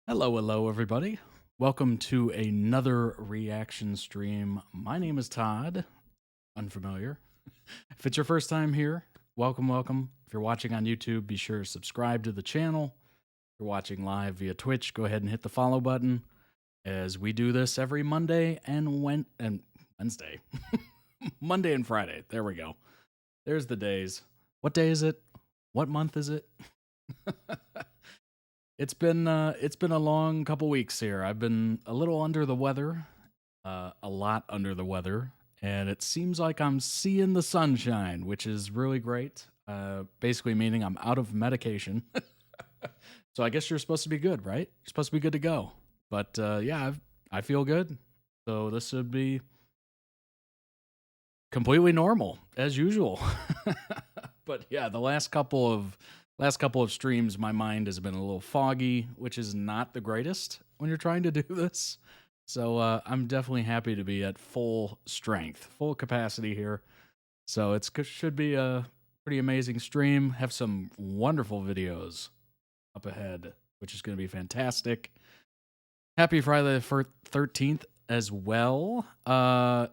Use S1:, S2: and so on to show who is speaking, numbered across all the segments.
S1: Hello, everybody. Welcome to another reaction stream. My name is Todd, unfamiliar. If it's your first time here, welcome. If you're watching on YouTube, be sure to subscribe to the channel. If you're watching live via Twitch, go ahead and hit the follow button, as we do this every Monday and Wednesday. Monday and Friday. There we go. There's the days. What day is it? What month is it? It's been a long couple weeks here. I've been a little under the weather, a lot under the weather, and it seems like I'm seeing the sunshine, which is really great. Basically meaning I'm out of medication. So I guess you're supposed to be good, right? You're supposed to be good to go. But yeah, I feel good. So this would be completely normal as usual. But yeah, the last couple of streams, my mind has been a little foggy, which is not the greatest when you're trying to do this. So I'm definitely happy to be at full strength, full capacity here. So it should be a pretty amazing stream. Have some wonderful videos up ahead, which is going to be fantastic. Happy Friday the 13th as well.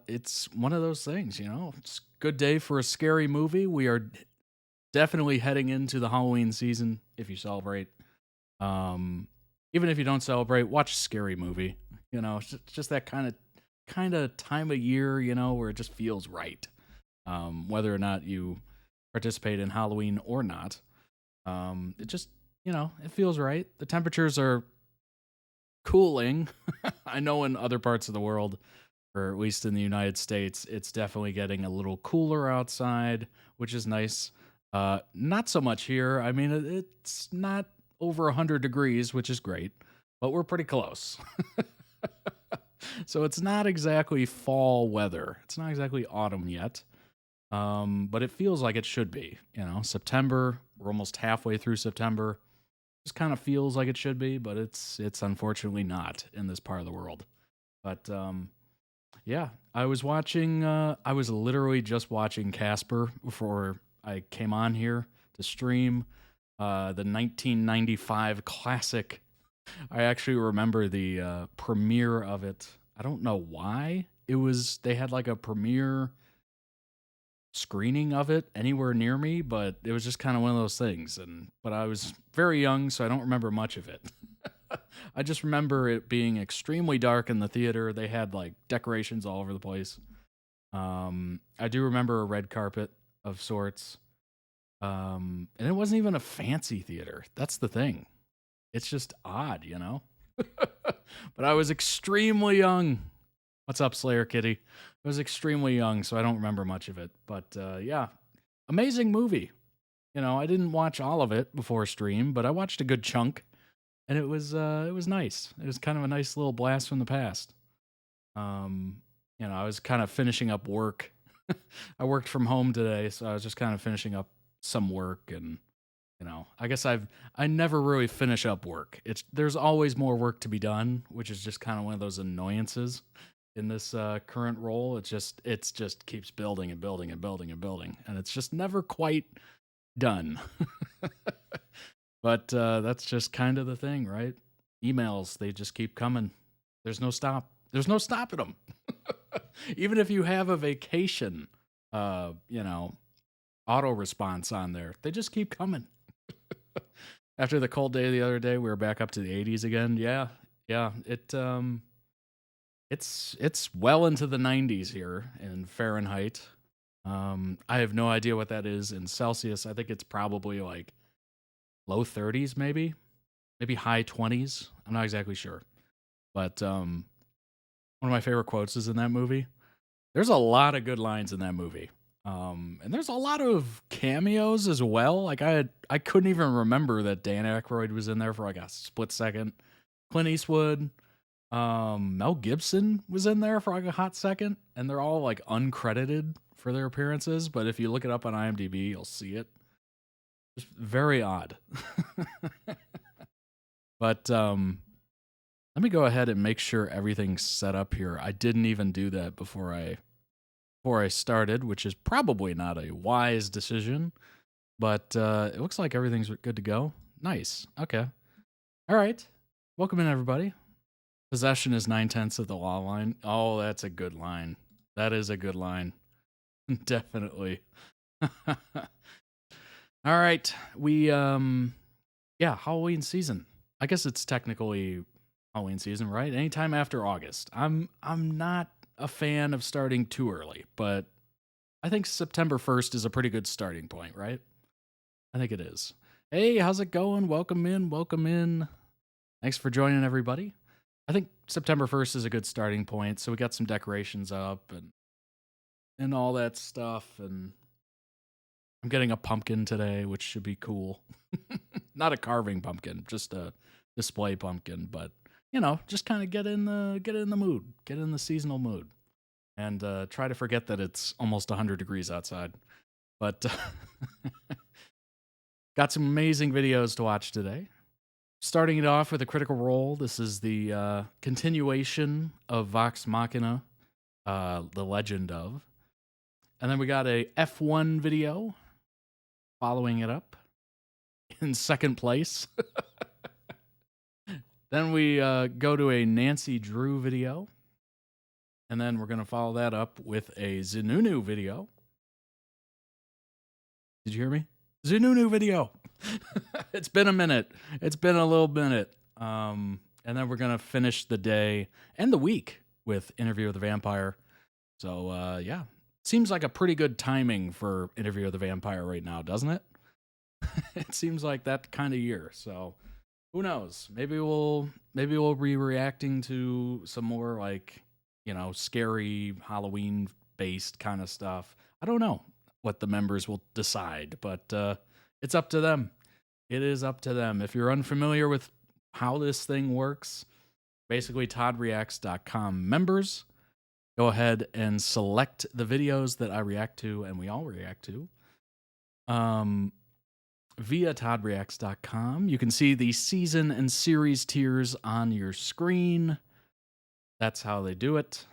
S1: It's one of those things, you know. It's a good day for a scary movie. We are definitely heading into the Halloween season if you celebrate. Even if you don't celebrate, watch a scary movie. You know, it's just that kind of time of year, you know, where it just feels right. Whether or not you participate in Halloween or not. It just, you know, it feels right. The temperatures are cooling. I know in other parts of the world, or at least in the United States, it's definitely getting a little cooler outside, which is nice. Not so much here. I mean, it's not over 100 degrees, which is great, but we're pretty close. So it's not exactly fall weather. It's not exactly autumn yet, but it feels like it should be. You know, September, we're almost halfway through September. Just kind of feels like it should be, but it's unfortunately not in this part of the world. But yeah, I was literally just watching Casper before I came on here to stream the 1995 classic. I actually remember the premiere of it. I don't know why. They had like a premiere screening of it anywhere near me, but it was just kind of one of those things. But I was very young, so I don't remember much of it. I just remember it being extremely dark in the theater. They had like decorations all over the place. I do remember a red carpet of sorts. And it wasn't even a fancy theater. That's the thing. It's just odd, you know? But I was extremely young. What's up, Slayer Kitty? I was extremely young, so I don't remember much of it. But yeah, amazing movie. You know, I didn't watch all of it before stream, but I watched a good chunk, and it was nice. It was kind of a nice little blast from the past. You know, I was kind of finishing up work. I worked from home today, so I was just kind of finishing up some work, and you know, I guess I never really finish up work. There's always more work to be done, which is just kind of one of those annoyances in this current role. It just keeps building and building and building and building, and it's just never quite done. But that's just kind of the thing, right? Emails, they just keep coming. There's no stopping them. Even if you have a vacation, you know, auto response on there, they just keep coming. After the cold day the other day, we were back up to the 80s again. Yeah. It's well into the 90s here in Fahrenheit. I have no idea what that is in Celsius. I think it's probably like low 30s, maybe high 20s. I'm not exactly sure. But one of my favorite quotes is in that movie. There's a lot of good lines in that movie. And there's a lot of cameos as well. Like I couldn't even remember that Dan Aykroyd was in there for like a split second. Clint Eastwood, Mel Gibson was in there for like a hot second, and they're all like uncredited for their appearances. But if you look it up on IMDb, you'll see it. Just very odd. But let me go ahead and make sure everything's set up here. I didn't even do that before I started, which is probably not a wise decision, but it looks like everything's good to go. Nice. Okay. All right. Welcome in, everybody. Possession is 9/10 of the law line. Oh, that's a good line. That is a good line. Definitely. All right. Halloween season. I guess it's technically Halloween season, right? Anytime after August. I'm not a fan of starting too early, but I think September 1st is a pretty good starting point, right? I think it is. Hey, how's it going? Welcome in. Welcome in. Thanks for joining, everybody. I think September 1st is a good starting point. So we got some decorations up and all that stuff. And I'm getting a pumpkin today, which should be cool. Not a carving pumpkin, just a display pumpkin. But just kind of get in the mood, get in the seasonal mood, and try to forget that it's almost 100 degrees outside. But got some amazing videos to watch today. Starting it off with a Critical Role. This is the continuation of Vox Machina, The Legend of. And then we got a F1 video following it up in second place. Then we go to a Nancy Drew video. And then we're going to follow that up with a ZeeNuNew video. Did you hear me? ZeeNuNew video. It's been a minute. It's been a little minute. And then we're going to finish the day and the week with Interview with the Vampire. So, seems like a pretty good timing for Interview with the Vampire right now, doesn't it? It seems like that kind of year. So, who knows? Maybe we'll be reacting to some more scary Halloween-based kind of stuff. I don't know what the members will decide, but it's up to them. It is up to them. If you're unfamiliar with how this thing works, basically toddreacts.com members, go ahead and select the videos that I react to and we all react to. Via toddreacts.com, you can see the season and series tiers on your screen. That's how they do it.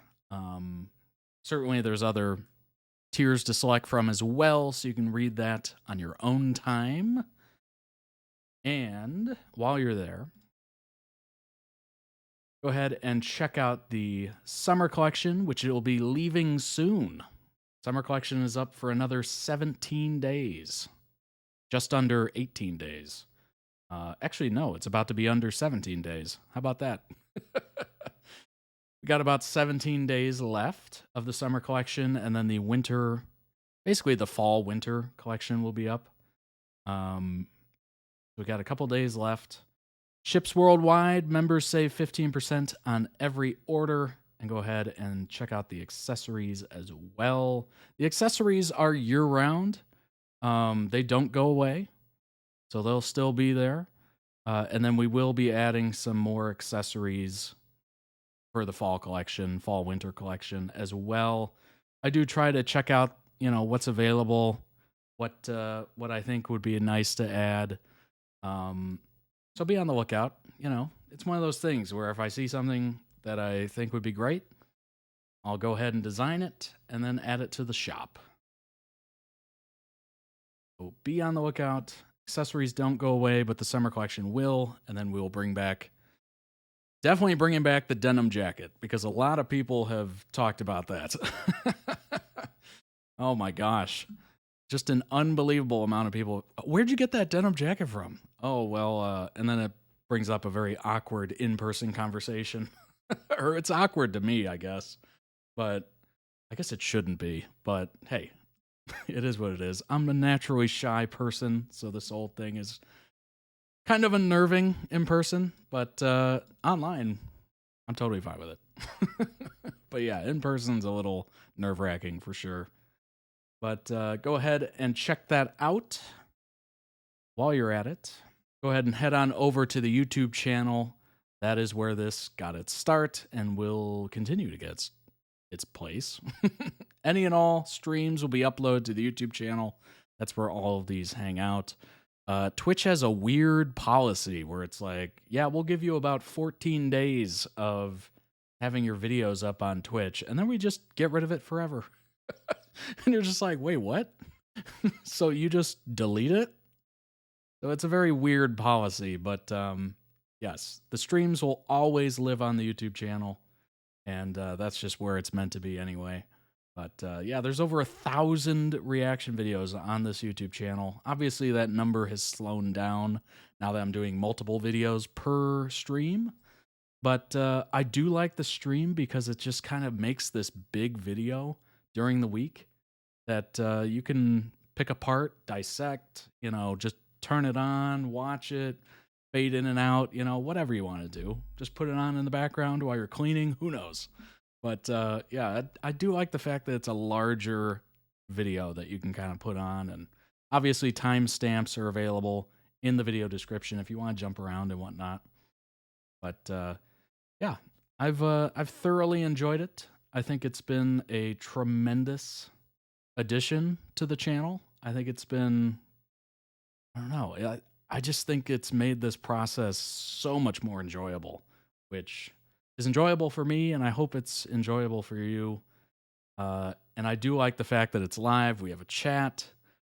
S1: Certainly there's other tiers to select from as well, so you can read that on your own time. And while you're there, go ahead and check out the summer collection, which will be leaving soon. Summer collection is up for another 17 days. Just under 18 days. Actually, no, it's about to be under 17 days. How about that? We got about 17 days left of the summer collection, and then the winter, basically the fall-winter collection will be up. We got a couple days left. Ships worldwide, members save 15% on every order. And go ahead and check out the accessories as well. The accessories are year-round. They don't go away, so they'll still be there. And then we will be adding some more accessories for the fall collection, fall-winter collection as well. I do try to check out, what's available, what I think would be nice to add. So be on the lookout. It's one of those things where if I see something that I think would be great, I'll go ahead and design it and then add it to the shop. So be on the lookout. Accessories don't go away, but the summer collection will, and then we'll definitely bringing back the denim jacket, because a lot of people have talked about that. Oh my gosh. Just an unbelievable amount of people. Where'd you get that denim jacket from? Oh, well, and then it brings up a very awkward in-person conversation. Or it's awkward to me, I guess. But I guess it shouldn't be. But hey, it is what it is. I'm a naturally shy person, so this whole thing is kind of unnerving in person. But online, I'm totally fine with it. But yeah, in person's a little nerve-wracking for sure. But go ahead and check that out. While you're at it, go ahead and head on over to the YouTube channel. That is where this got its start and will continue to get its place. Any and all streams will be uploaded to the YouTube channel. That's where all of these hang out. Twitch has a weird policy where it's like, yeah, we'll give you about 14 days of having your videos up on Twitch, and then we just get rid of it forever. And you're just like, wait, what? So you just delete it? So it's a very weird policy, but Yes, the streams will always live on the YouTube channel, and that's just where it's meant to be anyway. But yeah, there's over 1,000 reaction videos on this YouTube channel. Obviously, that number has slowed down now that I'm doing multiple videos per stream. But I do like the stream because it just kind of makes this big video during the week that you can pick apart, dissect, just turn it on, watch it, fade in and out, whatever you want to do. Just put it on in the background while you're cleaning. Who knows? But yeah, I do like the fact that it's a larger video that you can kind of put on. And obviously, timestamps are available in the video description if you want to jump around and whatnot. But yeah, I've thoroughly enjoyed it. I think it's been a tremendous addition to the channel. I think it's been, I don't know, I just think it's made this process so much more enjoyable, which is enjoyable for me, and I hope it's enjoyable for you. And I do like the fact that it's live. We have a chat.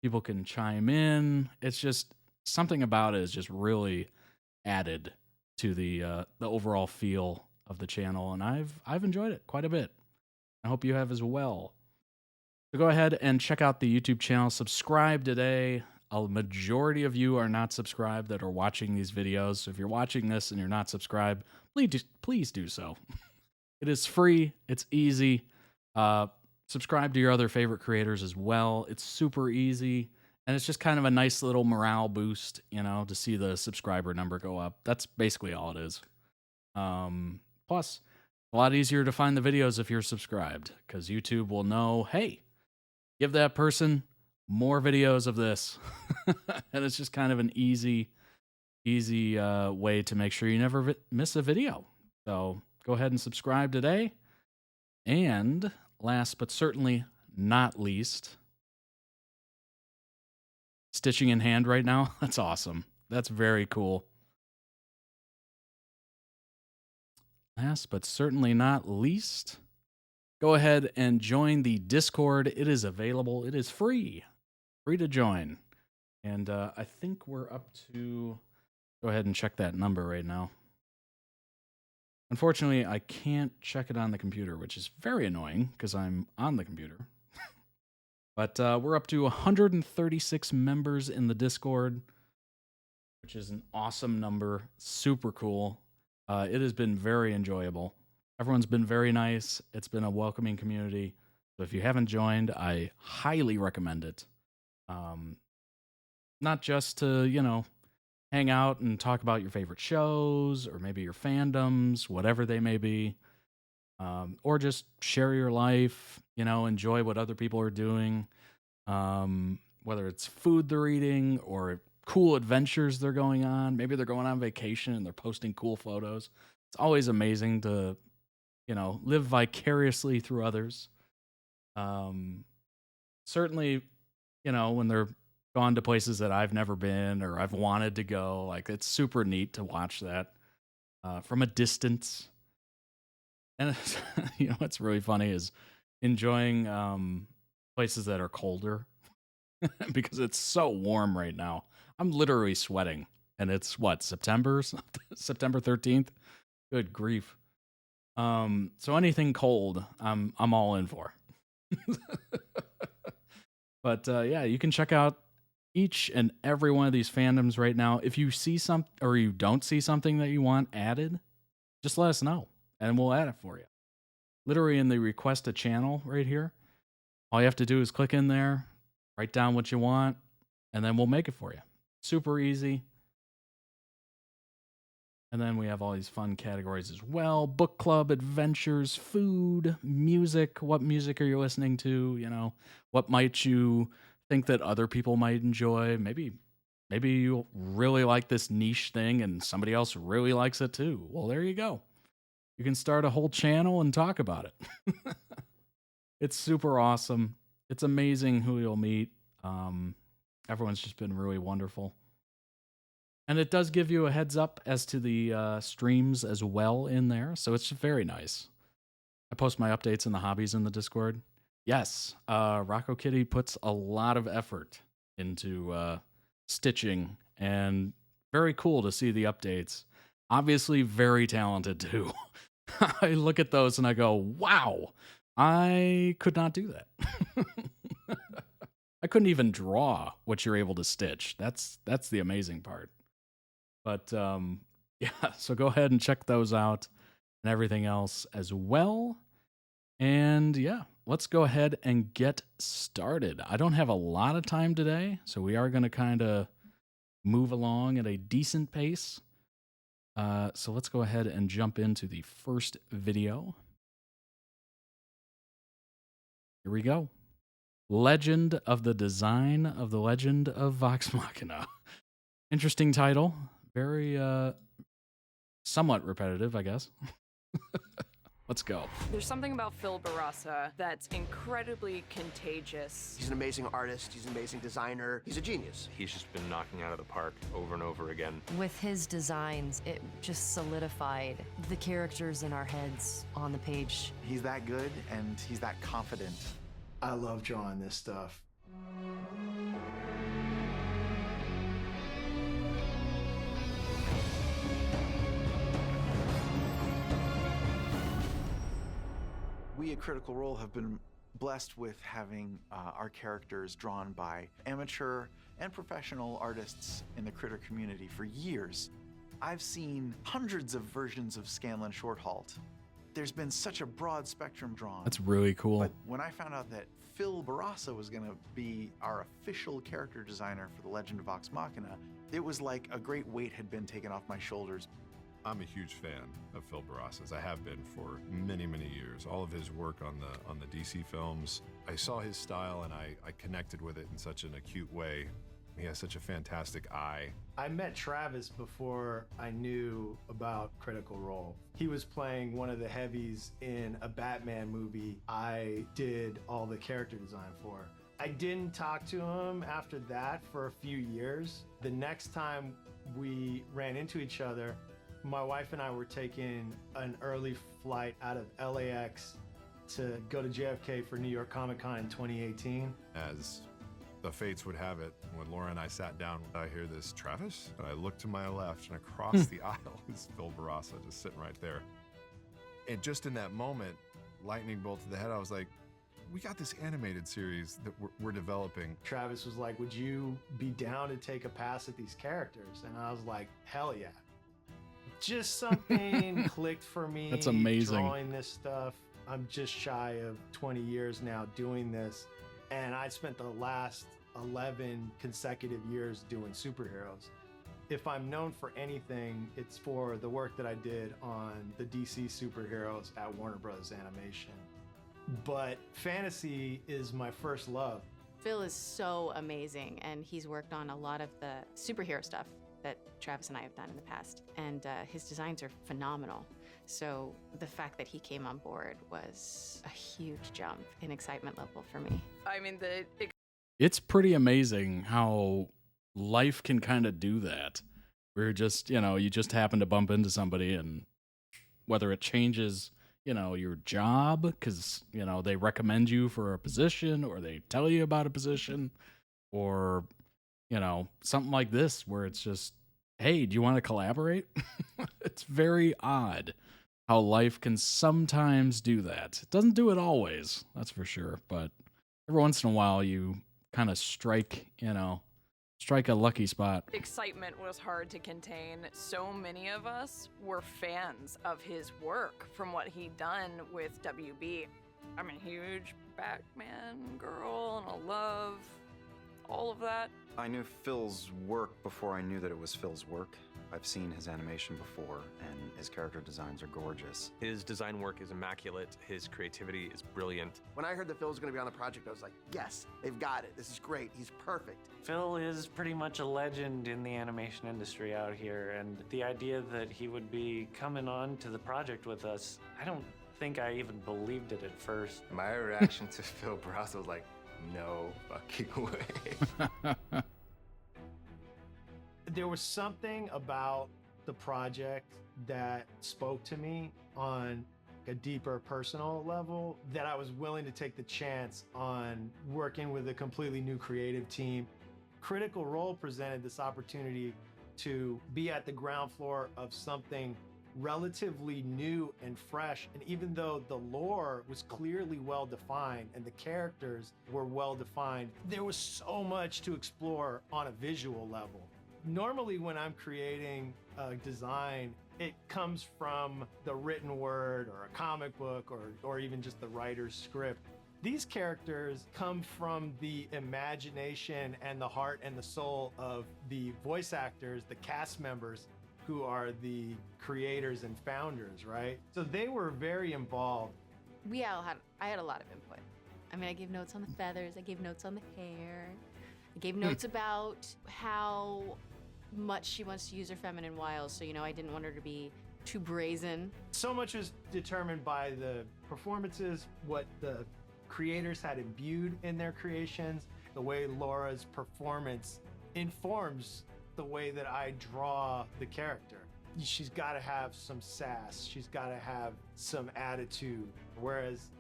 S1: People can chime in. It's just something about it is just really added to the overall feel of the channel, and I've enjoyed it quite a bit. I hope you have as well. So go ahead and check out the YouTube channel. Subscribe today. A majority of you are not subscribed that are watching these videos. So if you're watching this and you're not subscribed, please do so. It is free. It's easy. Subscribe to your other favorite creators as well. It's super easy. And it's just kind of a nice little morale boost, to see the subscriber number go up. That's basically all it is. Plus, a lot easier to find the videos if you're subscribed, because YouTube will know, hey, give that person more videos of this. And it's just kind of an easy way to make sure you never miss a video. So go ahead and subscribe today. And last but certainly not least, stitching in hand right now. That's awesome. That's very cool. Last but certainly not least, go ahead and join the Discord. It is available. It is free to join. And I think we're up to, go ahead and check that number right now. Unfortunately, I can't check it on the computer, which is very annoying because I'm on the computer. But we're up to 136 members in the Discord, which is an awesome number. Super cool. It has been very enjoyable. Everyone's been very nice. It's been a welcoming community. So if you haven't joined, I highly recommend it. Not just to, hang out and talk about your favorite shows or maybe your fandoms, whatever they may be. Or just share your life, enjoy what other people are doing. Whether it's food they're eating or cool adventures they're going on. Maybe they're going on vacation and they're posting cool photos. It's always amazing to, live vicariously through others. Certainly, when they're gone to places that I've never been or I've wanted to go, like it's super neat to watch that from a distance. And what's really funny is enjoying places that are colder because it's so warm right now. I'm literally sweating, and it's September 13th. Good grief. So anything cold, I'm all in for. But yeah, you can check out each and every one of these fandoms right now. If you see some or you don't see something that you want added, just let us know and we'll add it for you. Literally in the request a channel right here. All you have to do is click in there, write down what you want, and then we'll make it for you. Super easy. And then we have all these fun categories as well. Book club, adventures, food, music. What music are you listening to? What might you think that other people might enjoy? Maybe you really like this niche thing and somebody else really likes it too. Well, there you go. You can start a whole channel and talk about it. It's super awesome. It's amazing who you'll meet. Everyone's just been really wonderful. And it does give you a heads up as to the streams as well in there. So it's very nice. I post my updates and the hobbies in the Discord. Yes, Rocco Kitty puts a lot of effort into stitching, and very cool to see the updates. obviously very talented too. I look at those and I go, wow, I could not do that. I couldn't even draw what you're able to stitch. That's the amazing part. But yeah, so go ahead and check those out and everything else as well. And yeah, let's go ahead and get started. I don't have a lot of time today, so we are going to kind of move along at a decent pace. So let's go ahead and jump into the first video. Here we go. Legend of the Design of the Legend of Vox Machina. Interesting title. Very, somewhat repetitive, I guess. Let's go.
S2: There's something about Phil Barassa that's incredibly contagious.
S3: He's an amazing artist, he's an amazing designer, he's a genius.
S4: He's just been knocking out of the park over and over again.
S5: With his designs, it just solidified the characters in our heads on the page.
S6: He's that good and he's that confident.
S7: I love drawing this stuff.
S6: We at Critical Role have been blessed with having our characters drawn by amateur and professional artists in the critter community for years. I've seen hundreds of versions of Scanlan Shorthalt. There's been such a broad spectrum drawn.
S1: That's really cool.
S6: But when I found out that Phil Barassa was going to be our official character designer for The Legend of Vox Machina, it was like a great weight had been taken off my shoulders.
S8: I'm a huge fan of Phil Barassa's. I have been for many, many years. All of his work on the DC films, I saw his style and I connected with it in such an acute way. He has such a fantastic eye.
S7: I met Travis before I knew about Critical Role. He was playing one of the heavies in a Batman movie I did all the character design for. I didn't talk to him after that for a few years. The next time we ran into each other, my wife and I were taking an early flight out of LAX to go to JFK for New York Comic Con in 2018.
S8: As the fates would have it, when Laura and I sat down, I hear this, Travis? And I look to my left and across the aisle is Phil Barassa just sitting right there. And just in that moment, lightning bolt to the head, I was like, we got this animated series that we're developing.
S7: Travis was like, would you be down to take a pass at these characters? And I was like, hell yeah. Just something clicked for me.
S1: That's amazing.
S7: Drawing this stuff. I'm just shy of 20 years now doing this. And I spent the last 11 consecutive years doing superheroes. If I'm known for anything, it's for the work that I did on the DC superheroes at Warner Bros. Animation. But fantasy is my first love.
S9: Phil is so amazing, and he's worked on a lot of the superhero stuff that Travis and I have done in the past, and his designs are phenomenal. So the fact that he came on board was a huge jump in excitement level for me.
S2: I mean,
S1: It's pretty amazing how life can kind of do that. Where just, you just happen to bump into somebody, and whether it changes, your job, because, they recommend you for a position, or they tell you about a position, or, something like this where it's just, hey, do you want to collaborate? It's very odd how life can sometimes do that. It doesn't do it always, that's for sure. But every once in a while, you kind of strike a lucky spot.
S2: excitement was hard to contain. So many of us were fans of his work from what he'd done with WB. I'm a huge Batman girl, and I love all of that.
S10: I knew Phil's work before I knew that it was Phil's work. I've seen his animation before, and his character designs are gorgeous.
S4: His design work is immaculate. His creativity is brilliant.
S3: When I heard that Phil was going to be on the project, I was like, yes, they've got it. This is great. He's perfect.
S11: Phil is pretty much a legend in the animation industry out here, and the idea that he would be coming on to the project with us, I don't think I even believed it at first.
S10: My reaction to Phil Barassa was like, no fucking way.
S7: There was something about the project that spoke to me on a deeper personal level that I was willing to take the chance on working with a completely new creative team. Critical Role presented this opportunity to be at the ground floor of something relatively new and fresh. And even though the lore was clearly well defined and the characters were well defined, there was so much to explore on a visual level. Normally, when I'm creating a design, it comes from the written word or a comic book or even just the writer's script. These characters come from the imagination and the heart and the soul of the voice actors, the cast members, who are the creators and founders, right? So they were very involved.
S9: I had a lot of input. I mean, I gave notes on the feathers, I gave notes on the hair, I gave notes about how much she wants to use her feminine wiles. So, I didn't want her to be too brazen.
S7: So much was determined by the performances, what the creators had imbued in their creations. The way Laura's performance informs the way that I draw the character. She's got to have some sass. She's got to have some attitude. Whereas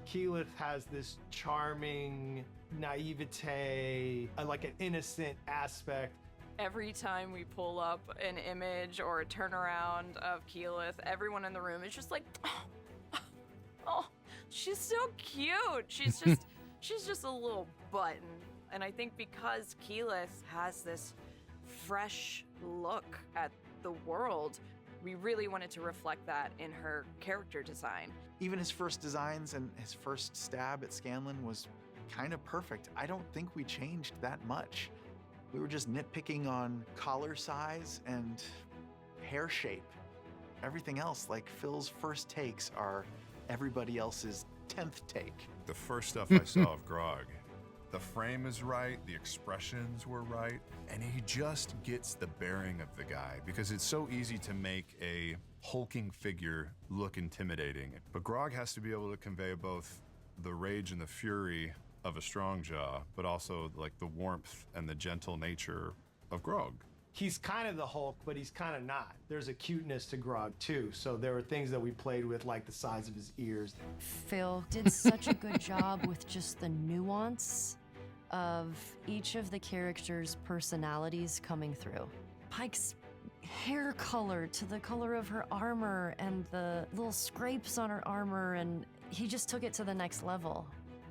S7: Keyleth has this charming naivete, like an innocent aspect.
S2: Every time we pull up an image or a turnaround of Keyleth, everyone in the room is just like, oh, she's so cute. She's just a little button. And I think because Keyleth has this fresh look at the world, we really wanted to reflect that in her character design.
S6: Even his first designs and his first stab at Scanlan was kind of perfect. I don't think we changed that much. We were just nitpicking on collar size and hair shape. Everything else, like Phil's first takes, are everybody else's 10th take.
S8: The first stuff I saw of Grog, the frame is right, the expressions were right, and he just gets the bearing of the guy, because it's so easy to make a hulking figure look intimidating. But Grog has to be able to convey both the rage and the fury of a strong jaw, but also like the warmth and the gentle nature of Grog.
S7: He's kind of the Hulk, but he's kind of not. There's a cuteness to Grog too. So there were things that we played with, like the size of his ears.
S5: Phil did such a good job with just the nuance of each of the characters' personalities coming through. Pike's hair color to the color of her armor and the little scrapes on her armor, and he just took it to the next level.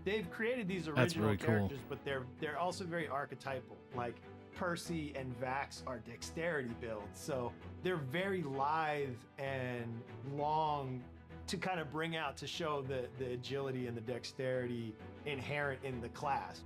S7: They've created these original characters, but they're also very archetypal. Like Percy and Vax are dexterity builds, so they're very lithe and long to kind of bring out, to show the agility and the dexterity inherent in the class.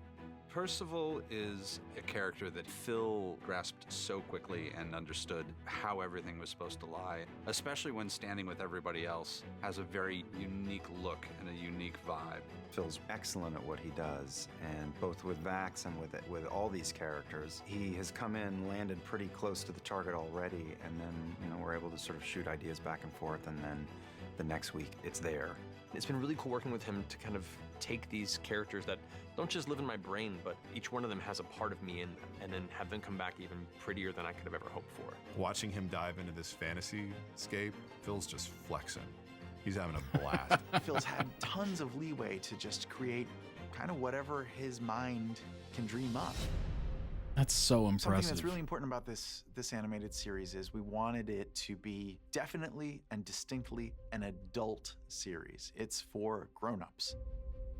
S12: Percival is a character that Phil grasped so quickly and understood how everything was supposed to lie, especially when standing with everybody else, has a very unique look and a unique vibe.
S10: Phil's excellent at what he does, and both with Vax and with all these characters, he has come in, landed pretty close to the target already, and then we're able to sort of shoot ideas back and forth, and then the next week it's there.
S4: It's been really cool working with him to kind of take these characters that don't just live in my brain, but each one of them has a part of me in them, and then have them come back even prettier than I could have ever hoped for.
S8: Watching him dive into this fantasy scape, Phil's just flexing. He's having a blast.
S6: Phil's had tons of leeway to just create kind of whatever his mind can dream up.
S1: That's so impressive.
S6: Something that's really important about this animated series is we wanted it to be definitely and distinctly an adult series. It's for grown-ups.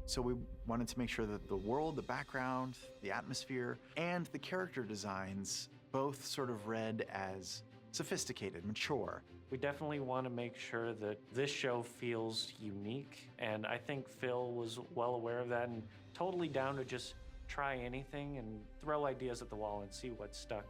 S6: So we wanted to make sure that the world, the background, the atmosphere, and the character designs both sort of read as sophisticated, mature.
S11: We definitely want to make sure that this show feels unique, and I think Phil was well aware of that and totally down to just try anything and throw ideas at the wall and see what stuck.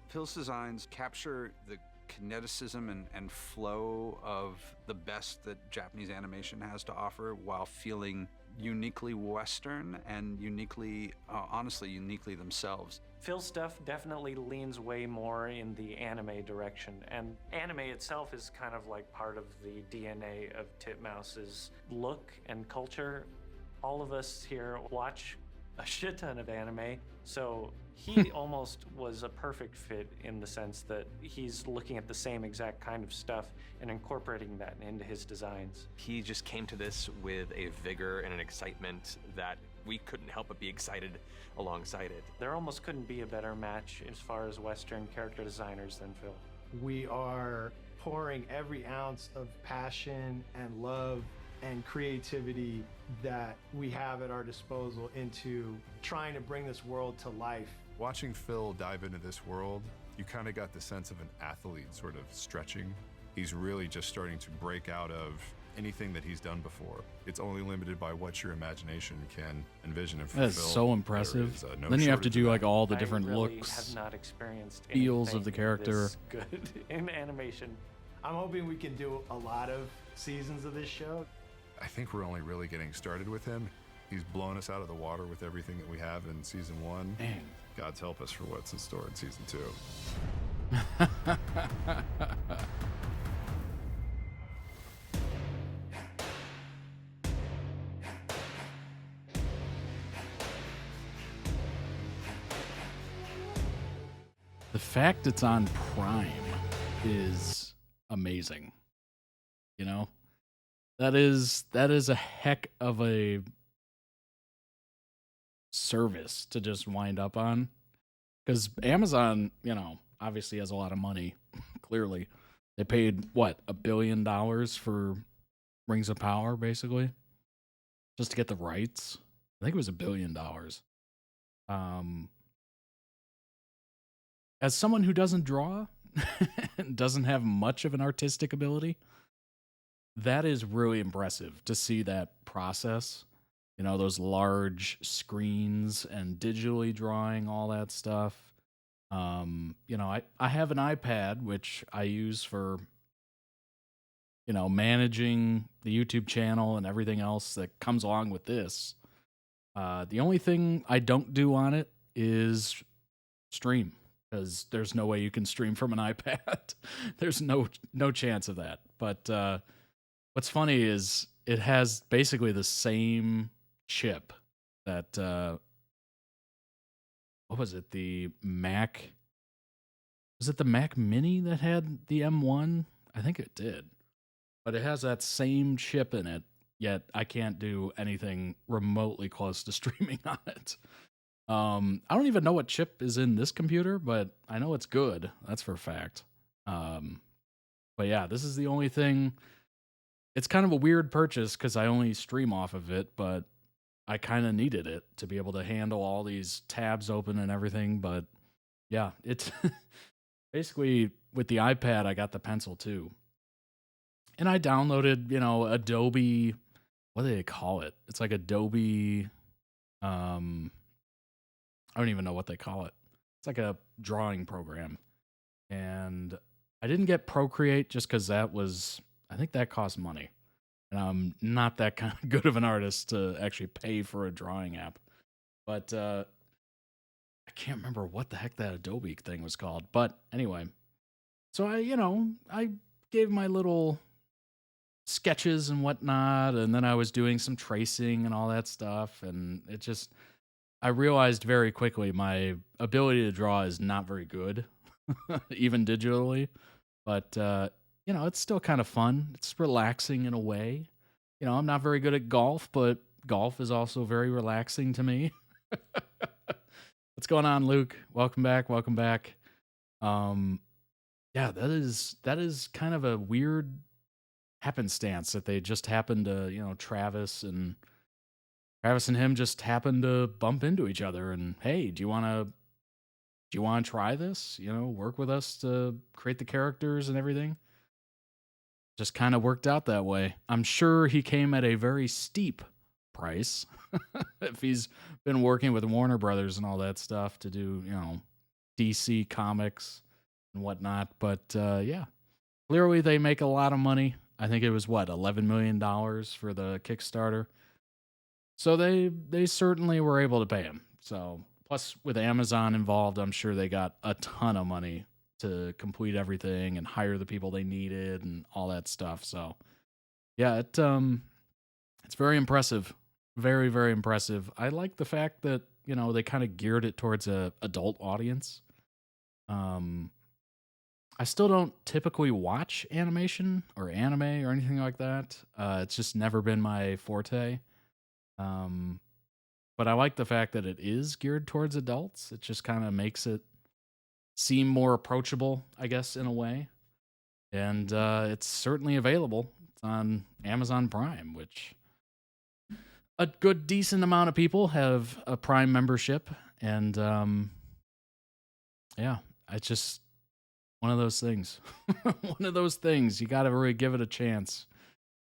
S12: Phil's designs capture the kineticism and flow of the best that Japanese animation has to offer, while feeling uniquely Western and uniquely, honestly, uniquely themselves.
S11: Phil's stuff definitely leans way more in the anime direction, and anime itself is kind of like part of the DNA of Titmouse's look and culture. All of us here watch a shit ton of anime, so he almost was a perfect fit in the sense that he's looking at the same exact kind of stuff and incorporating that into his designs.
S4: He just came to this with a vigor and an excitement that we couldn't help but be excited alongside it.
S11: There almost couldn't be a better match as far as Western character designers than Phil.
S7: We are pouring every ounce of passion and love and creativity that we have at our disposal into trying to bring this world to life.
S8: Watching Phil dive into this world, you kind of got the sense of an athlete sort of stretching. He's really just starting to break out of anything that he's done before. It's only limited by what your imagination can envision and fulfill.
S1: That is so impressive.
S8: There is, no
S1: Then you have to
S8: shortage
S1: do
S8: of
S1: like
S8: that.
S1: all the
S11: I
S1: different
S11: really
S1: looks,
S11: have not experienced
S1: feels of
S11: anything
S1: the character.
S11: this good in animation.
S7: I'm hoping we can do a lot of seasons of this show.
S8: I think we're only really getting started with him. He's blown us out of the water with everything that we have in season 1.
S1: Dang.
S8: God's help us for what's in store in season 2.
S1: The fact it's on Prime is amazing. You know? That is a heck of a service to just wind up on. Because Amazon, you know, obviously has a lot of money. Clearly. They paid, what, $1 billion for Rings of Power, basically? Just to get the rights. I think it was $1 billion. As someone who doesn't draw and doesn't have much of an artistic ability, that is really impressive to see that process. You know, those large screens and digitally drawing all that stuff. You know, I have an iPad, which I use for, you know, managing the YouTube channel and everything else that comes along with this. The only thing I don't do on it is stream, because there's no way you can stream from an iPad. There's no chance of that. But what's funny is it has basically the same chip that what was it? The Mac. Was it the Mac Mini that had the M1? I think it did. But it has that same chip in it, yet I can't do anything remotely close to streaming on it. I don't even know what chip is in this computer, but I know it's good. That's for a fact. But yeah, this is the only thing. It's kind of a weird purchase because I only stream off of it, but I kind of needed it to be able to handle all these tabs open and everything. But yeah, it's basically with the iPad, I got the pencil too. And I downloaded, you know, Adobe, what do they call it? It's like Adobe, I don't even know what they call it. It's like a drawing program. And I didn't get Procreate just because that was, I think that cost money. And I'm not that kind of good of an artist to actually pay for a drawing app. But I can't remember what the heck that Adobe thing was called. But anyway, so I gave my little sketches and whatnot, and then I was doing some tracing and all that stuff. And it just, I realized very quickly my ability to draw is not very good, even digitally. But, you know, it's still kind of fun. It's relaxing in a way. You know, I'm not very good at golf, but golf is also very relaxing to me. What's going on, Luke? Welcome back. Welcome back. Yeah, that is kind of a weird happenstance that they just happened to, you know, Travis and him just happened to bump into each other. And hey, do you want to try this? You know, work with us to create the characters and everything. Just kind of worked out that way. I'm sure he came at a very steep price if he's been working with Warner Brothers and all that stuff to do, you know, DC comics and whatnot. But yeah, clearly they make a lot of money. I think it was what, $11 million for the Kickstarter. So they certainly were able to pay him. So plus with Amazon involved, I'm sure they got a ton of money to complete everything and hire the people they needed and all that stuff. So yeah, it's very impressive. Very, very impressive. I like the fact that, you know, they kind of geared it towards a adult audience. I still don't typically watch animation or anime or anything like that. It's just never been my forte. but I like the fact that it is geared towards adults. It just kind of makes it seem more approachable, I guess, in a way. And it's certainly available. It's on Amazon Prime, which a good, decent amount of people have a Prime membership. And yeah, it's just one of those things. One of those things. You got to really give it a chance.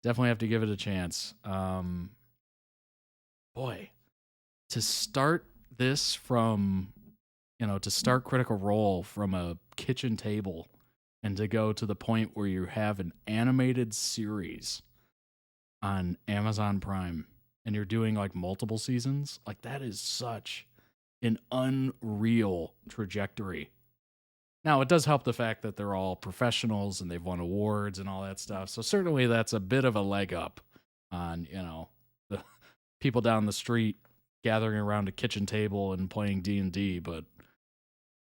S1: Definitely have to give it a chance. Boy, to start this from, to start Critical Role from a kitchen table and to go to the point where you have an animated series on Amazon Prime and you're doing like multiple seasons, like that is such an unreal trajectory. Now, it does help the fact that they're all professionals and they've won awards and all that stuff. So certainly that's a bit of a leg up on, the people down the street gathering around a kitchen table and playing D&D, but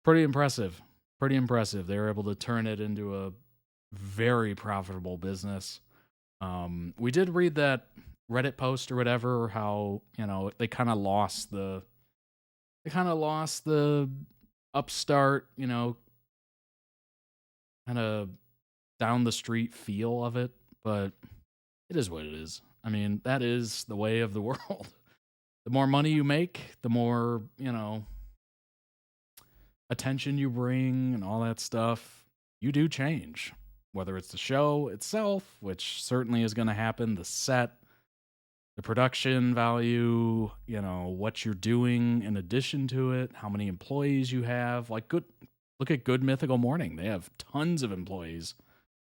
S1: pretty impressive. Pretty impressive. They were able to turn it into a very profitable business. We did read that Reddit post or whatever, how, they kind of lost the upstart, kind of down the street feel of it, but it is what it is. I mean, that is the way of the world. The more money you make, the more, attention you bring and all that stuff, you do change. Whether it's the show itself, which certainly is going to happen, the set, the production value, what you're doing in addition to it, how many employees you have. Like, look at Good Mythical Morning. They have tons of employees.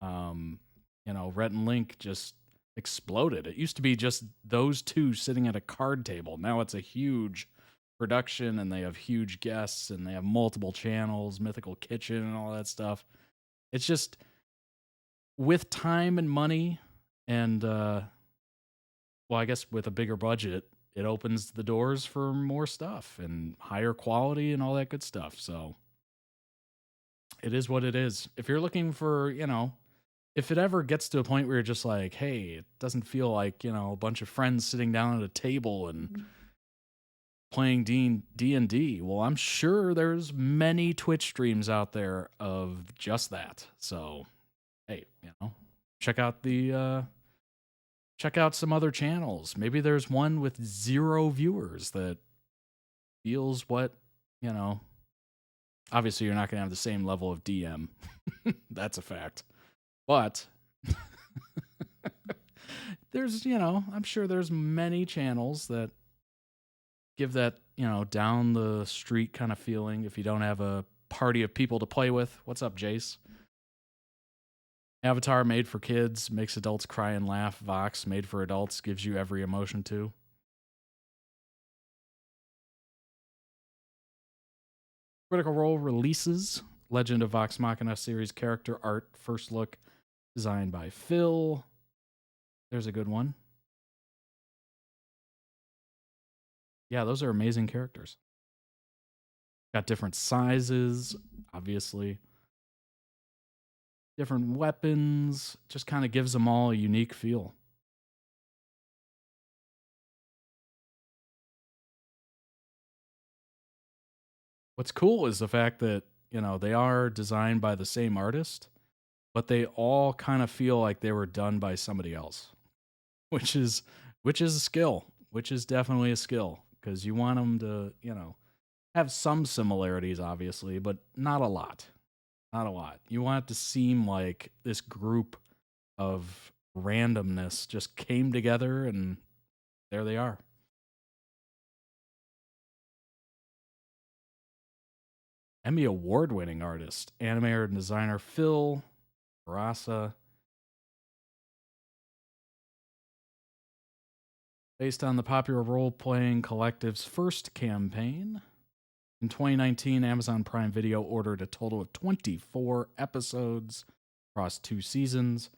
S1: Rhett and Link just exploded. It used to be just those two sitting at a card table. Now it's a huge production and they have huge guests and they have multiple channels, Mythical Kitchen and all that stuff. It's just with time and money and, I guess with a bigger budget, it opens the doors for more stuff and higher quality and all that good stuff. So it is what it is. If you're looking for, if it ever gets to a point where you're just like, hey, it doesn't feel like, a bunch of friends sitting down at a table and playing D&D. Well, I'm sure there's many Twitch streams out there of just that. So, hey, check out some other channels. Maybe there's one with 0 viewers that feels what, obviously you're not going to have the same level of DM. That's a fact. But there's, I'm sure there's many channels that give that, down the street kind of feeling if you don't have a party of people to play with. What's up, Jace? Avatar made for kids, makes adults cry and laugh. Vox made for adults, gives you every emotion too. Critical Role releases Legend of Vox Machina series character art first look designed by Phil. There's a good one. Yeah, those are amazing characters. Got different sizes, obviously. Different weapons. Just kind of gives them all a unique feel. What's cool is the fact that, they are designed by the same artist, but they all kind of feel like they were done by somebody else, which is a skill, which is definitely a skill, because you want them to, have some similarities, obviously, but not a lot. Not a lot. You want it to seem like this group of randomness just came together and there they are. Emmy award-winning artist, animator and designer Phil Barasa. Based on the popular role-playing collective's first campaign. In 2019, Amazon Prime Video ordered a total of 24 episodes across 2 seasons.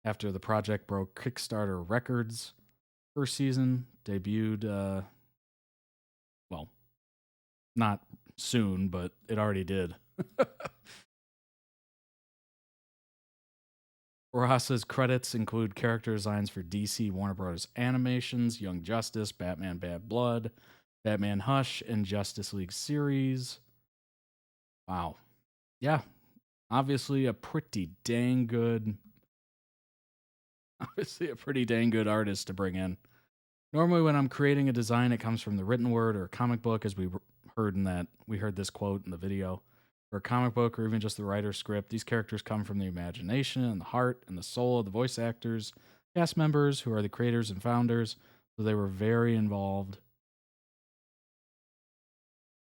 S1: After the project broke Kickstarter records, first season debuted, not soon, but it already did. Barasa's credits include character designs for DC Warner Bros. Animations, Young Justice, Batman Bad Blood, Batman Hush, and Justice League series. Wow. Yeah. Obviously a pretty dang good artist to bring in. Normally when I'm creating a design, it comes from the written word or comic book, as we heard this quote in the video. For a comic book or even just the writer's script, these characters come from the imagination and the heart and the soul of the voice actors, cast members who are the creators and founders, so they were very involved.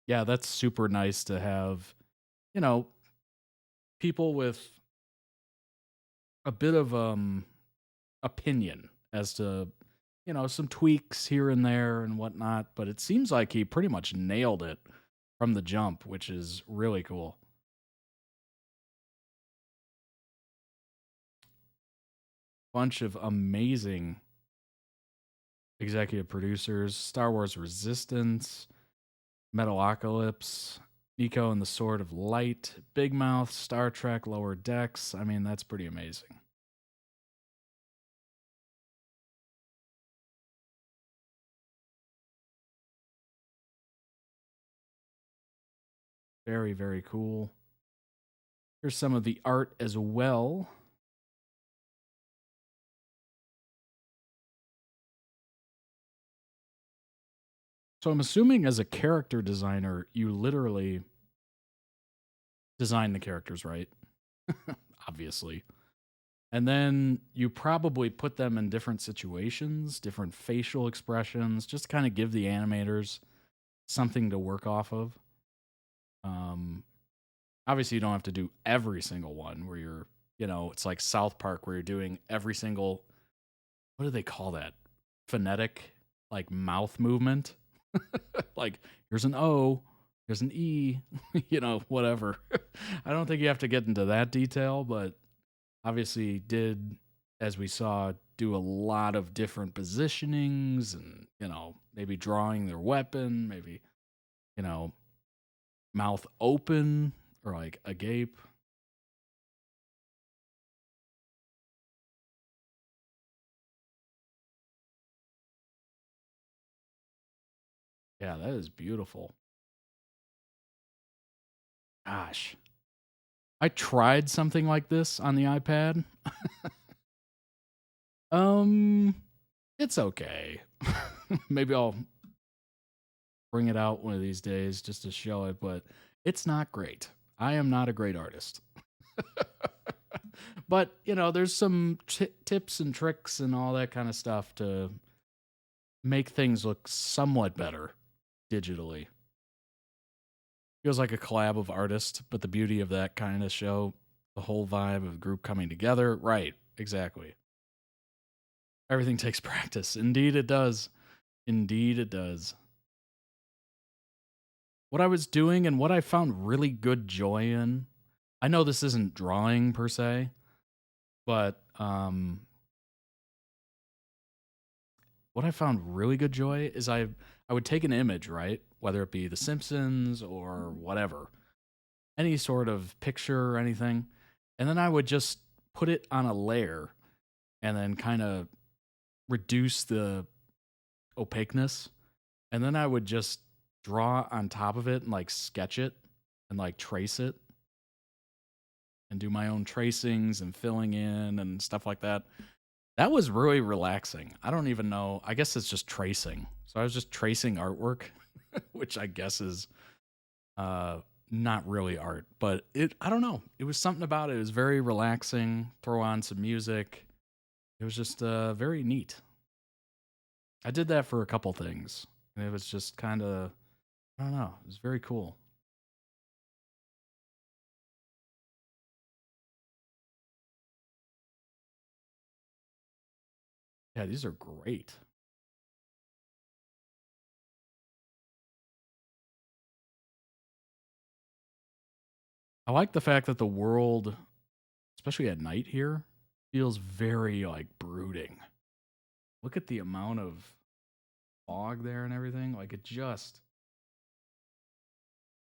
S1: Yeah, that's super nice to have, people with a bit of opinion as to, some tweaks here and there and whatnot, but it seems like he pretty much nailed it from the jump, which is really cool. Bunch of amazing executive producers: Star Wars Resistance, Metalocalypse, Nico and the Sword of Light, Big Mouth, Star Trek Lower Decks. I mean, that's pretty amazing. Very, very cool. Here's some of the art as well. So I'm assuming as a character designer, you literally design the characters, right? Obviously. And then you probably put them in different situations, different facial expressions, just to kind of give the animators something to work off of. Obviously, you don't have to do every single one where you're, it's like South Park where you're doing every single, what do they call that? Phonetic, like mouth movement. Like, here's an O, here's an E, whatever. I don't think you have to get into that detail, but obviously did, as we saw, do a lot of different positionings and, maybe drawing their weapon, maybe, mouth open or like agape. Yeah, that is beautiful. Gosh. I tried something like this on the iPad. It's okay. Maybe I'll bring it out one of these days just to show it, but it's not great. I am not a great artist. But, there's some tips and tricks and all that kind of stuff to make things look somewhat better digitally. Feels like a collab of artists, but the beauty of that kind of show, the whole vibe of the group coming together. Right, exactly. Everything takes practice. Indeed it does. Indeed it does. What I was doing and what I found really good joy in, I know this isn't drawing per se, but what I found really good joy is I would take an image, right? Whether it be The Simpsons or whatever, any sort of picture or anything, and then I would just put it on a layer and then kind of reduce the opaqueness, and then I would just draw on top of it and like sketch it and like trace it and do my own tracings and filling in and stuff like that. That was really relaxing. I don't even know. I guess it's just tracing. So I was just tracing artwork, which I guess is not really art, but I don't know. It was something about it. It was very relaxing. Throw on some music. It was just very neat. I did that for a couple things. And it was just kind of, I don't know. It was very cool. Yeah, these are great. I like the fact that the world, especially at night here, feels very like brooding. Look at the amount of fog there and everything. Like it just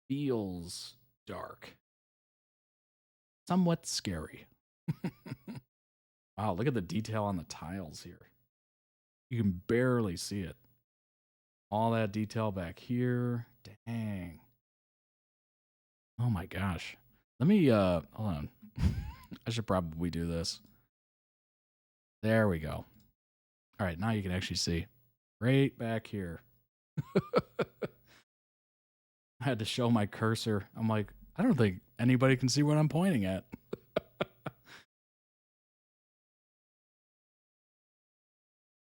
S1: feels dark. Somewhat scary. Wow, look at the detail on the tiles here. You can barely see it. All that detail back here. Dang. Oh my gosh. Let me, hold on. I should probably do this. There we go. All right, now you can actually see. Right back here. I had to show my cursor. I'm like, I don't think anybody can see what I'm pointing at.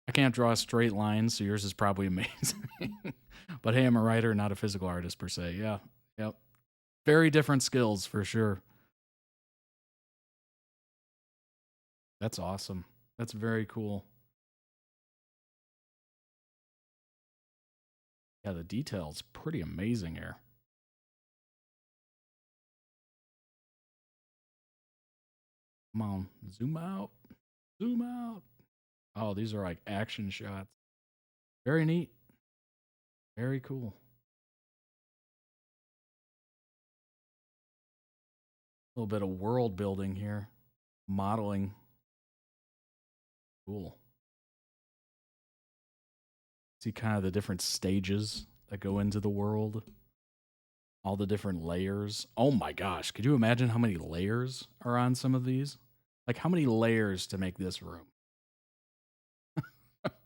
S1: I can't draw a straight line, so yours is probably amazing. But hey, I'm a writer, not a physical artist per se. Yeah, yep. Very different skills for sure. That's awesome. That's very cool. Yeah, the detail's pretty amazing here. Come on, zoom out. Zoom out. Oh, these are like action shots. Very neat. Very cool. A little bit of world building here. Modeling. Cool. See kind of the different stages that go into the world. All the different layers. Oh my gosh. Could you imagine how many layers are on some of these? Like how many layers to make this room?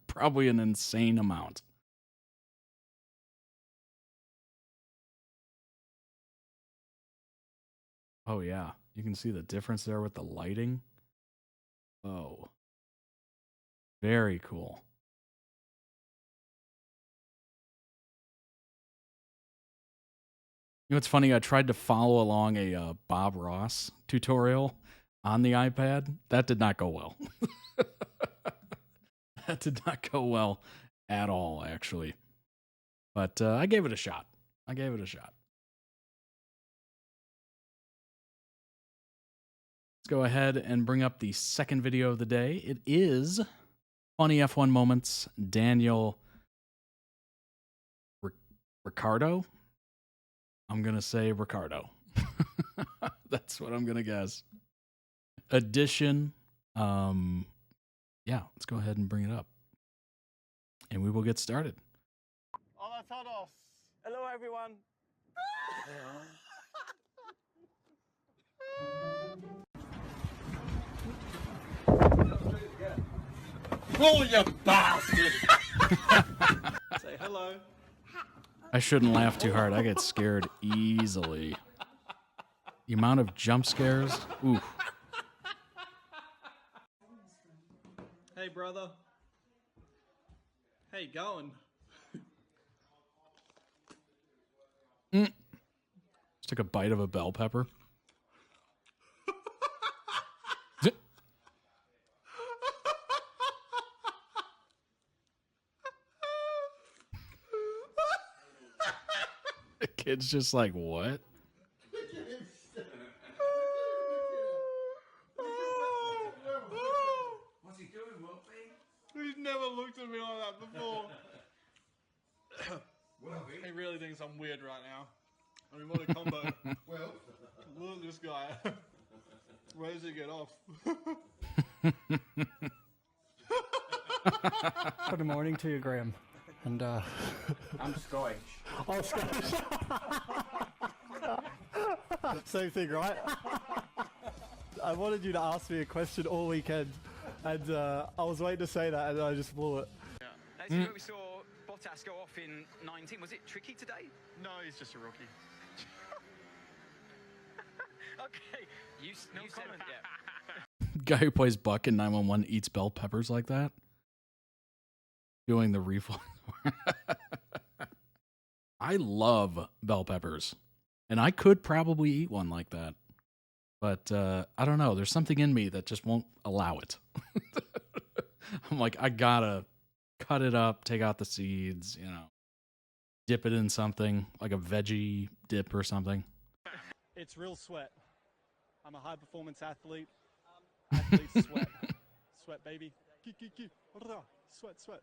S1: Probably an insane amount. Oh yeah. You can see the difference there with the lighting. Oh. Very cool. You know what's funny? I tried to follow along a Bob Ross tutorial on the iPad. That did not go well. That did not go well at all, actually. But I gave it a shot. I gave it a shot. Let's go ahead and bring up the second video of the day. It is Funny F1 Moments, Daniel Ricardo. I'm going to say Ricardo. That's what I'm going to guess. Edition. Yeah, let's go ahead and bring it up. And we will get started.
S13: Hola todos. Hello, everyone. Oh, you bastard! Say hello.
S1: I shouldn't laugh too hard. I get scared easily. The amount of jump scares. Ooh.
S13: Hey, brother. How you going?
S1: Just took a bite of a bell pepper. The kid's just like, what?
S13: What's he doing, Wolfie? He's never looked at me like that before. He really thinks I'm weird right now. I mean, what a combo. Well, look at this guy. Where does he get off?
S14: Good morning to you, Graham. And
S13: I'm Scottish.
S14: Oh, Scottish. Same thing, right? I wanted you to ask me a question all weekend, and I was waiting to say that, and I just blew it.
S15: Yeah. As we saw Bottas go off in 19. Was it tricky today?
S13: No, he's just a rookie.
S15: Okay. You said
S1: Guy who plays Buck in 911 eats bell peppers like that. Doing the reflex. I love bell peppers. And I could probably eat one like that. But I don't know. There's something in me that just won't allow it. I'm like, I gotta cut it up, take out the seeds, you know, dip it in something, like a veggie dip or something.
S14: It's real sweat. I'm a high-performance athlete. Athletes sweat. Sweat, baby. Sweat, sweat.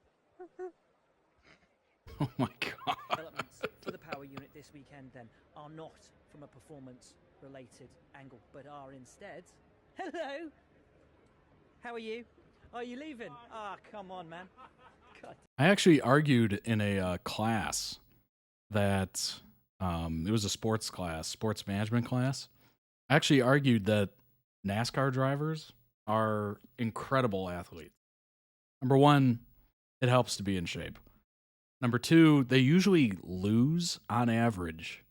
S1: Oh my god.
S16: Developments for the power unit this weekend then are not from a performance related angle, but are instead, hello, How are you? Are you leaving? Ah, come on, man. God.
S1: I actually argued in a class that it was a sports class, sports management class. I actually argued that NASCAR drivers are incredible athletes. Number one, it helps to be in shape. Number two, they usually lose, on average,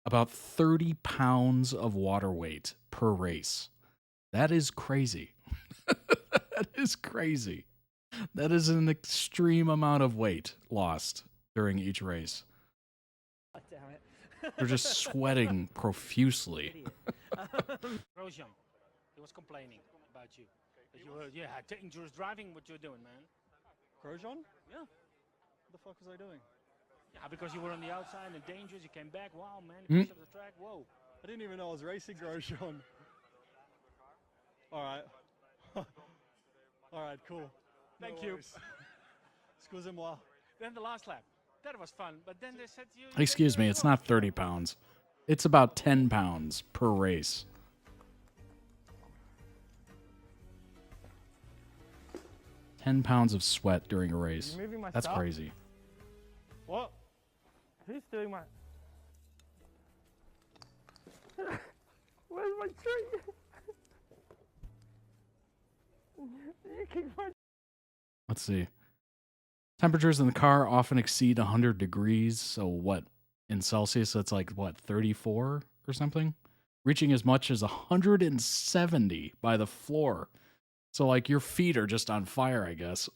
S1: about 30 pounds of water weight per race. That is crazy. That is crazy. That is an extreme amount of weight lost during each race.
S16: God damn it.
S1: They're just sweating profusely.
S17: Grosjean, he was complaining about you. That you were, dangerous driving, what you're doing, man.
S14: Grosjean?
S17: Yeah.
S14: What the fuck was I doing?
S17: Yeah, because you were on the outside and dangerous, you came back, wow, man, you pushed up the track, whoa.
S14: I didn't even know I was racing Grosjean. All right. All right, cool.
S17: Thank you.
S14: Excusez-moi.
S17: Then the last lap. That was fun, but then they said to you...
S1: Excuse me, it's not 30 pounds. It's about 10 pounds per race. $10 pounds of sweat during a race.
S14: Are you moving my
S1: That's
S14: stuff?
S1: crazy.
S14: What? Who's doing my... Where's my tree? You kicked my...
S1: Let's see. Temperatures in the car often exceed 100 degrees. So what? In Celsius, that's like, what, 34 or something? Reaching as much as 170 by the floor. So, like, your feet are just on fire, I guess.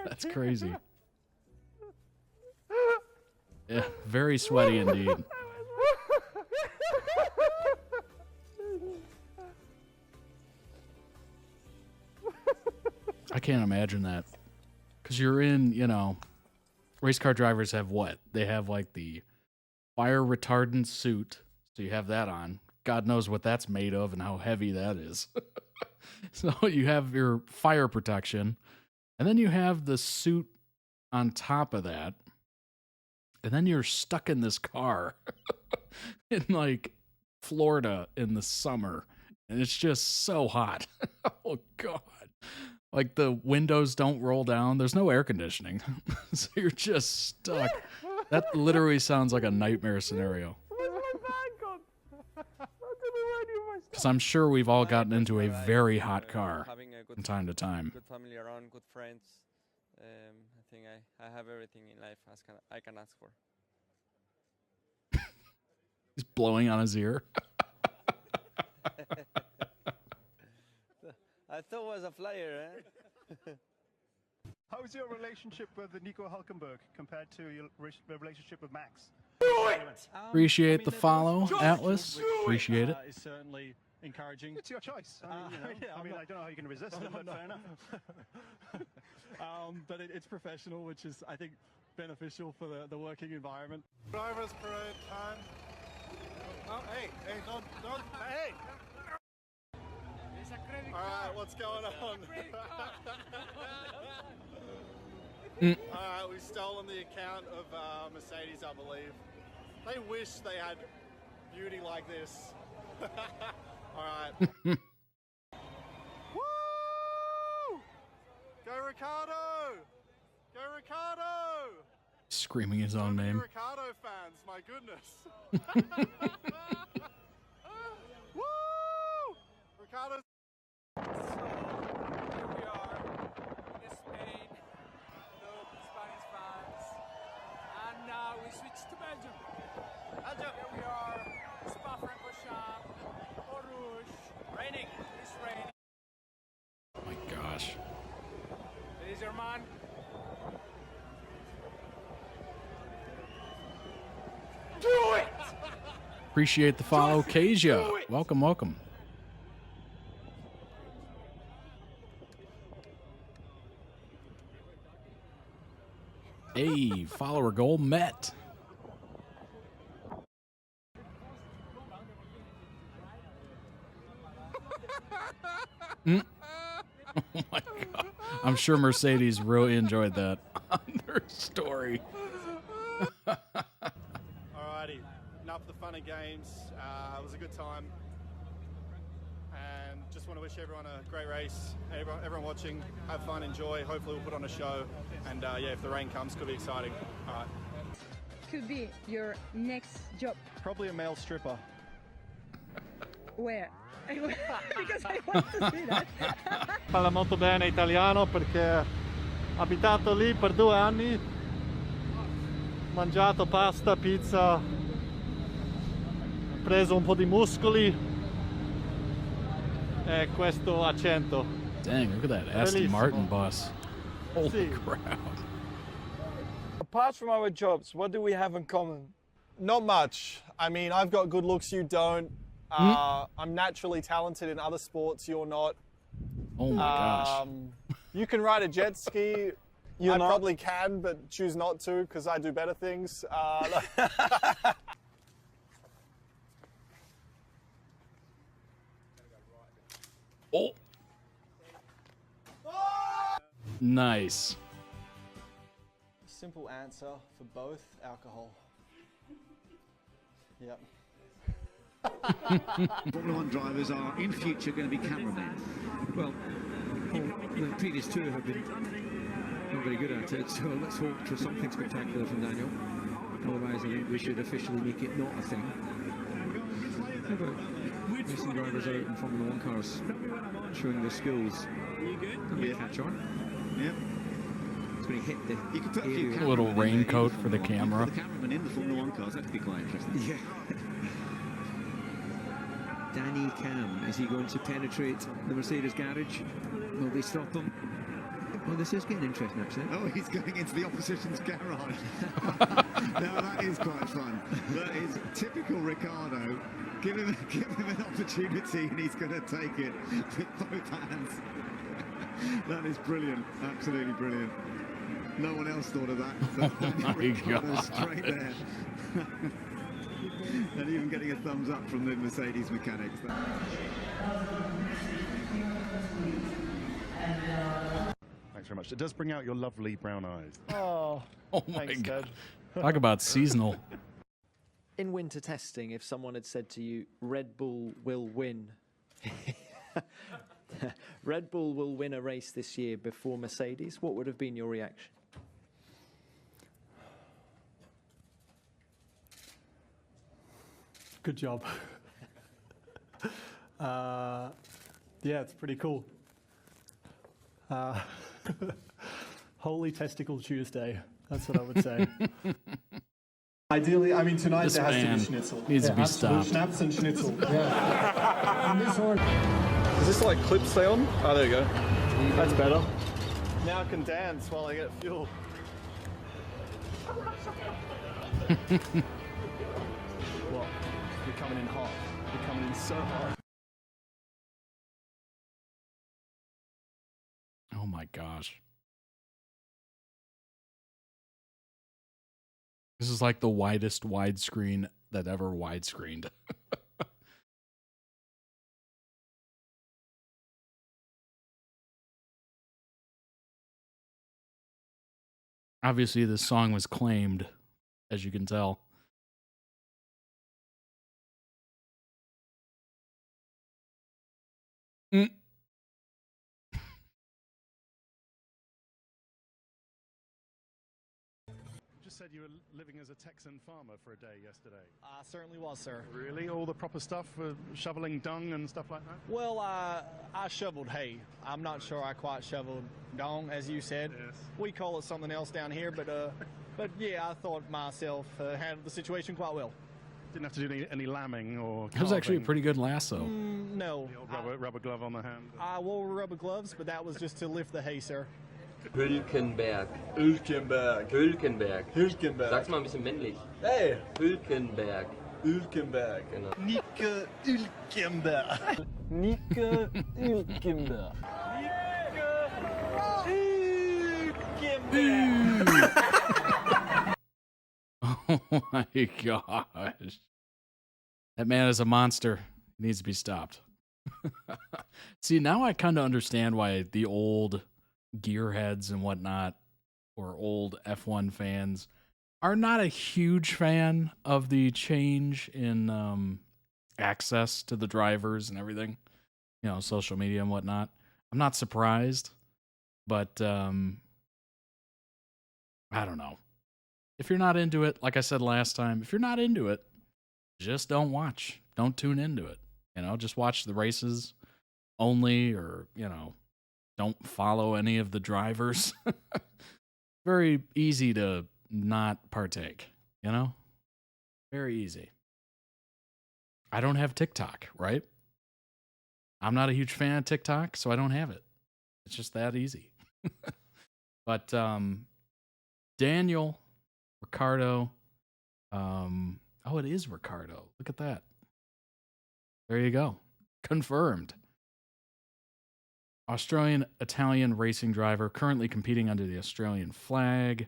S1: That's crazy. Yeah, very sweaty indeed. I can't imagine that. Because you're in, race car drivers have what? They have, like, the fire retardant suit. So you have that on. God knows what that's made of and how heavy that is. So you have your fire protection. And then you have the suit on top of that. And then you're stuck in this car in, like, Florida in the summer. And it's just so hot. Oh, God. Like, the windows don't roll down. There's no air conditioning. So you're just stuck. That literally sounds like a nightmare scenario.
S14: Where's my bag gone? I don't know where any of my stuff.
S1: Because I'm sure we've all gotten into a very hot car from time to time.
S18: Good family around, good friends. I think I have everything in life I can ask for.
S1: He's blowing on his ear.
S18: I thought it was a flyer, eh?
S19: How's your relationship with Nico Hulkenberg compared to your relationship with Max?
S1: Appreciate the follow, Atlas. Appreciate it.
S19: It's certainly encouraging. It's your choice. I don't know how you can resist it, but fair enough.
S14: But it's professional, which is, I think, beneficial for the working environment.
S19: Drivers parade time. Oh, hey, don't, hey! Alright, what's going on? Alright, we've stolen the account of Mercedes, I believe. They wish they had beauty like this. Alright. Woo! Go Ricardo! Go Ricardo!
S1: Screaming his own name.
S19: Ricardo fans, my goodness. Woo! Ricardo's.
S15: So, here we are in Spain, hello Spanish fans, and now we switch to Belgium. Here we are, Spa-Francorchamps, Eau Rouge, raining, it's raining.
S1: Oh my gosh.
S15: It is your man.
S19: Do it!
S1: Appreciate the follow, Kasia. Welcome, welcome. Hey, follower goal met. Oh my God. I'm sure Mercedes really enjoyed that on their story.
S19: Alrighty, enough of the fun and games. It was a good time. and just want to wish everyone a great race. Everyone watching, have fun, enjoy. Hopefully we'll put on a show, and yeah, if the rain comes, could be exciting. All right.
S20: Could be your next job.
S19: Probably a male stripper.
S20: Where? Because I want to see that.
S14: Parla molto bene italiano perché ho abitato lì per 2 anni, mangiato pasta, pizza, preso un po' di muscoli e questo accento.
S1: Dang, look at that Aston Martin bus. Holy crap.
S21: Apart from our jobs, what do we have in common?
S19: Not much. I mean, I've got good looks, you don't. I'm naturally talented in other sports, you're not.
S1: Oh my gosh.
S19: You can ride a jet ski.
S21: You're
S19: I
S21: not?
S19: probably can, but choose not to because I do better things.
S1: Oh. Nice.
S21: Simple answer for both, alcohol. Yep.
S22: Formula One drivers are in future going to be cameramen. Well, the previous two have been not very good at it, so let's hope for something spectacular from Daniel. Otherwise, I think we should officially make it not a thing. How about racing drivers out in Formula One cars showing their skills? That'll be a catch-on. Yep. It's going to hit the you could put a few
S1: little raincoat for the camera.
S22: The cameraman in the Formula One cars, that could be quite interesting. Yeah. Danny Cam, is he going to penetrate the Mercedes garage? Will they stop him? Well, this is getting interesting, actually. Oh, he's going into the opposition's garage. Now, that is quite fun. That is typical Ricciardo. Give him an opportunity and he's going to take it with both hands. That is brilliant. Absolutely brilliant. No one else thought of that. So Ricciardo straight there. And even getting a thumbs up from the Mercedes mechanics.
S23: Thanks very much. It does bring out your lovely brown eyes.
S14: Oh,
S1: my God. Talk about seasonal.
S24: In winter testing, if someone had said to you, Red Bull will win, Red Bull will win a race this year before Mercedes, what would have been your reaction?
S14: Good job. Yeah, it's pretty cool. Holy Testicle Tuesday. That's what I would say.
S19: Ideally, I mean, tonight
S1: This
S19: there has to
S1: man
S19: be schnitzel.
S1: needs to be
S19: absolute
S1: stopped.
S19: Schnapps and schnitzel. Yeah. And this one. Does this like clip stay on? Oh, there you go. That's better. Now I can dance while I get fuel. Well, you're coming in hot. You're coming in so hot.
S1: Oh my gosh. This is like the widest widescreen that ever widescreened. Obviously, this song was claimed, as you can tell.
S23: Just said you were living as a Texan farmer for a day yesterday.
S19: I certainly was, sir.
S23: Really? All the proper stuff for shoveling dung and stuff like that?
S19: Well, I shoveled hay. I'm not sure I quite shoveled dung, as you said.
S23: Yes.
S19: We call it something else down here, but yeah, I thought myself handled the situation quite well.
S23: Didn't have to do any lambing or
S1: That was actually a
S23: carving?
S1: pretty good lasso.
S19: No.
S23: The old rubber glove on the hand.
S19: I wore rubber gloves, but that was just to lift the hay, sir.
S25: Hülkenberg.
S19: Hülkenberg.
S25: Hülkenberg.
S19: Hülkenberg.
S25: Sag's mal ein bisschen männlich.
S19: Hey.
S25: Hülkenberg.
S19: Hülkenberg.
S25: Genau.
S19: Nico Hülkenberg. Nico Hülkenberg.
S1: Oh my gosh. That man is a monster. He needs to be stopped. See, now I kind of understand why the old gearheads and whatnot, or old F1 fans, are not a huge fan of the change in access to the drivers and everything. social media and whatnot. I'm not surprised, but I don't know. If you're not into it, like I said last time, if you're not into it, just don't watch. Don't tune into it. Just watch the races only, or, don't follow any of the drivers. Very easy to not partake, Very easy. I don't have TikTok, right? I'm not a huge fan of TikTok, so I don't have it. It's just that easy. But Daniel, Ricardo, it is Ricardo. Look at that. There you go. Confirmed. Australian-Italian racing driver, currently competing under the Australian flag.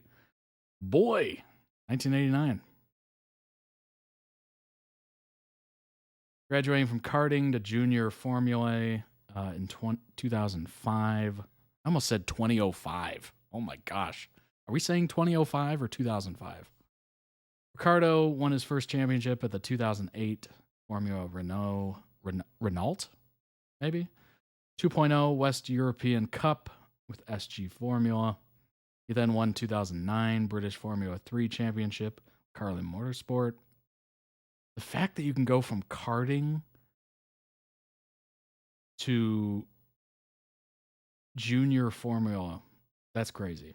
S1: Boy, 1989. Graduating from karting to junior Formula in 2005. I almost said 2005. Oh my gosh. Are we saying 2005 or 2005? Ricardo won his first championship at the 2008 Formula Renault, maybe? 2.0 West European Cup with SG Formula. He then won 2009 British Formula 3 Championship, Carlin Motorsport. The fact that you can go from karting to junior Formula, that's crazy.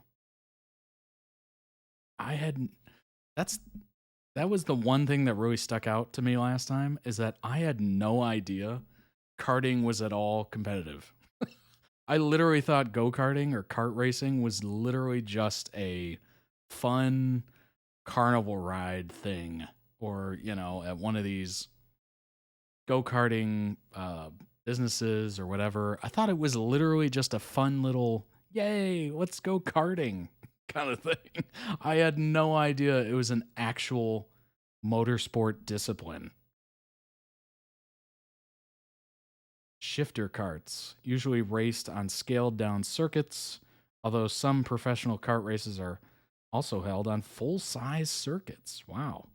S1: That was the one thing that really stuck out to me last time, is that I had no idea karting was at all competitive. I literally thought go-karting or kart racing was literally just a fun carnival ride thing, or, at one of these go-karting businesses or whatever. I thought it was literally just a fun little, yay, let's go karting kind of thing. I had no idea it was an actual motorsport discipline. Shifter karts, usually raced on scaled down circuits, although some professional kart races are also held on full-size circuits. Wow.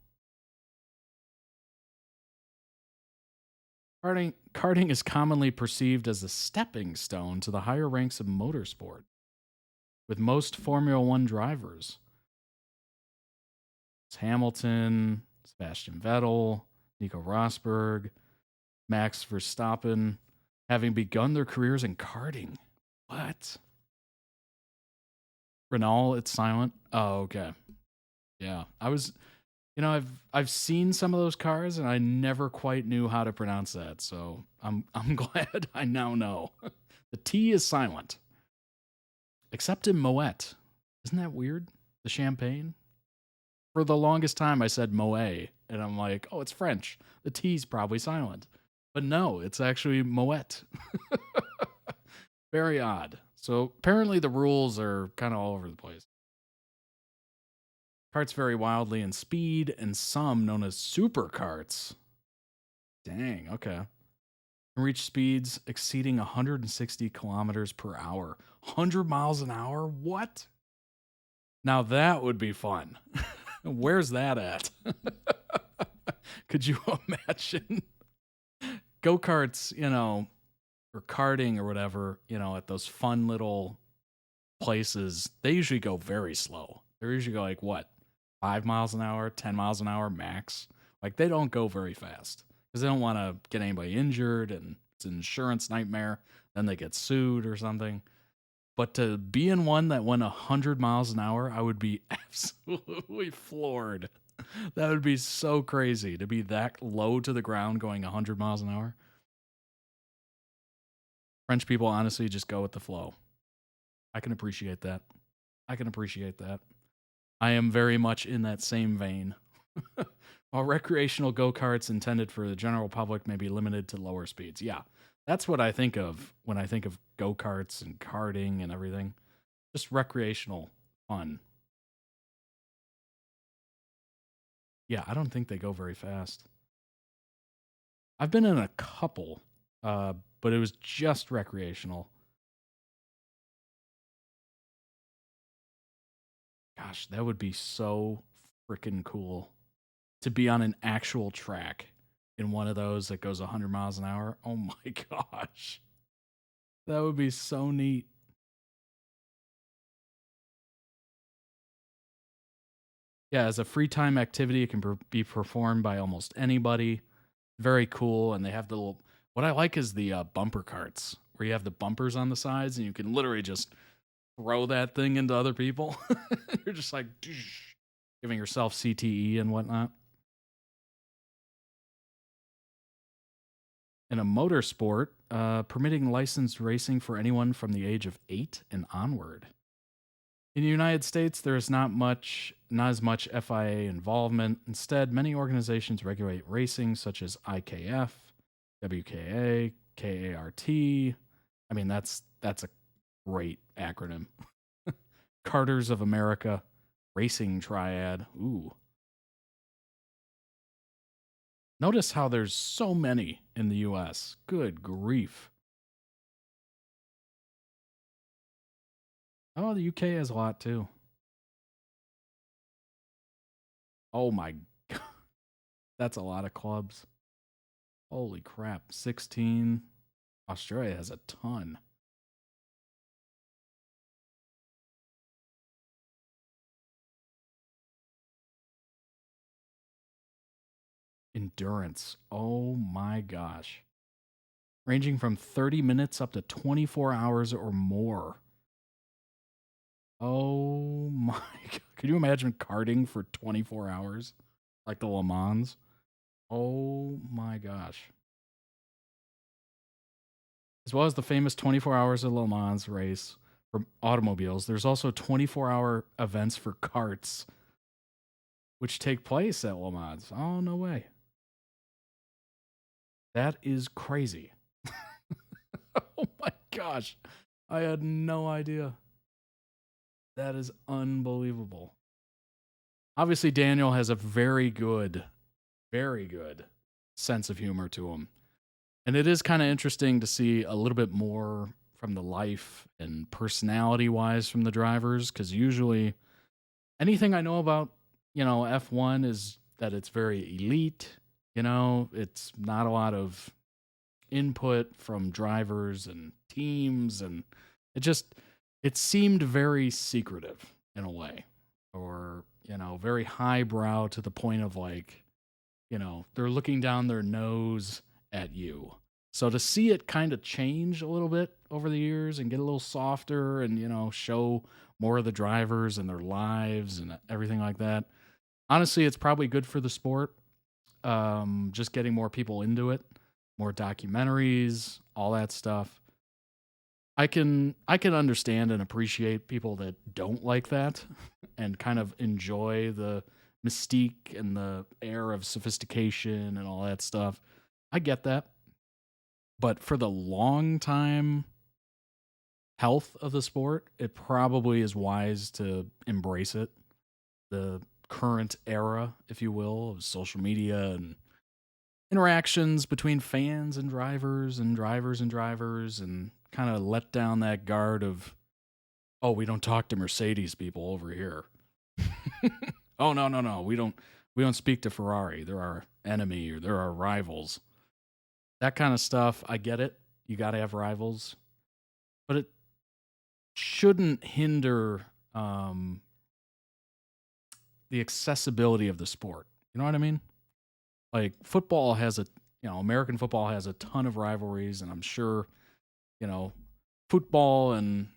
S1: Karting is commonly perceived as a stepping stone to the higher ranks of motorsport, with most Formula One drivers. It's Hamilton, Sebastian Vettel, Nico Rosberg, Max Verstappen, having begun their careers in karting. What? Renault, it's silent. Oh, okay. Yeah, I was, I've seen some of those cars, and I never quite knew how to pronounce that. So I'm glad I now know. The T is silent, except in Moet. Isn't that weird? The champagne. For the longest time, I said Moet, and I'm like, oh, it's French. The T's probably silent. But no, it's actually Moet. Very odd. So apparently the rules are kind of all over the place. Karts vary wildly in speed, and some, known as super karts, dang, okay, can reach speeds exceeding 160 kilometers per hour. 100 miles an hour? What? Now that would be fun. Where's that at? Could you imagine? Go-karts, or karting or whatever, at those fun little places, they usually go very slow. They're usually go like, what, 5 miles an hour, 10 miles an hour max? Like, they don't go very fast because they don't want to get anybody injured, and it's an insurance nightmare. Then they get sued or something. But to be in one that went 100 miles an hour, I would be absolutely floored. That would be so crazy to be that low to the ground going 100 miles an hour. French people honestly just go with the flow. I can appreciate that. I am very much in that same vein. While recreational go-karts intended for the general public may be limited to lower speeds. Yeah, that's what I think of when I think of go-karts and karting and everything. Just recreational fun. Yeah, I don't think they go very fast. I've been in a couple, but it was just recreational. Gosh, that would be so freaking cool to be on an actual track in one of those that goes 100 miles an hour. Oh my gosh. That would be so neat. Yeah, as a free time activity, it can be performed by almost anybody. Very cool. And they have the little, what I like is the bumper carts where you have the bumpers on the sides and you can literally just throw that thing into other people. You're just like giving yourself CTE and whatnot. In a motorsport, permitting licensed racing for anyone from the age of 8 and onward. In the United States, there is not as much FIA involvement. Instead, many organizations regulate racing, such as IKF, WKA, KART. I mean, that's a great acronym. Carters of America, Racing Triad. Ooh. Notice how there's so many in the U.S. Good grief. Oh, the UK has a lot too. Oh my God. That's a lot of clubs. Holy crap. 16. Australia has a ton. Endurance. Oh my gosh. Ranging from 30 minutes up to 24 hours or more. Oh my God. Could you imagine karting for 24 hours? Like the Le Mans? Oh my gosh. As well as the famous 24 hours of Le Mans race for automobiles, there's also 24-hour events for karts, which take place at Le Mans. Oh, no way. That is crazy. Oh my gosh. I had no idea. That is unbelievable. Obviously, Daniel has a very good sense of humor to him. And it is kind of interesting to see a little bit more from the life and personality-wise from the drivers, because usually anything I know about, F1 is that it's very elite. It's not a lot of input from drivers and teams, and it seemed very secretive in a way, or, very highbrow to the point of like, they're looking down their nose at you. So to see it kind of change a little bit over the years and get a little softer and, show more of the drivers and their lives and everything like that. Honestly, it's probably good for the sport. Just getting more people into it, more documentaries, all that stuff. I can understand and appreciate people that don't like that and kind of enjoy the mystique and the air of sophistication and all that stuff. I get that. But for the long time health of the sport, it probably is wise to embrace it. The current era, if you will, of social media and interactions between fans and drivers and drivers and kind of let down that guard of, oh, we don't talk to Mercedes people over here. Oh, no. We don't speak to Ferrari. They're our enemy or they're our rivals. That kind of stuff, I get it. You got to have rivals. But it shouldn't hinder the accessibility of the sport. You know what I mean? Like football has American football has a ton of rivalries, and I'm sure, football and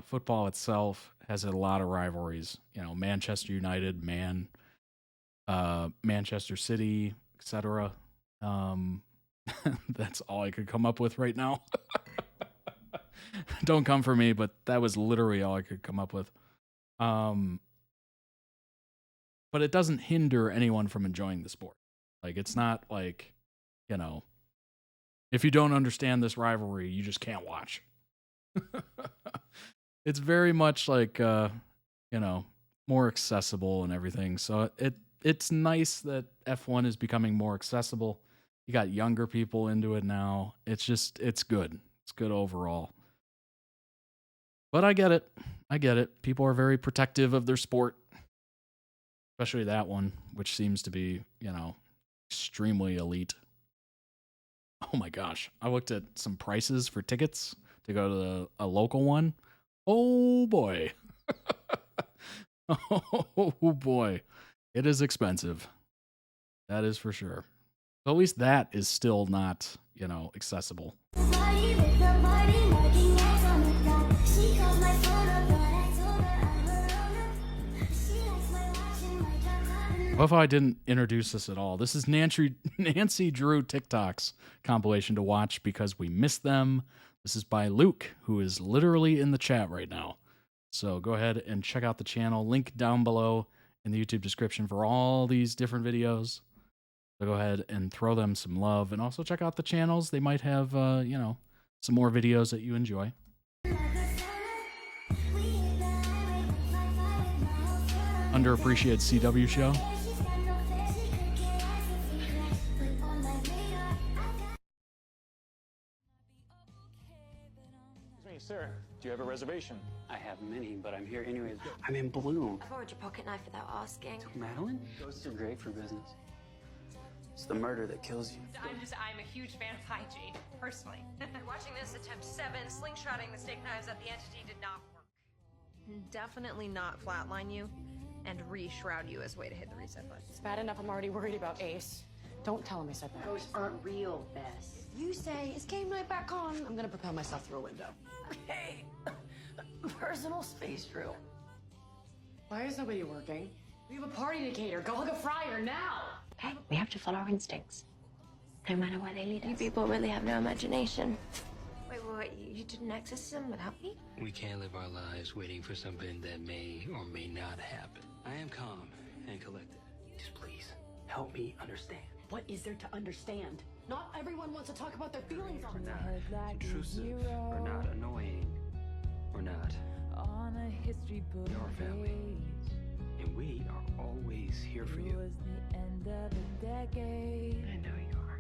S1: football itself has a lot of rivalries. Manchester United, Manchester City, etc. That's all I could come up with right now. Don't come for me, but that was literally all I could come up with. But it doesn't hinder anyone from enjoying the sport. Like, it's not like, if you don't understand this rivalry, you just can't watch. It's very much like, more accessible and everything. So it's nice that F1 is becoming more accessible. You got younger people into it now. It's good. It's good overall. But I get it. People are very protective of their sport, especially that one, which seems to be, extremely elite. Oh my gosh. I looked at some prices for tickets to go to a local one. Oh boy. Oh boy. It is expensive. That is for sure. But at least that is still not, you know, accessible. What if I didn't introduce this at all? This is Nancy Drew TikToks compilation to watch because we missed them. This is by Luke, who is literally in the chat right now. So go ahead and check out the channel. Link down below in the YouTube description for all these different videos. So go ahead and throw them some love. And also check out the channels. They might have, you know, some more videos that you enjoy. Underappreciated CW show.
S2: Sir, do you have a reservation? I have many, but I'm here anyways. I'm in Bloom.
S3: I borrowed your pocket knife without asking.
S2: Madeline? Ghosts are great for business. It's the murder that kills you.
S3: I'm a huge fan of hygiene, personally. Watching this attempt 7, slingshotting the steak knives at the entity did not work. Definitely not flatline you and re-shroud you as a way to hit the reset button.
S5: It's bad enough I'm already worried about Ace. Don't tell him I said that.
S3: Ghosts aren't real, Bess.
S5: You say, is game night back on? I'm gonna propel myself through a window.
S3: Hey, personal space drill.
S5: Why is nobody working? We have a party to cater. Go hug a fryer now!
S3: Hey, we have to follow our instincts, no matter where they lead us. You people really have no imagination. Wait, you did an exorcism without me?
S2: We can't live our lives waiting for something that may or may not happen. I am calm and collected. Just please, help me understand.
S5: What is there to understand? Not everyone wants to talk about their feelings on
S2: We're not intrusive, or not annoying, or not.
S9: On a history book
S2: You're our family, and we are always here for you.
S9: It was the end of the decade.
S2: I know you are.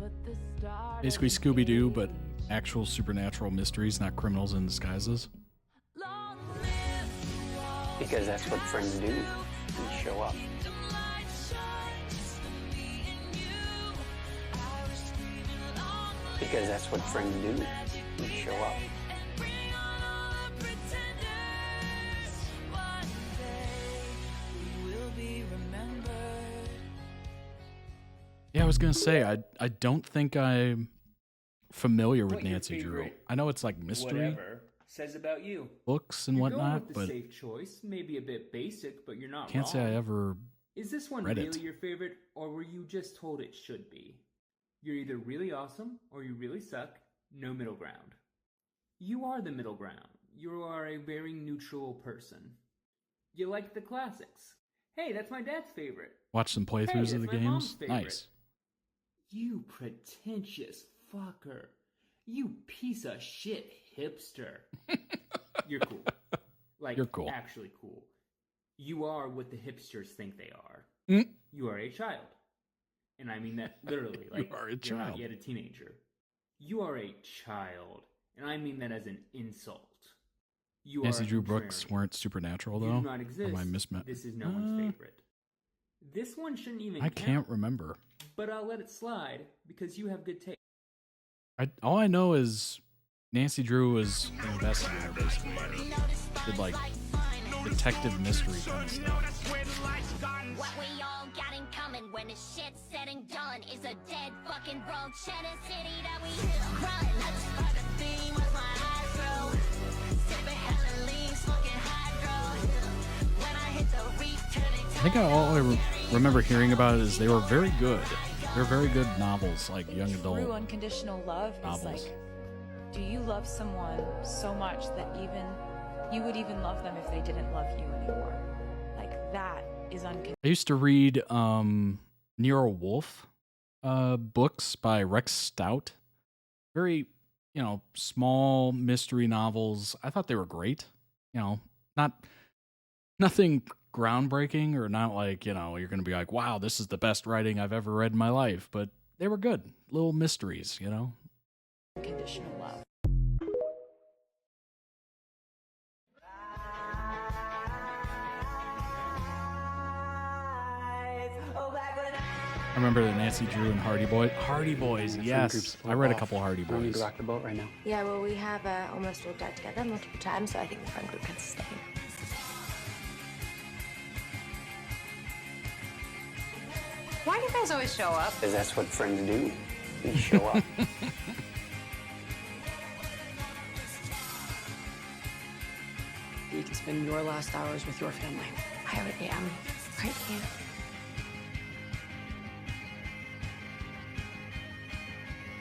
S9: But the start
S1: Basically Scooby-Doo, but actual supernatural mysteries, not criminals in disguises.
S2: Because that's what friends do. We show up. Because that's what friends do. We show up.
S1: Yeah, I was gonna say I don't think I'm familiar with Nancy Drew. I know it's like mystery
S10: Whatever says about you.
S1: books and
S10: You're going
S1: whatnot,
S10: with the
S1: but
S10: safe choice, maybe a bit basic, but you're not
S1: can't
S10: wrong.
S1: say I ever
S10: Is this one
S1: read
S10: really
S1: it.
S10: your favorite, or were you just told it should be? You're either really awesome or you really suck. No middle ground. You are the middle ground. You are a very neutral person. You like the classics. Hey, that's my dad's favorite.
S1: Watch some playthroughs
S10: Hey,
S1: of the
S10: that's my mom's
S1: games.
S10: favorite.
S1: Nice.
S10: You pretentious fucker. You piece of shit hipster. You're cool. Like,
S1: You're cool.
S10: actually cool. You are what the hipsters think they are.
S1: Mm.
S10: You are a child. And I mean that literally. Like,
S1: You are a
S10: you're
S1: child.
S10: not yet a teenager. You are a child. And I mean that as an insult. You
S1: Nancy
S10: are
S1: Drew
S10: contrary.
S1: books weren't supernatural
S10: You
S1: though.
S10: do not exist.
S1: Or am I mismet?
S10: This is no one's favorite. This one shouldn't even
S1: I
S10: count,
S1: can't remember.
S10: but I'll let it slide because you have good taste.
S1: All I know is Nancy Drew was an investigator, basically. Did like detective mystery kind of stuff.
S26: What we all got in common when it's shit said and done is a dead fucking rogue cheddar city that we run. The theme was my hydro. Sipping hella lean, smoking hydro. When I hit the reef, turning
S1: I think all I remember hearing about it is they were very good. They're very good novels, like young adult
S9: True unconditional love
S1: novels.
S9: is like, do you love someone so much that even you would even love them if they didn't love you anymore? Like that is unconditional.
S1: I used to read Nero Wolfe books by Rex Stout. Very, small mystery novels. I thought they were great. Nothing groundbreaking or not like, you're going to be like, wow, this is the best writing I've ever read in my life. But they were good. Little mysteries,
S9: Unconditional love.
S26: Oh, back when I
S1: I remember the Nancy Drew and Hardy Boys. Hardy Boys, yes. I read a couple Hardy
S2: I don't need
S1: Boys.
S2: to rock the boat right now.
S4: Yeah, well, we have almost all died together multiple times, so I think the friend group can sustain.
S3: Why do you guys always show up?
S2: Because that's what friends do. We show up.
S5: You can spend your last hours with your family.
S4: I already am right here.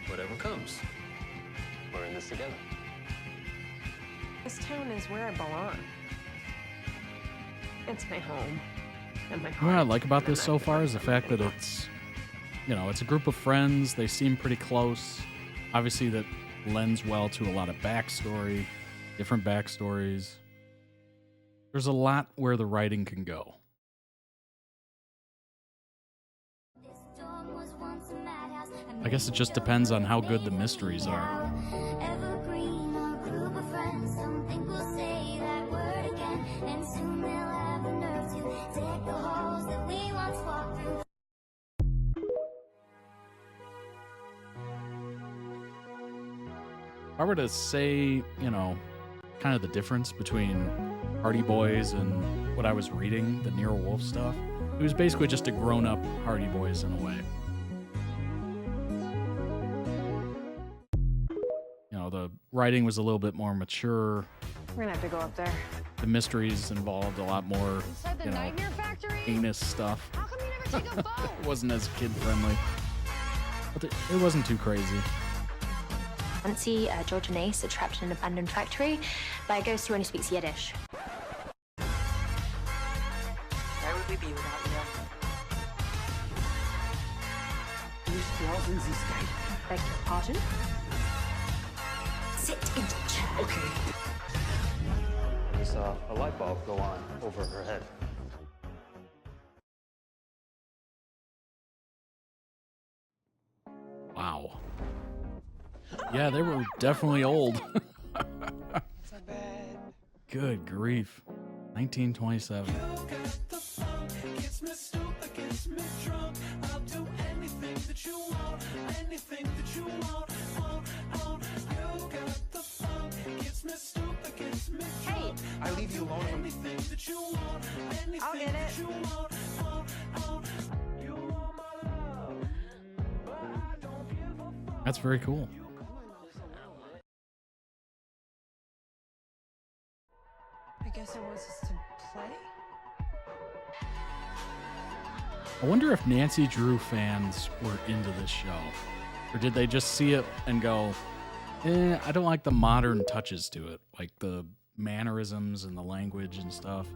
S2: Whatever comes. We're in this together.
S3: This town is where I belong. It's my home. And my heart.
S1: What I like about this so far is the fact that it's, you know, it's a group of friends. They seem pretty close. Obviously, that lends well to a lot of backstory, different backstories. There's a lot where the writing can go. I guess it just depends on how good the mysteries are. If I were to say, you know, kind of the difference between Hardy Boys and what I was reading, the Nero Wolfe stuff, it was basically just a grown-up Hardy Boys in a way. You know, the writing was a little bit more mature.
S3: We're gonna have to go up there.
S1: The mysteries involved a lot more,
S3: Inside the
S1: you know,
S3: Nightmare Factory?
S1: heinous stuff.
S3: How come you never take a boat?
S1: It wasn't as kid-friendly. But it wasn't too crazy.
S4: Nancy, George and Ace are trapped in an abandoned factory by a ghost who only speaks Yiddish.
S5: Where would we be without you? You spells in this guy.
S4: Beg your pardon?
S5: Sit in the chair. Okay.
S2: I saw a light bulb go on over her head.
S1: Wow. Yeah, they were definitely old. Good grief. 1927.
S3: Hey!
S15: I leave you alone.
S3: I'll get it.
S1: That's very cool.
S5: I guess it wants us to play?
S1: I wonder if Nancy Drew fans were into this show. Or did they just see it and go, I don't like the modern touches to it, like the mannerisms and the language and stuff.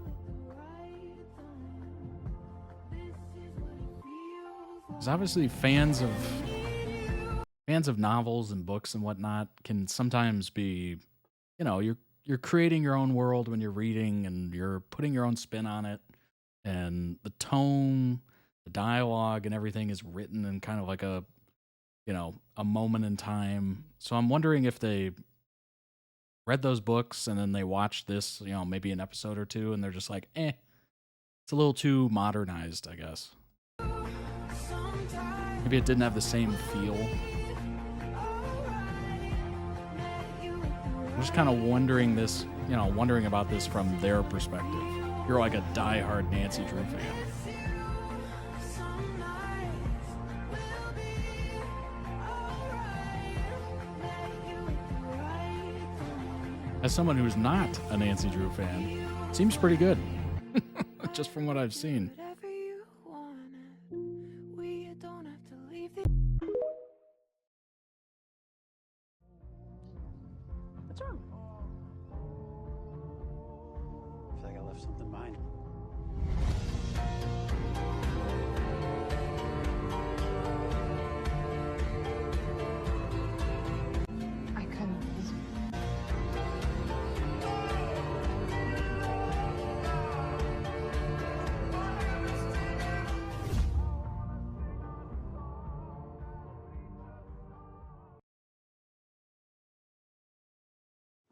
S1: Because obviously fans of novels and books and whatnot can sometimes be, you know, you're creating your own world when you're reading and you're putting your own spin on it, and the tone, the dialogue and everything is written in kind of like a, you know, a moment in time. So I'm wondering if they read those books and then they watched this, you know, maybe an episode or two, and they're just like, it's a little too modernized, I guess. Maybe it didn't have the same feel. I'm just kind of wondering about this from their perspective. You're like a diehard Nancy Drew fan. As someone who's not a Nancy Drew fan, it seems pretty good. Just from what I've seen.
S2: What's wrong? I feel like I left something behind.
S5: I couldn't.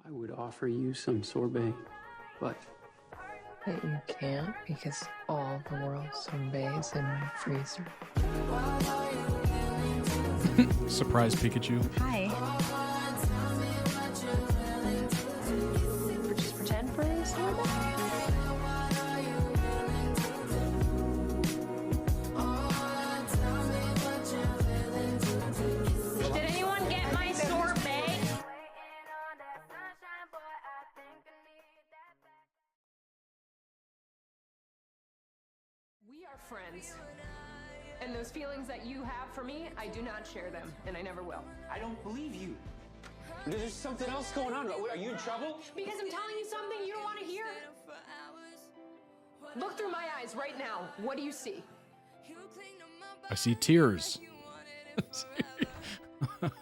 S2: I would offer you some sorbet, but
S6: But you can't because all the world's sunbaes in my freezer.
S1: Surprise Pikachu.
S4: Hi. Just pretend for a second.
S3: Did anyone get my sorbet?
S5: We are friends. And those feelings that you have for me, I do not share them, and I never will.
S2: I don't believe you. There's something else going on. Are you in trouble?
S5: Because I'm telling you something you don't want to hear. Look through my eyes right now. What do you see?
S1: I see tears.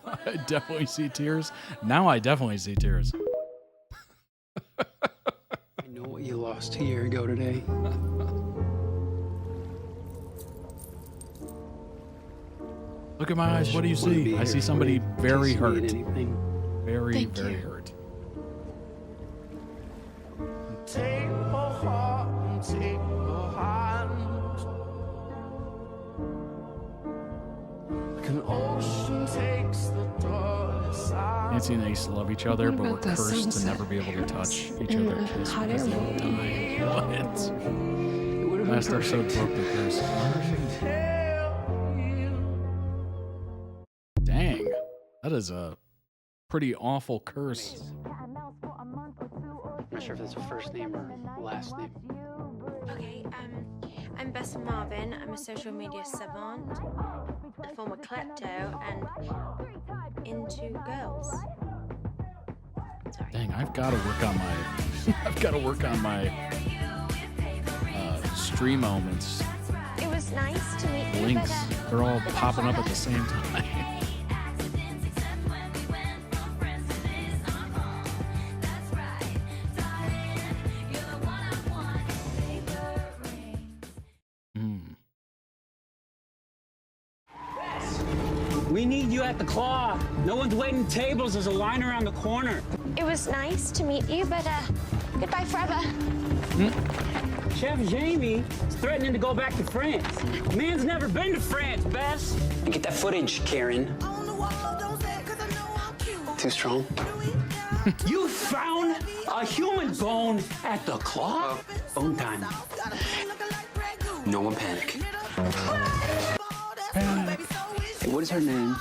S1: I definitely see tears. Now I definitely see tears.
S2: I know what you lost a year ago today.
S1: Look at my eyes. What do you see? I see somebody very hurt. Very,
S2: Thank
S1: very
S2: you.
S1: hurt.
S15: Take my heart and take my hand. Like an ocean takes the darkness out.
S1: Nancy and Ace love each other, but we're
S6: about that
S1: cursed to
S6: sunset
S1: never be able to touch each
S6: in
S1: other
S6: the
S1: kiss
S6: hot
S1: because
S6: air
S1: they'll die. What? Last episode broke the curse. Dang. That is a pretty awful curse.
S2: I'm not sure if that's a first name or last name.
S4: Okay, I'm Bessa Marvin. I'm a social media savant, a former klepto, and into girls. Sorry.
S1: Dang, I've got to work on my stream moments.
S4: It was nice to meet you.
S1: Links.
S4: But,
S1: They're all popping up at the same time.
S2: We need you at the claw. No one's waiting tables. There's a line around the corner.
S4: it was nice to meet you, but goodbye forever.
S2: Chef Jamie is threatening to go back to France. Man's never been to France, Bess. Get that footage, Karen. Too strong. You found a human bone at the claw? Bone time. No one panic. Hey, what is her name?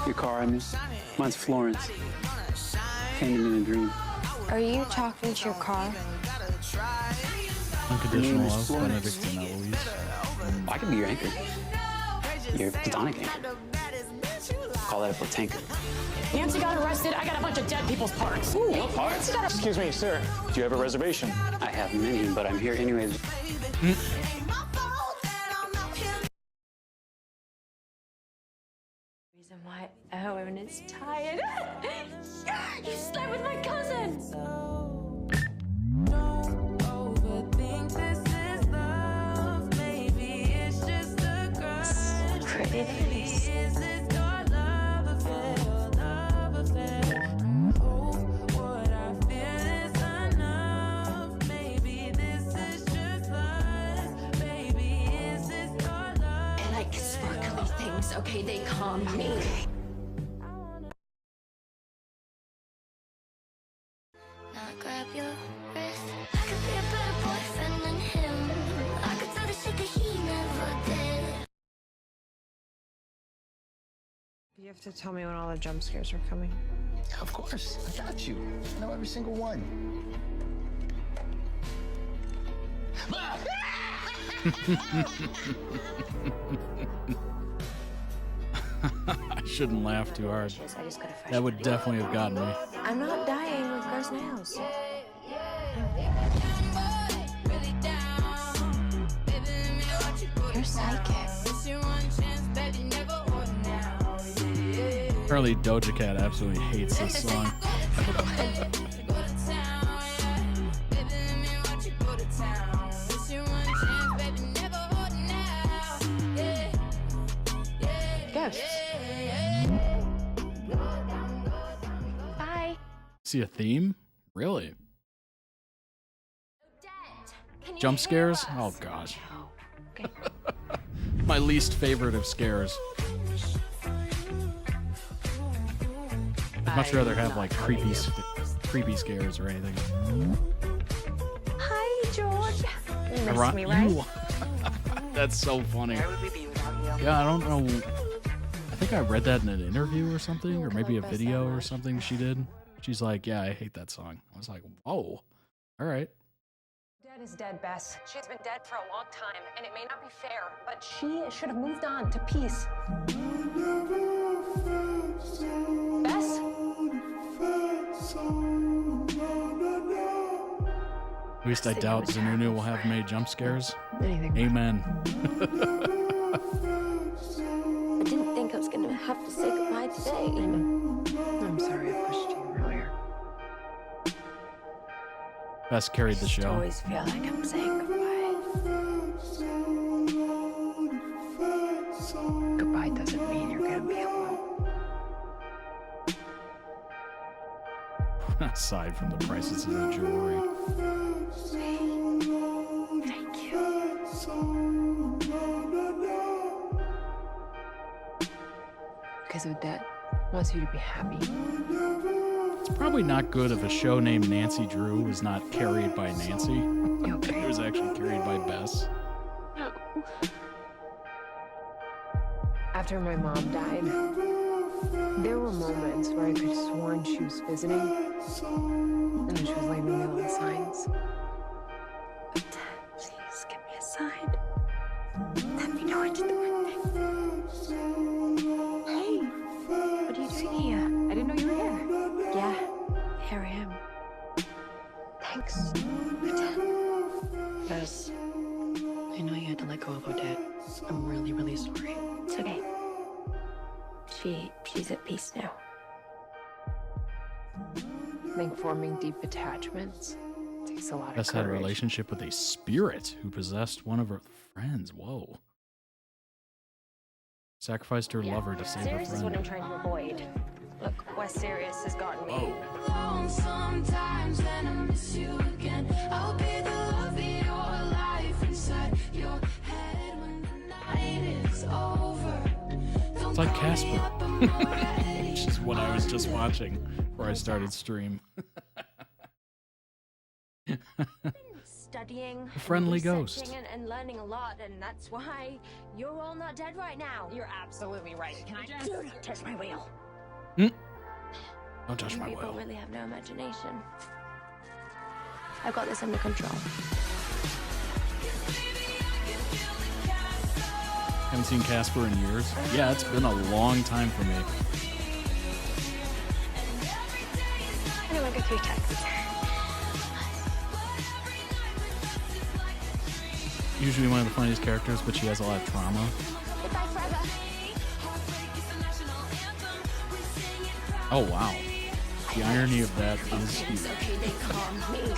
S2: Your car, I mean? Mine's Florence. Came to me in a dream.
S4: Are you talking to your car?
S1: Unconditional love, Benedict and Naoui.
S2: I could be your anchor. Your platonic anchor. Call that a platanker.
S5: Nancy got arrested. I got a bunch of dead people's parts. Ooh,
S2: what parts?
S7: Excuse me, sir. Do you have a reservation?
S2: I have many, but I'm here anyways.
S4: Reason why Owen is tired. You slept with my cousin.
S5: Okay, they calm me.
S26: Grab your wrist. I could be a better boyfriend than him. I could do the shit that he never did.
S3: You have to tell me when all the jump scares are coming.
S8: Of course, I got you. I know every single one.
S1: I shouldn't laugh too hard.
S4: I just got a fresh
S1: That would definitely have gotten me.
S4: I'm not dying with gross nails. You're psychic.
S1: Apparently Doja Cat absolutely hates this song.
S4: Ghosts. Bye.
S1: See a theme? Really?
S4: Can
S1: Jump scares? Oh gosh. My least favorite of scares. I'd much rather have like creepy scares or anything.
S4: Hi, George. You miss
S1: Around
S4: me, right?
S1: you. That's so funny.
S4: Where would we be without you?
S1: Yeah, I don't know. I think I read that in an interview or something, or maybe a video or something she did. She's like, yeah, I hate that song. I was like, whoa. All right.
S5: Dead is dead, Bess. She's been dead for a long time, and it may not be fair, but she should have moved on to peace. Bess?
S1: At least I doubt ZeeNuNew will have many jump scares.
S6: Anything.
S1: Amen.
S4: I didn't think I was going to have to say goodbye today.
S6: I'm sorry I pushed you earlier.
S1: Best carried the
S6: I
S1: show.
S6: always feel like I'm saying goodbye. Goodbye doesn't mean you're going to be alone.
S1: Aside from the prices of the jewelry.
S6: Thank you. Because Odette wants you to be happy.
S1: It's probably not good if a show named Nancy Drew was not carried by Nancy. It was actually carried by Bess.
S6: After my mom died, there were moments where I could have sworn she was visiting, and then she was leaving me little signs.
S4: Please give me a sign. Let me know when to do anything. Hey, what are you doing here?
S5: I didn't know you were here.
S4: Yeah, here I am. Thanks, Odette.
S6: Bess, I know you had to let go of Odette. I'm really, really sorry.
S4: It's okay. She's at peace now.
S6: I think forming deep attachments takes a lot
S1: Bess
S6: of
S1: had a
S6: courage.
S1: relationship with a spirit who possessed one of her friends. Whoa. Sacrificed her lover to save her
S4: Serious is what I'm
S1: friend.
S4: trying to avoid. Look, where serious has gotten me.
S26: Sometimes when I miss you again, I'll be the love of your life inside your head when the night is over.
S1: It's like Casper, which is what I was just watching before I started stream.
S4: Studying,
S1: A friendly
S4: and
S1: ghost.
S4: researching and learning a lot, and that's why you're all not dead right now.
S5: You're absolutely right. Can I just...
S4: Don't touch my wheel.
S1: Don't touch my
S4: People
S1: wheel.
S4: really have no imagination. I've got this under control.
S1: Haven't seen Casper in years. Yeah, it's been a long time for me.
S4: I know I go through texts.
S1: Usually one of the funniest characters, but she has a lot of trauma.
S4: Goodbye forever.
S1: Oh, wow. The irony of that is huge.
S4: Okay, they calmed me.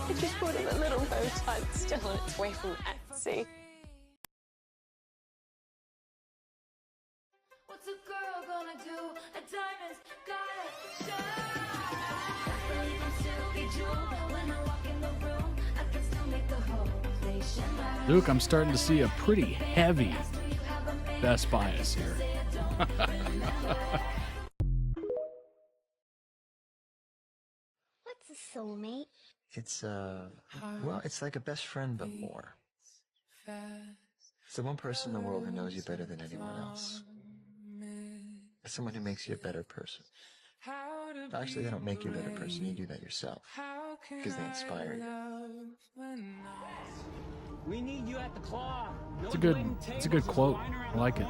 S5: I just bought him a little bow tie that's still on its way from Etsy.
S26: What's a girl gonna do? A diamond's gotta shine. When I walk in the room, I can still make the whole place shine.
S1: Luke, I'm starting to see a pretty heavy Best bias here.
S26: What's a soulmate?
S8: It's well, it's like a best friend, but more. It's the one person in the world who knows you better than anyone else. It's someone who makes you a better person. Actually, they don't make you a better person. You do that yourself because they inspire you.
S2: We need you at the claw.
S1: It's a good quote. I like it.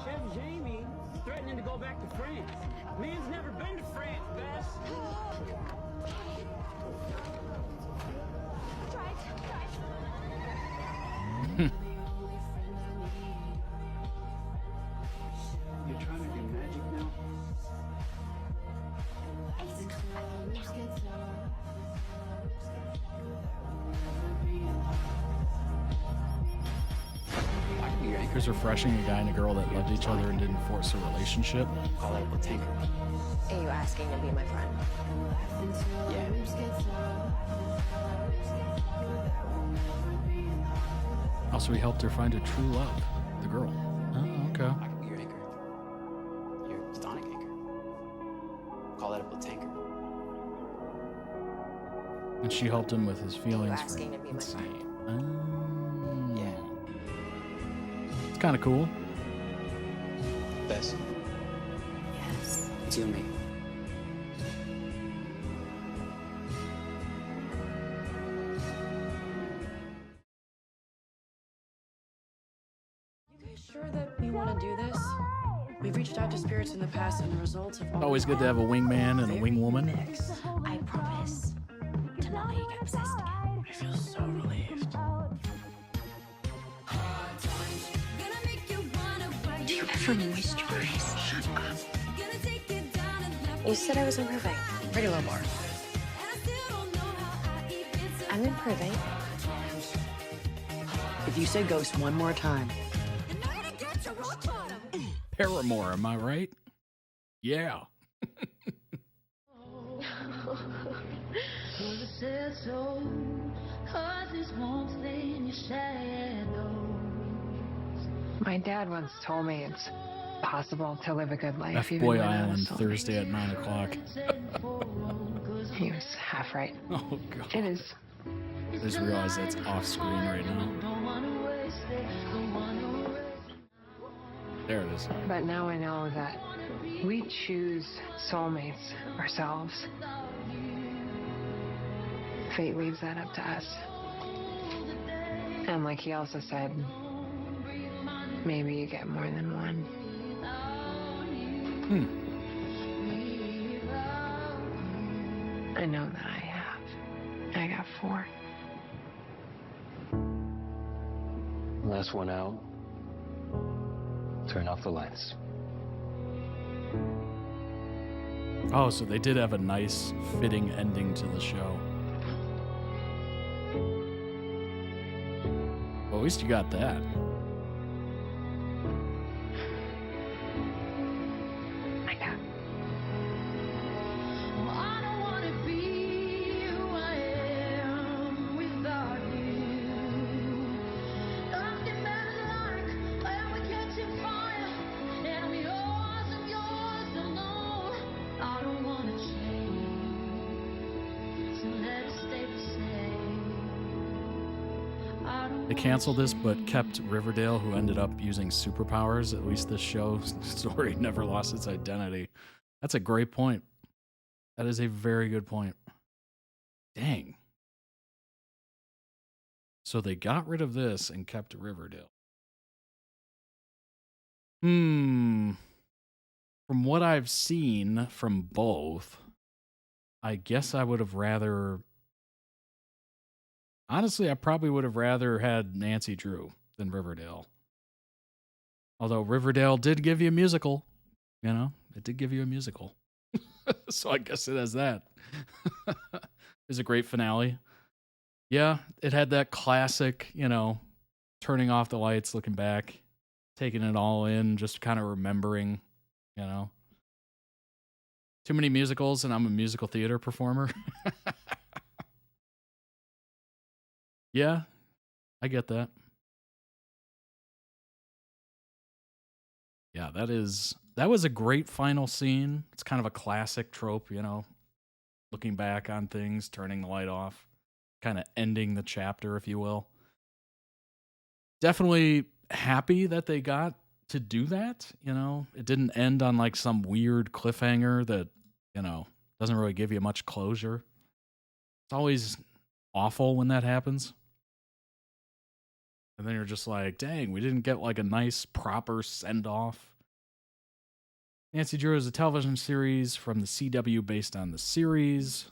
S2: Chef Jamie is threatening to go back to France. Man's never been to France, Bess. You're trying to do magic now? I can be your anchor.
S1: Here's refreshing, a guy and a girl that loved each other and didn't force a relationship.
S6: Call it a tinker. Are you asking to be my friend? Yeah.
S1: Also, he helped her find her true love, the girl. Oh, okay.
S6: I can be your anchor. Your platonic anchor. Call that a platanker.
S1: And she helped him with his feelings.
S6: asking to be my friend?
S1: Yeah. It's kind of cool.
S6: Best.
S4: Yes.
S6: It's you and me.
S11: You guys sure that you want to do this? We've reached out to spirits in the past, and the results have
S1: Always good to have a wingman and a wingwoman.
S4: I promise to not let you get obsessed again.
S11: I feel so relieved.
S4: Do you ever moisturize? Shut up.
S6: You said I was improving. Pretty low bar. I'm improving. If you say ghost one more time.
S1: Paramore, am I right? Yeah.
S6: My dad once told me it's possible to live a good life
S1: F-Boy Island, Thursday at 9 o'clock.
S6: He was half right.
S1: Oh, God.
S6: It is.
S1: I just realized that's off screen right now. There it is.
S6: But now I know that we choose soulmates ourselves. Fate leaves that up to us. And like he also said, maybe you get more than one. I know that I have. I got 4.
S25: Last one out. Turn off the lights.
S1: Oh, so they did have a nice, fitting ending to the show. Well, at least you got that.
S6: I know.
S1: They canceled this, but kept Riverdale, who ended up using superpowers. At least this show story never lost its identity. That's a great point. That is a very good point. Dang. So they got rid of this and kept Riverdale. From what I've seen from both, I guess I would have rather... Honestly, I probably would have rather had Nancy Drew than Riverdale. Although Riverdale did give you a musical. You know, it did give you a musical. So I guess it has that. It was a great finale. Yeah, it had that classic, you know, turning off the lights, looking back, taking it all in, just kind of remembering, you know. Too many musicals, and I'm a musical theater performer. Yeah, I get that. Yeah, that was a great final scene. It's kind of a classic trope, you know, looking back on things, turning the light off, kind of ending the chapter, if you will. Definitely happy that they got to do that, you know. It didn't end on like some weird cliffhanger that, you know, doesn't really give you much closure. It's always awful when that happens. And then you're just like, dang, we didn't get like a nice, proper send-off. Nancy Drew is a television series from the CW based on the series.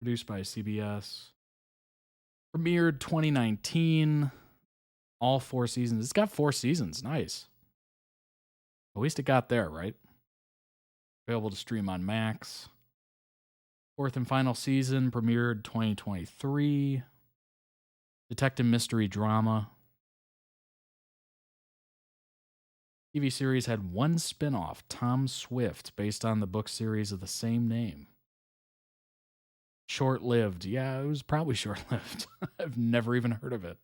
S1: Produced by CBS. Premiered 2019. All 4 seasons. It's got 4 seasons. Nice. At least it got there, right? Available to stream on Max. 4th and final season premiered 2023. detective mystery drama. TV series had one spin-off, Tom Swift, based on the book series of the same name. Short-lived. Yeah, it was probably short-lived. I've never even heard of it.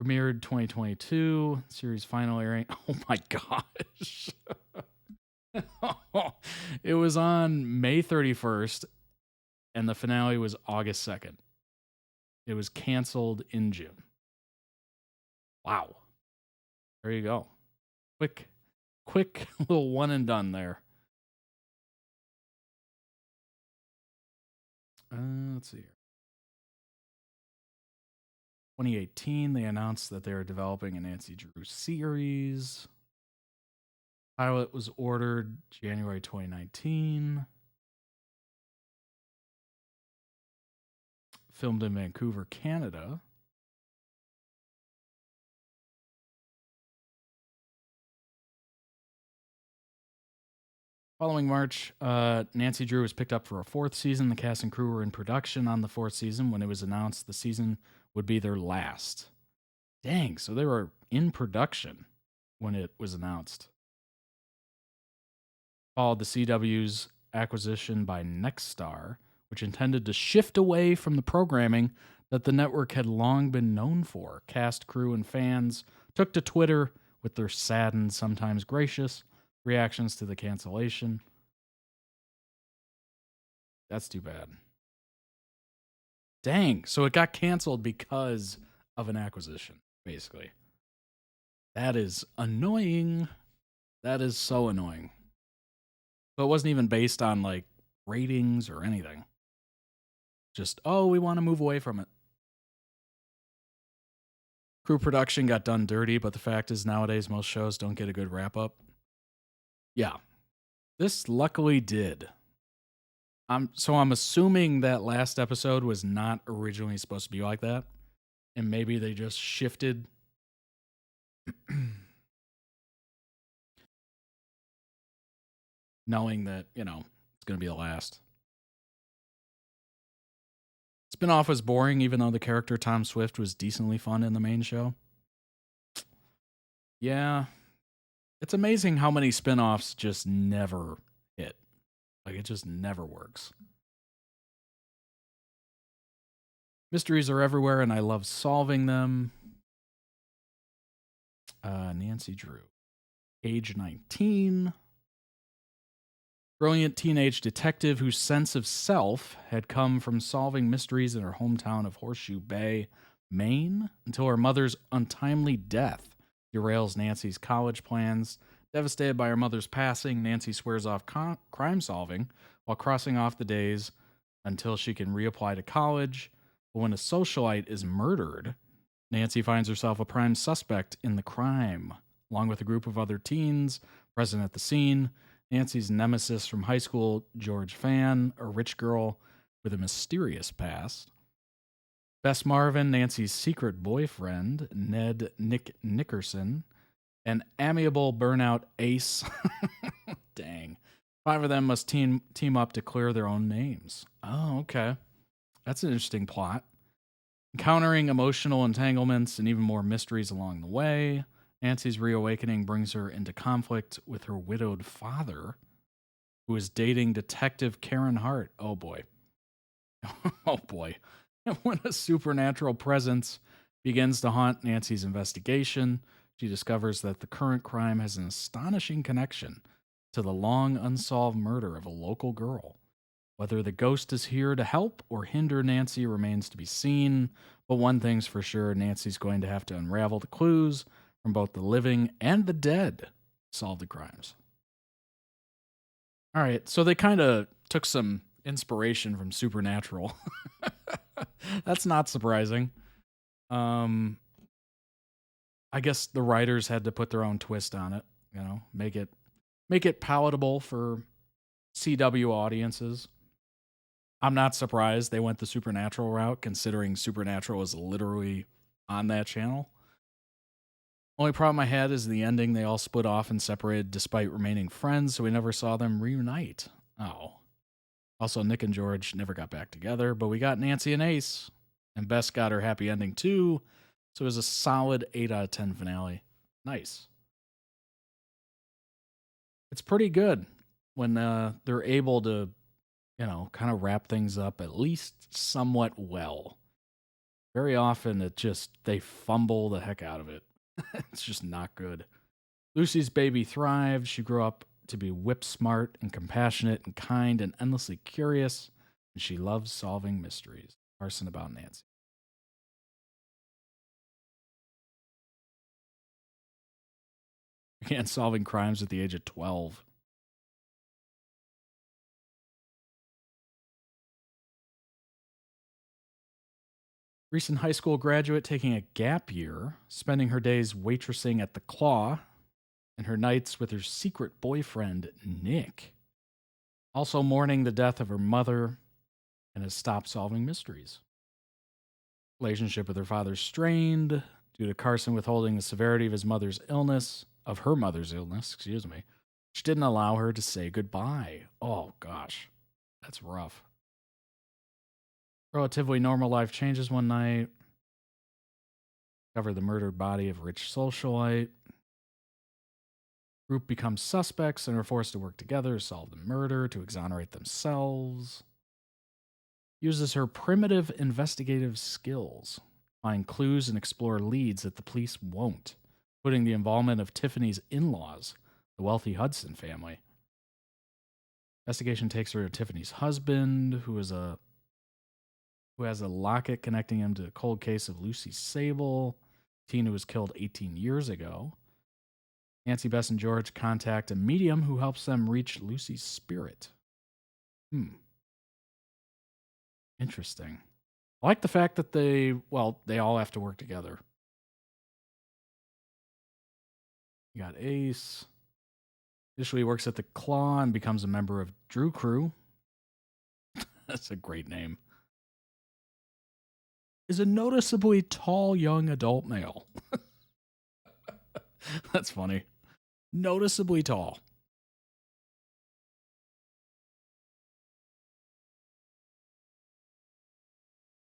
S1: Premiered 2022. Series final airing. Oh my gosh. It was on May 31st, and the finale was August 2nd. It was canceled in June. Wow. There you go. Quick little one and done there. Let's see here. 2018, they announced that they were developing a Nancy Drew series. Pilot was ordered January 2019. Filmed in Vancouver, Canada. Following March, Nancy Drew was picked up for a fourth season. The cast and crew were in production on the fourth season when it was announced the season would be their last. Dang, so they were in production when it was announced. Followed the CW's acquisition by Nexstar, which intended to shift away from the programming that the network had long been known for. Cast, crew, and fans took to Twitter with their saddened, sometimes gracious, reactions to the cancellation. That's too bad. Dang, so it got canceled because of an acquisition, basically. That is annoying. That is so annoying. But it wasn't even based on, like, ratings or anything. Just, oh, we want to move away from it. Crew production got done dirty, but the fact is nowadays most shows don't get a good wrap-up. Yeah, this luckily did. So I'm assuming that last episode was not originally supposed to be like that, and maybe they just shifted. Knowing that, you know, it's going to be the last. Spinoff was boring, even though the character Tom Swift was decently fun in the main show. Yeah. It's amazing how many spinoffs just never hit. Like, it just never works. Mysteries are everywhere, and I love solving them. Nancy Drew. Age 19. Brilliant teenage detective whose sense of self had come from solving mysteries in her hometown of Horseshoe Bay, Maine, until her mother's untimely death derails Nancy's college plans. Devastated by her mother's passing, Nancy swears off crime solving while crossing off the days until she can reapply to college. But when a socialite is murdered, Nancy finds herself a prime suspect in the crime. Along with a group of other teens present at the scene, Nancy's nemesis from high school, George Fan, a rich girl with a mysterious past. Bess Marvin, Nancy's secret boyfriend, Ned Nickerson, an amiable burnout ace. Dang. 5 of them must team up to clear their own names. Oh, okay. That's an interesting plot. Encountering emotional entanglements and even more mysteries along the way, Nancy's reawakening brings her into conflict with her widowed father, who is dating Detective Karen Hart. Oh, boy. Oh, boy. And when a supernatural presence begins to haunt Nancy's investigation, she discovers that the current crime has an astonishing connection to the long unsolved murder of a local girl. Whether the ghost is here to help or hinder Nancy remains to be seen, but one thing's for sure, Nancy's going to have to unravel the clues from both the living and the dead to solve the crimes. All right, so they kind of took some inspiration from Supernatural. That's not surprising. I guess the writers had to put their own twist on it, you know, make it palatable for CW audiences. I'm not surprised they went the Supernatural route, considering Supernatural is literally on that channel. Only problem I had is the ending. They all split off and separated despite remaining friends, so we never saw them reunite. Oh. Also, Nick and George never got back together, but we got Nancy and Ace. And Bess got her happy ending too. So it was a solid 8 out of 10 finale. Nice. It's pretty good when they're able to, kind of wrap things up at least somewhat well. Very often they fumble the heck out of it. It's just not good. Lucy's baby thrived. She grew up to be whip smart and compassionate and kind and endlessly curious. And she loves solving mysteries. Carson about Nancy. Began solving crimes at the age of 12. Recent high school graduate taking a gap year, spending her days waitressing at the Claw and her nights with her secret boyfriend, Nick. Also mourning the death of her mother and has stopped solving mysteries. Relationship with her father strained due to Carson withholding the severity of her mother's illness, which didn't allow her to say goodbye. Oh, gosh. That's rough. Relatively normal life changes one night. Cover the murdered body of rich socialite. Group becomes suspects and are forced to work together to solve the murder to exonerate themselves. Uses her primitive investigative skills, find clues and explore leads that the police won't, including the involvement of Tiffany's in-laws, the wealthy Hudson family. Investigation takes her to Tiffany's husband, who has a locket connecting him to the cold case of Lucy Sable, teen who was killed 18 years ago. Nancy, Bess, and George contact a medium who helps them reach Lucy's spirit. Interesting. I like the fact that they all have to work together. You got Ace. Initially works at the Claw and becomes a member of Drew Crew. That's a great name. Is a noticeably tall young adult male. That's funny. Noticeably tall.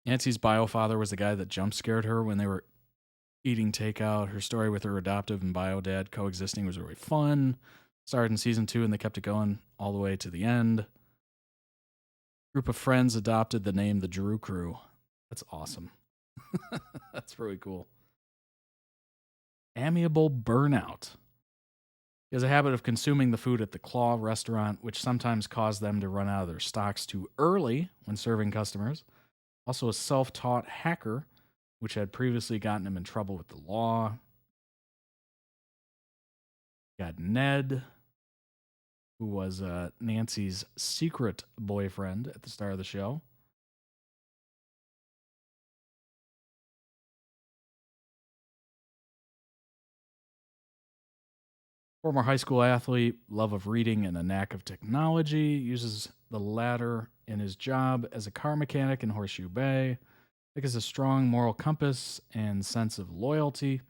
S1: Nancy's bio-father was the guy that jump-scared her when they were eating takeout. Her story with her adoptive and bio-dad coexisting was really fun. Started in season 2 and they kept it going all the way to the end. Group of friends adopted the name the Drew Crew. That's awesome. That's really cool. Amiable burnout. He has a habit of consuming the food at the Claw restaurant, which sometimes caused them to run out of their stocks too early when serving customers. Also a self-taught hacker, which had previously gotten him in trouble with the law. Got Ned, who was Nancy's secret boyfriend at the start of the show. Former high school athlete, love of reading and a knack of technology, uses the latter in his job as a car mechanic in Horseshoe Bay. Nick has a strong moral compass and sense of loyalty,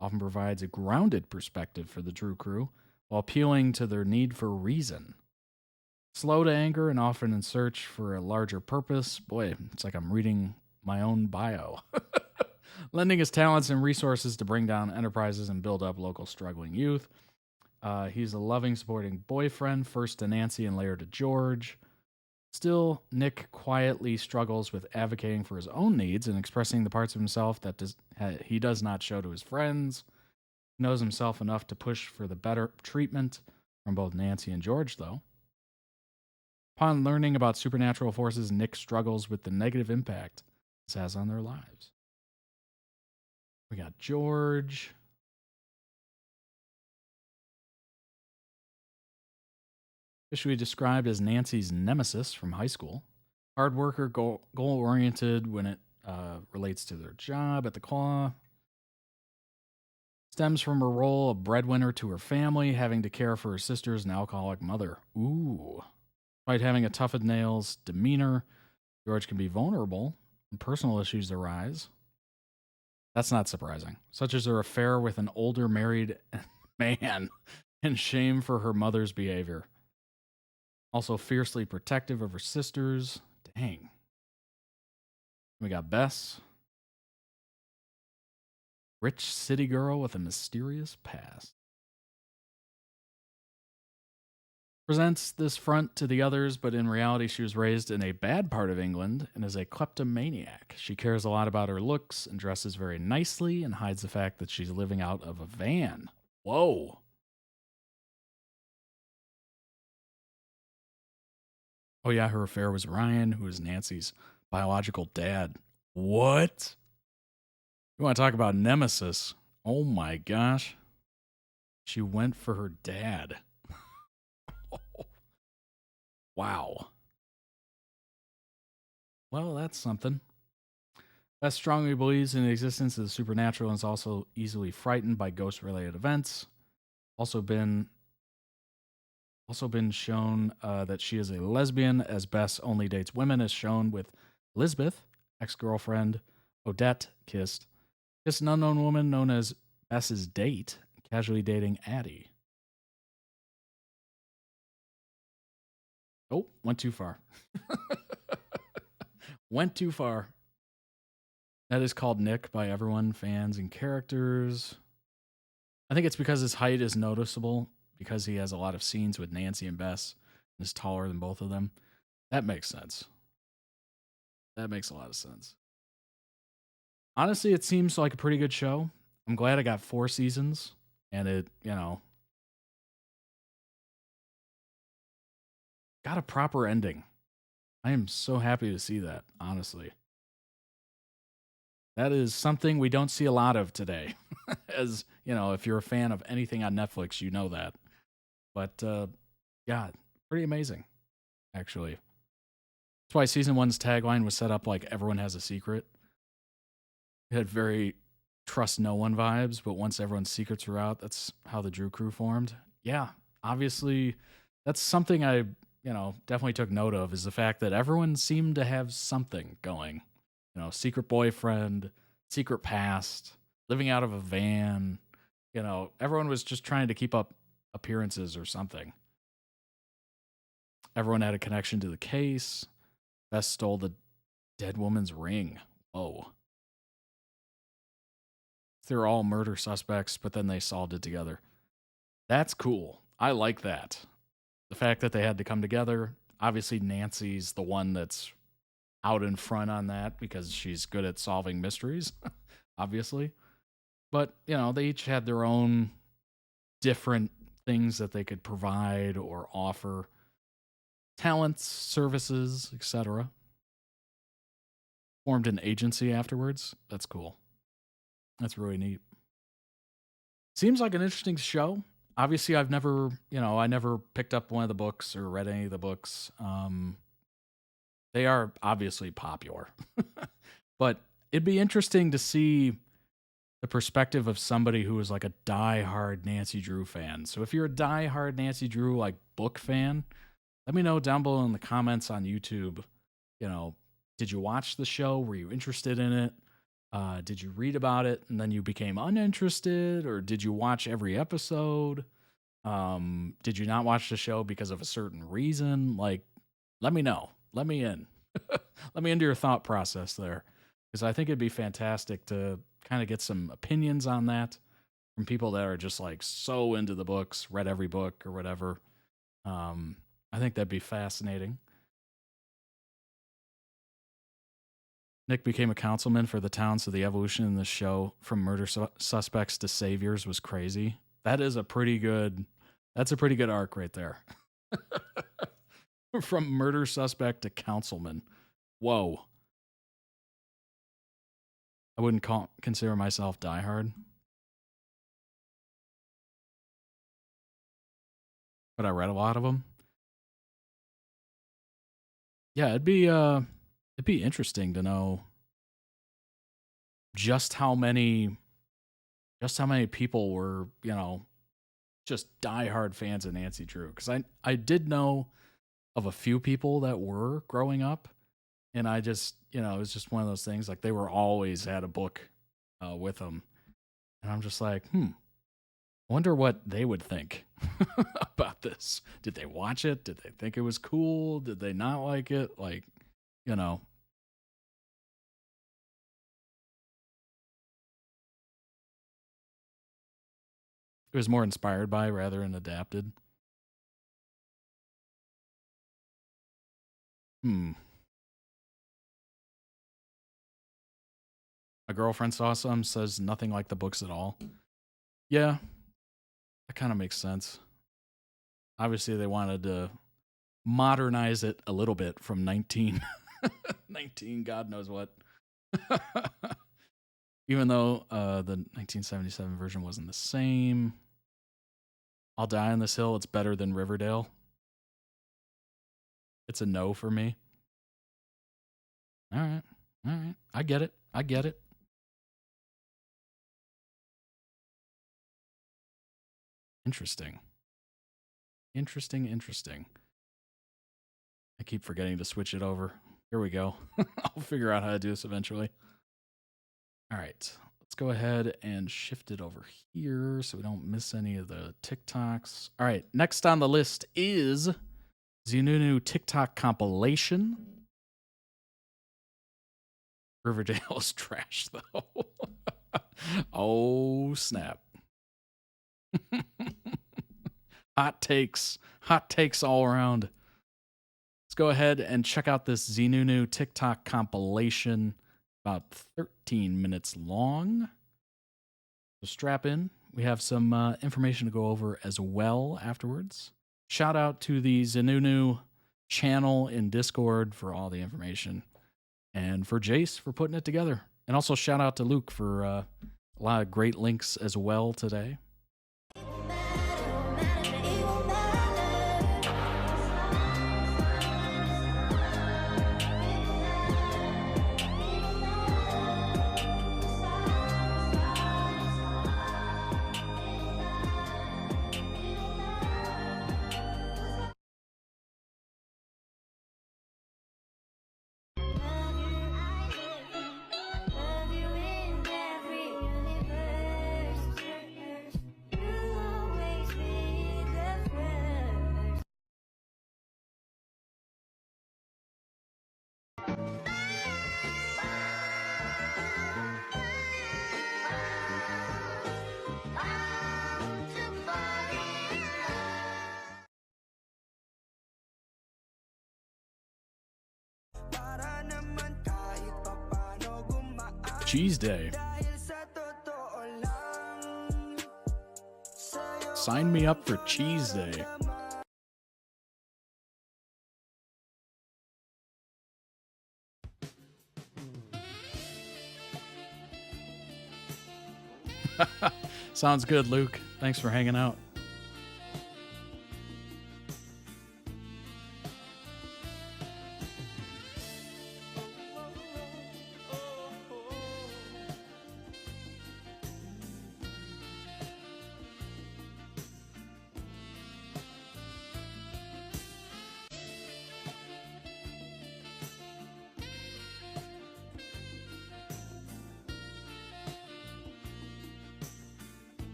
S1: often provides a grounded perspective for the Drew Crew, while appealing to their need for reason. Slow to anger and often in search for a larger purpose. Boy, it's like I'm reading my own bio. Lending his talents and resources to bring down enterprises and build up local struggling youth. He's a loving, supporting boyfriend, first to Nancy and later to George. Still, Nick quietly struggles with advocating for his own needs and expressing the parts of himself that he does not show to his friends. He knows himself enough to push for the better treatment from both Nancy and George, though. Upon learning about supernatural forces, Nick struggles with the negative impact this has on their lives. We got George. Officially described as Nancy's nemesis from high school. Hard worker, goal-oriented when it relates to their job at the Claw. Stems from her role of breadwinner to her family, having to care for her sisters and alcoholic mother. Ooh. Despite having a tough-as-nails demeanor, George can be vulnerable when personal issues arise. That's not surprising, such as her affair with an older married man and shame for her mother's behavior. Also fiercely protective of her sisters. Dang. We got Bess. Rich city girl with a mysterious past. Presents this front to the others, but in reality she was raised in a bad part of England and is a kleptomaniac. She cares a lot about her looks and dresses very nicely and hides the fact that she's living out of a van. Whoa. Oh yeah, her affair was Ryan, who is Nancy's biological dad. What? You want to talk about nemesis? Oh my gosh. She went for her dad. Wow. Well, that's something. Bess strongly believes in the existence of the supernatural and is also easily frightened by ghost-related events. Also been shown that she is a lesbian, as Bess only dates women, as shown with Elizabeth, ex-girlfriend, Odette, kissed an unknown woman known as Bess's date, casually dating Addie. Oh, went too far. Went too far. That is called Nick by everyone, fans and characters. I think it's because his height is noticeable, because he has a lot of scenes with Nancy and Bess and is taller than both of them. That makes sense. That makes a lot of sense. Honestly, it seems like a pretty good show. I'm glad I got 4 seasons and it, got a proper ending. I am so happy to see that, honestly. That is something we don't see a lot of today. As, if you're a fan of anything on Netflix, you know that. But, yeah, pretty amazing, actually. That's why season 1's tagline was set up like everyone has a secret. It had very trust no one vibes, but once everyone's secrets were out, that's how the Drew crew formed. Yeah, obviously, that's something I definitely took note of, is the fact that everyone seemed to have something going. Secret boyfriend, secret past, living out of a van. Everyone was just trying to keep up appearances or something. Everyone had a connection to the case. Bess stole the dead woman's ring. Whoa. They're all murder suspects, but then they solved it together. That's cool. I like that. The fact that they had to come together. Obviously, Nancy's the one that's out in front on that because she's good at solving mysteries, obviously. But, they each had their own different things that they could provide or offer. Talents, services, etc. Formed an agency afterwards. That's cool. That's really neat. Seems like an interesting show. Obviously, I've never, I never picked up one of the books or read any of the books. They are obviously popular. But it'd be interesting to see the perspective of somebody who is like a diehard Nancy Drew fan. So if you're a diehard Nancy Drew like book fan, let me know down below in the comments on YouTube. Did you watch the show? Were you interested in it? Did you read about it and then you became uninterested? Or did you watch every episode? Did you not watch the show because of a certain reason? Let me know. Let me in. Let me into your thought process there. Because I think it'd be fantastic to kind of get some opinions on that from people that are just so into the books, read every book or whatever. I think that'd be fascinating. Nick became a councilman for the town, so the evolution in the show from murder suspects to saviors was crazy. That's a pretty good arc right there. From murder suspect to councilman. Whoa. I wouldn't consider myself diehard. But I read a lot of them. Yeah, it'd be interesting to know just how many people were, just diehard fans of Nancy Drew. Because I did know of a few people that were growing up, and I just, it was just one of those things, they were always had a book with them. And I'm just like, I wonder what they would think about this. Did they watch it? Did they think it was cool? Did they not like it? It was more inspired by rather than adapted. My girlfriend saw some, says nothing like the books at all. Yeah, that kind of makes sense. Obviously, they wanted to modernize it a little bit from 19 God knows what. Even though the 1977 version wasn't the same. I'll Die on This Hill. It's better than Riverdale. It's a no for me. All right. I get it. Interesting. I keep forgetting to switch it over. Here we go. I'll figure out how to do this eventually. All right. Let's go ahead and shift it over here so we don't miss any of the TikToks. All right. Next on the list is ZeeNuNew TikTok compilation. Riverdale is trash, though. Oh, snap. Hot takes all around. Let's go ahead and check out this ZeeNuNew TikTok compilation, about 13 minutes long. So strap in. We have some information to go over as well afterwards. Shout out to the ZeeNuNew channel in Discord for all the information, and for Jace for putting it together. And also shout out to Luke for a lot of great links as well today. Cheese Day. Sign me up for Cheese Day. Sounds good, Luke. Thanks for hanging out.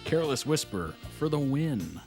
S1: Careless Whisper for the win.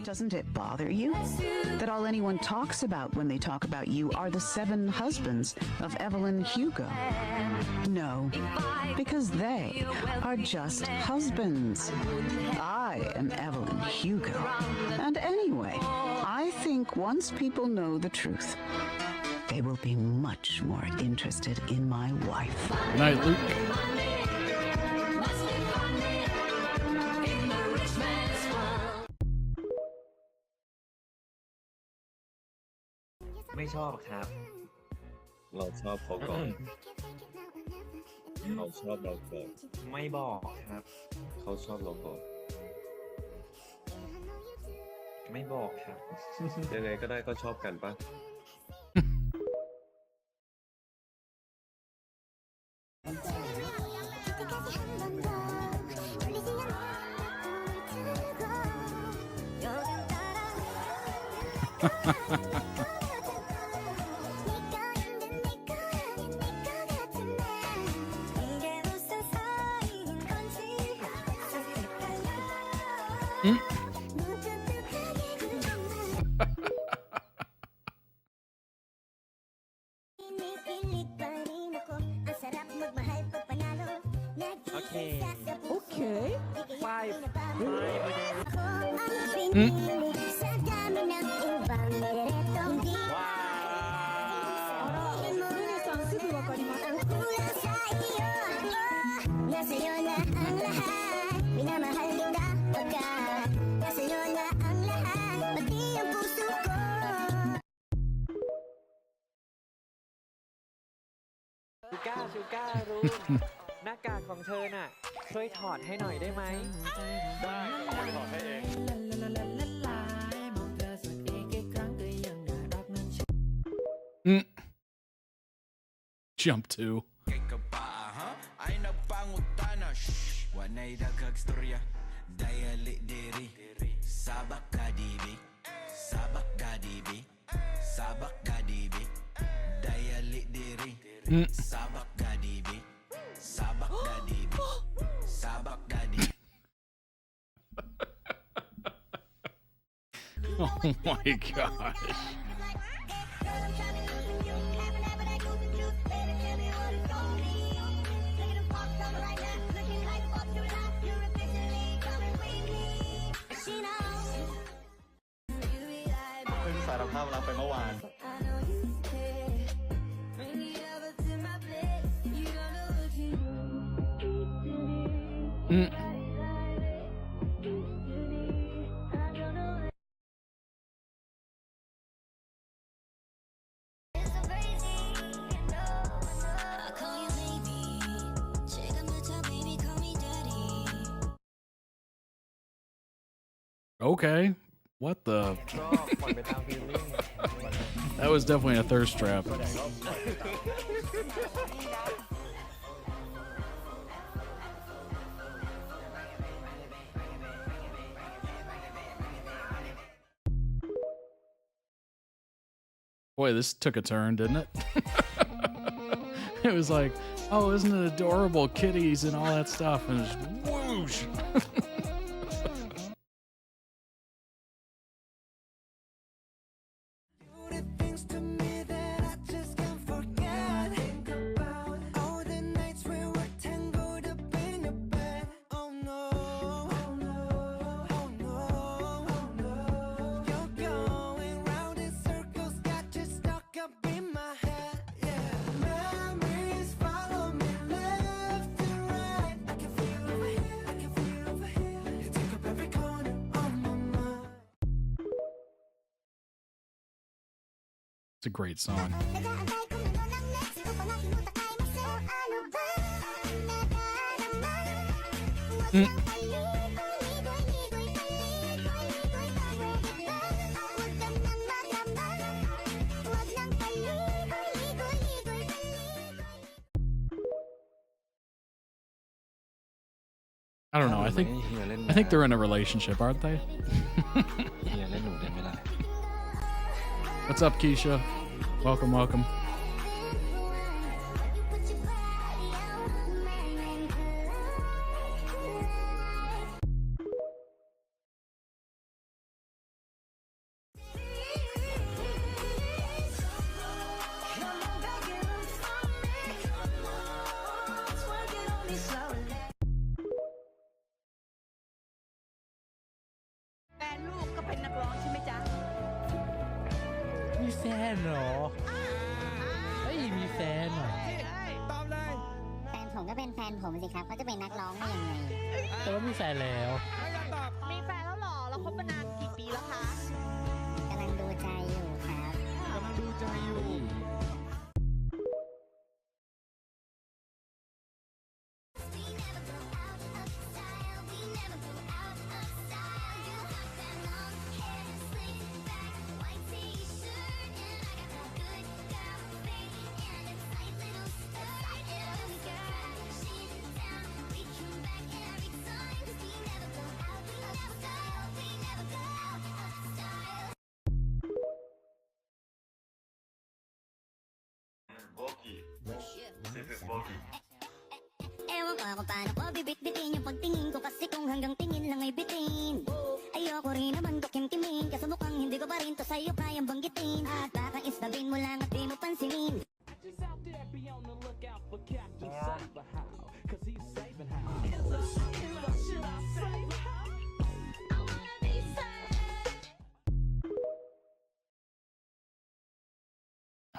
S12: Doesn't it bother you that all anyone talks about when they talk about you are the 7 husbands of Evelyn Hugo? No, because they are just husbands. I am Evelyn Hugo. And anyway, I think once people know the truth, they will be much more interested in my wife.
S1: Good night, Luke.
S13: ไม่ชอบครับ เราชอบเขาก่อนเขาชอบเราก่อนไม่บอกครับเขาชอบเราก่อน ไม่บอกค่ะ ยังไงก็ได้ก็ชอบกันปะ
S24: ชูก้ารู้ หน้ากากของเธอน่ะช่วยถอดให้หน่อยได้ไหมได้ถอดให้เอง
S1: Jump to.
S2: Sabak gadibi, sabak gadibi, sabak gadibi.
S1: Oh my gosh. Okay. What the? That was definitely a thirst trap. Boy, this took a turn, didn't it? It was like, oh, isn't it adorable, kitties and all that stuff, and just whoosh. It's a great song. I don't know. I think they're in a relationship, aren't they? What's up, Keisha? Welcome, welcome.
S26: Ewan ko kung paano ko bibit-bitin yung pagtingin ko kasi kung hanggang tingin lang ay bitin. Ayoko rin naman ko kimkimin kasi mukhang hindi ko pa rin to sa'yo kayang banggitin. At baka istabin mo lang at di mo pansinin. Just out there be on the lookout for Captain Cyberhow, cause he's saving how. Should I save how? I wanna be saved.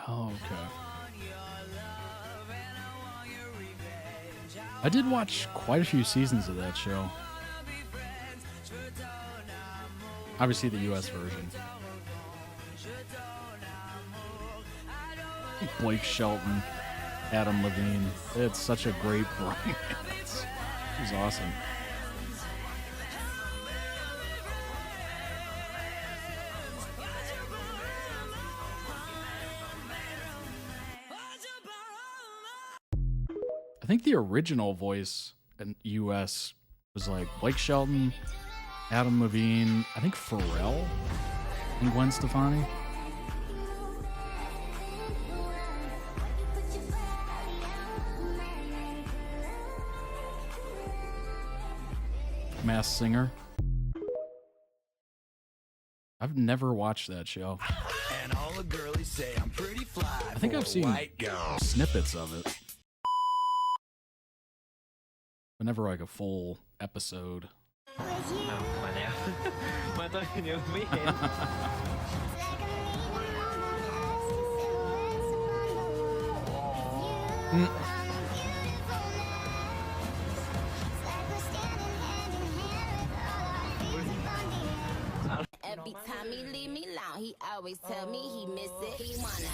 S1: Oh, okay. I did watch quite a few seasons of that show. Obviously the US version. Blake Shelton, Adam Levine. It's such a great romance. It was awesome. I think the original voice in US was like Blake Shelton, Adam Levine, I think Pharrell, and Gwen Stefani. Masked Singer. I've never watched that show.
S16: And all the girlies say I'm pretty fly.
S1: I think I've seen snippets of it. But never like a full episode.
S26: Every time he leave me alone, he always tell me he miss it. He wanna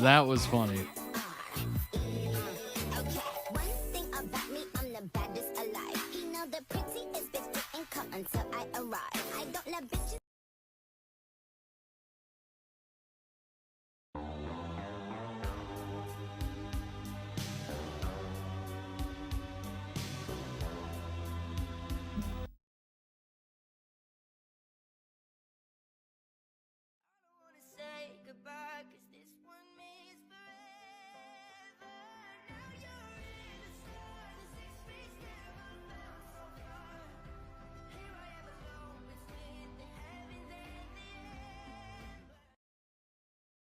S1: That was funny.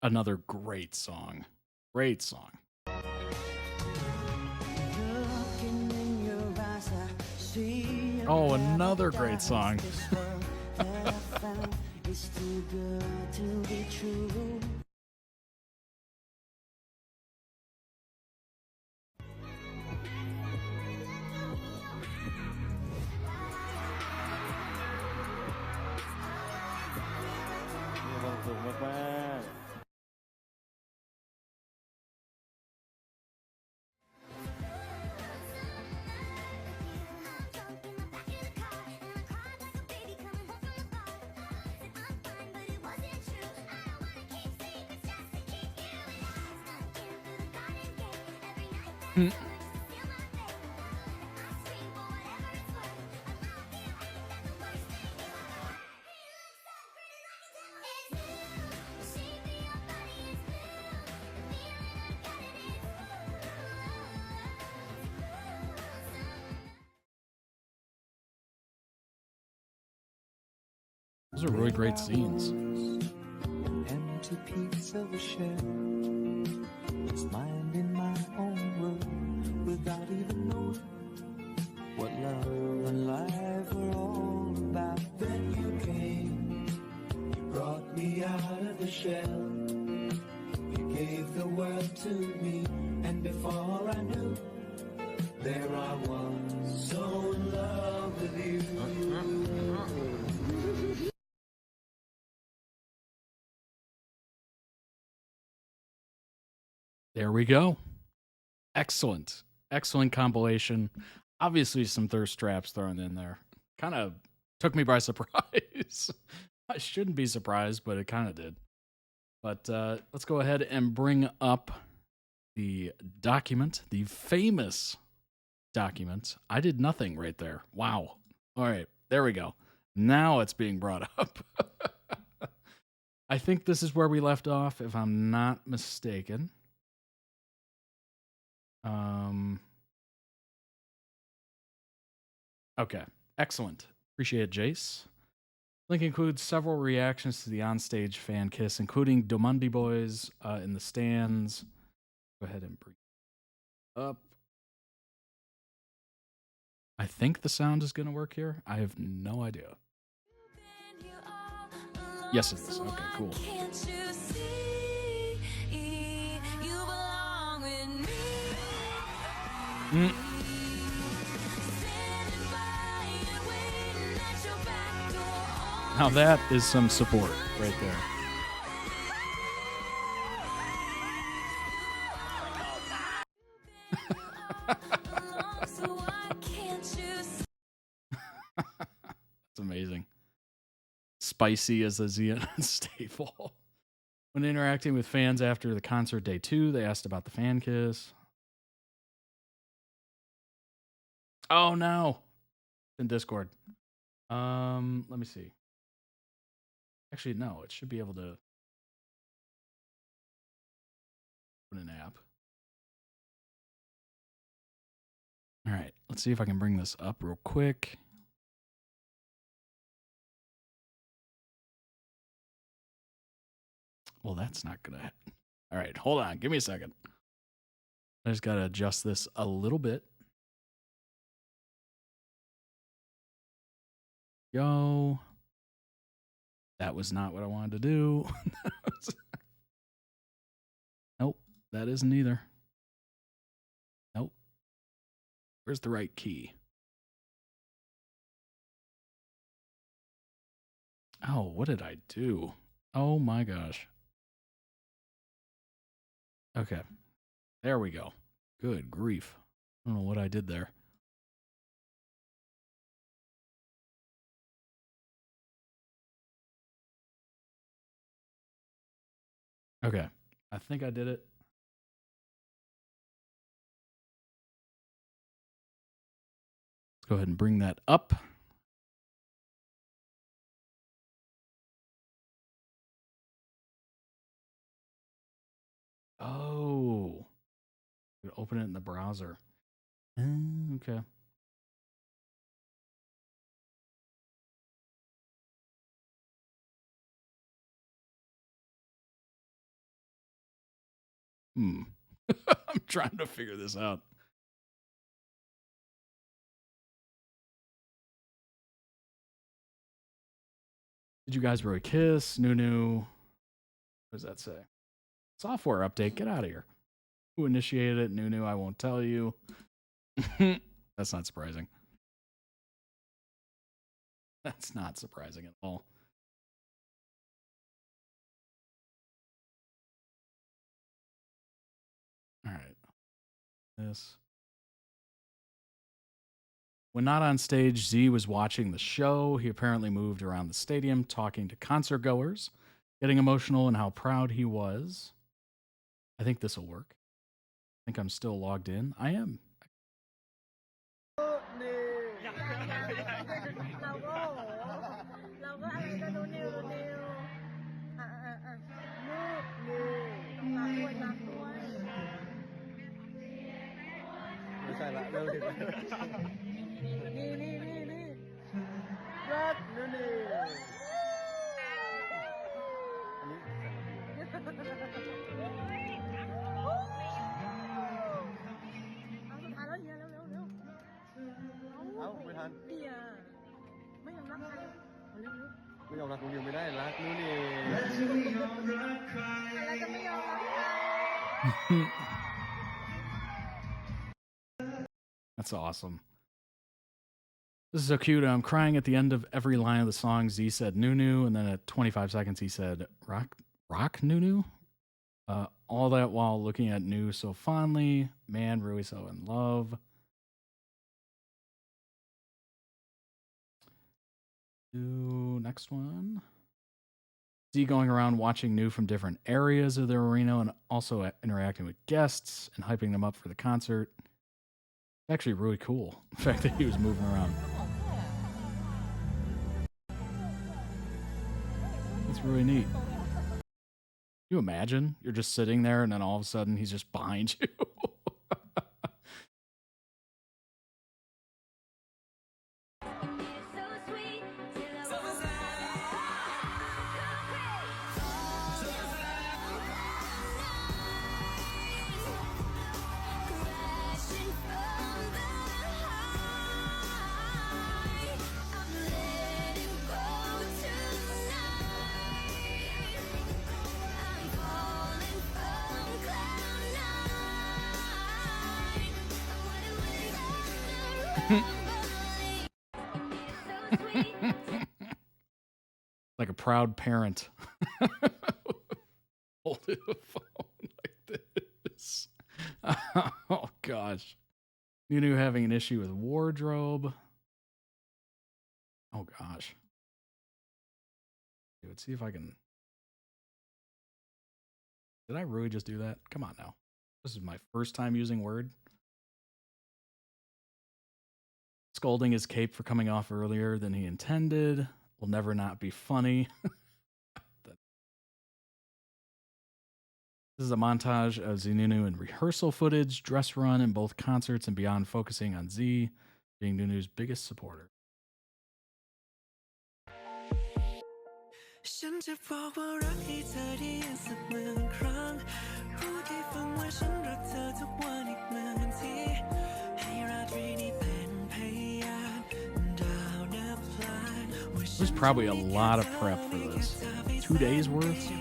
S1: Another great song. Great song. Oh, another great song. Those are really great scenes.
S17: Empty piece of a shell, just minding my own world without even knowing what love and life were all about. Then you came, you brought me out of the shell, you gave the world to me, and before I knew, there I was, so in love with you.
S1: There we go. Excellent. Excellent compilation. Obviously some thirst traps thrown in there. Kind of took me by surprise. I shouldn't be surprised, but it kind of did. But let's go ahead and bring up the document, the famous document. I did nothing right there. Wow. All right, there we go. Now it's being brought up. I think this is where we left off, if I'm not mistaken. Okay, excellent. Appreciate it, Jace. Link includes several reactions to the onstage fan kiss, including Domundi Boys in the stands. Go ahead and bring it up. I think the sound is going to work here. I have no idea. Yes, it is. Okay, cool. Now that is some support right there. That's amazing. Spicy as a ZeeNuNew staple. When interacting with fans after the concert day 2, they asked about the fan kiss. Oh no. In Discord. Let me see. Actually, no, it should be able to open an app. All right, let's see if I can bring this up real quick. Well, that's not gonna happen. All right, hold on. Give me a second. I just gotta adjust this a little bit. Go. That was not what I wanted to do. Nope, that isn't either. Nope. Where's the right key? Oh, what did I do? Oh my gosh. Okay. There we go. Good grief. I don't know what I did there. Okay. I think I did it. Let's go ahead and bring that up. Oh. Open it in the browser. Okay. I'm trying to figure this out. Did you guys really kiss? ZeeNuNew. What does that say? Software update. Get out of here. Who initiated it? ZeeNuNew. I won't tell you. That's not surprising. That's not surprising at all. All right. This. When not on stage, Z was watching the show. He apparently moved around the stadium, talking to concert goers, getting emotional and how proud he was. I think this will work. I think I'm still logged in. I am. That's awesome. This is so cute. I'm crying at the end of every line of the song. Z said ZeeNuNew, and then at 25 seconds he said rock ZeeNuNew. All that while looking at New so fondly. Man, Rui so in love. Next one. Z going around watching New from different areas of the arena and also interacting with guests and hyping them up for the concert. Actually really cool. The fact that he was moving around. That's really neat. Can you imagine? You're just sitting there and then all of a sudden he's just behind you. Like a proud parent. Holding a phone like this. Oh gosh. ZeeNuNew having an issue with wardrobe. Oh gosh. Let's see if I can. Did I really just do that? Come on now. This is my first time using Word. Scolding his cape for coming off earlier than he intended. Will never not be funny. This is a montage of ZeeNuNew in rehearsal footage, dress run in both concerts and beyond, focusing on Z being ZeeNuNew's biggest supporter. There's probably a lot of prep for this. 2 days worth?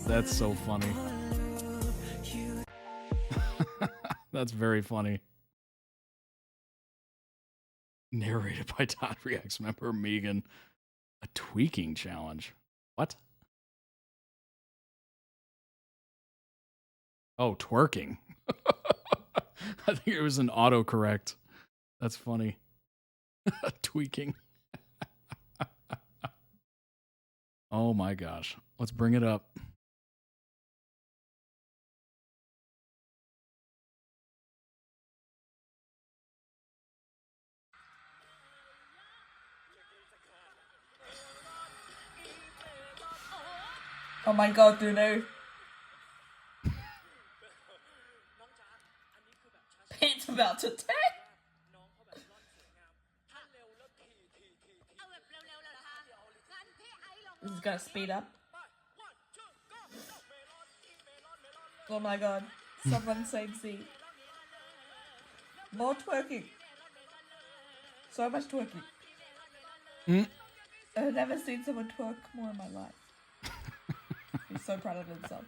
S1: That's so funny. That's very funny. Narrated by .reacts member Megan. A tweaking challenge. What? Oh, twerking. I think it was an autocorrect. That's funny. Tweaking. Oh my gosh. Let's bring it up.
S14: Oh my god, ZeeNuNew. It's about to take. This is gonna speed up. Oh my god. Someone save Z. More twerking. So much twerking. I've never seen someone twerk more in my life. He's so proud of himself.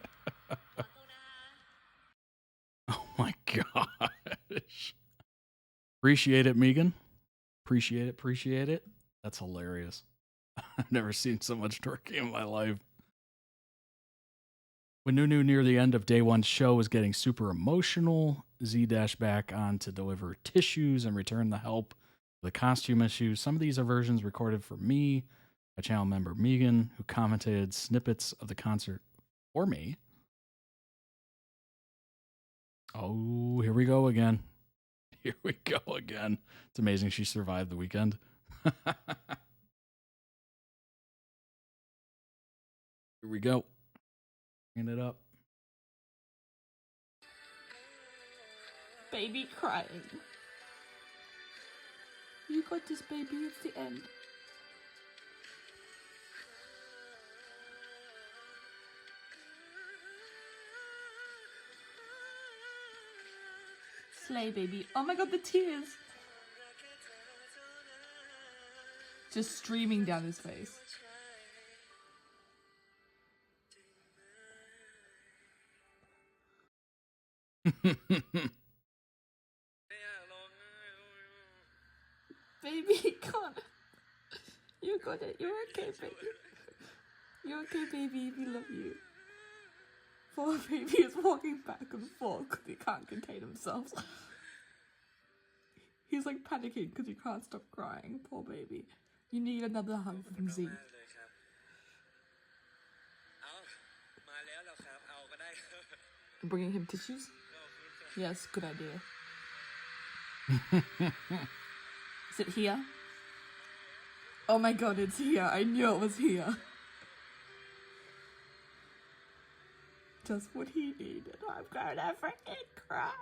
S1: Oh my gosh. Appreciate it, Megan. Appreciate it. That's hilarious. I've never seen so much twerking in my life. When ZeeNuNew near the end of day one's show was getting super emotional, Z dashed back on to deliver tissues and return the help with the costume issues. Some of these are versions recorded for me, a channel member Megan, who commented snippets of the concert for me. Oh, here we go again. Here we go again. It's amazing she survived the weekend. Here we go. Bringing it up.
S14: Baby crying. You got this, baby. It's the end. Slay, baby. Oh my god, the tears. Just streaming down his face. Baby, God. You got it. You're okay, baby. You're okay, baby. We love you. Poor baby is walking back and forth because he can't contain himself. He's like panicking because he can't stop crying. Poor baby. You need another hug from Z. Bringing him tissues? Yes, good idea. Is it here? Oh my god, it's here. I knew it was here. Just what he needed. I'm gonna freaking cry.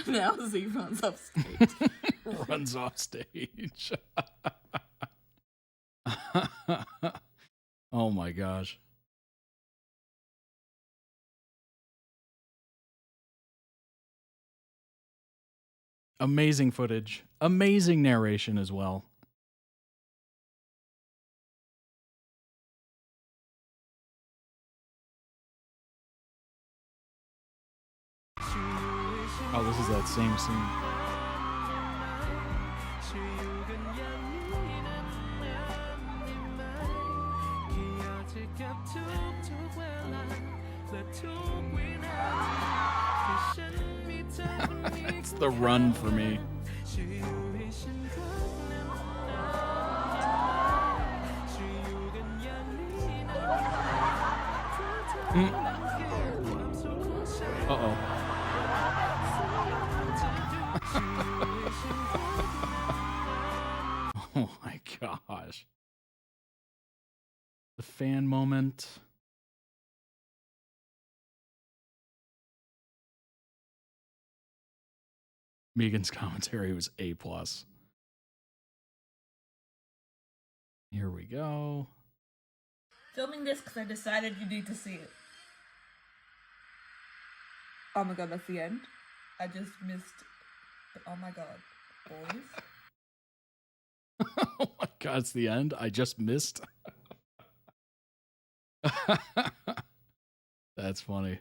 S14: Now Z runs off stage.
S1: Runs off stage. Oh my gosh. Amazing footage. Amazing narration as well. Oh, this is that same scene. It's the run for me. Uh-oh. Oh my gosh. The fan moment. Megan's commentary was A+. Here we go.
S14: Filming this because I decided you need to see it. Oh my god, that's the end. I just missed. Oh my god, boys.
S1: Oh my god, it's the end. I just missed. That's funny.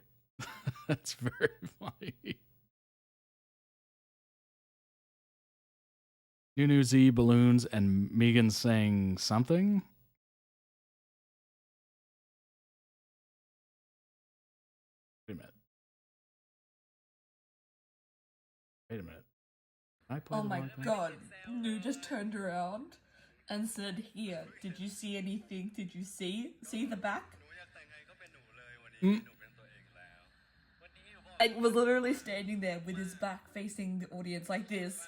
S1: That's very funny. ZeeNuNew, Z, balloons, and Megan saying something. Wait a minute. Wait a minute. Can I play
S14: Oh
S1: the
S14: my
S1: wrong thing?
S14: god, Nu just turned around and said, "Here, did you see anything? Did you see the back?"
S1: Mm.
S14: And was literally standing there with his back facing the audience like this.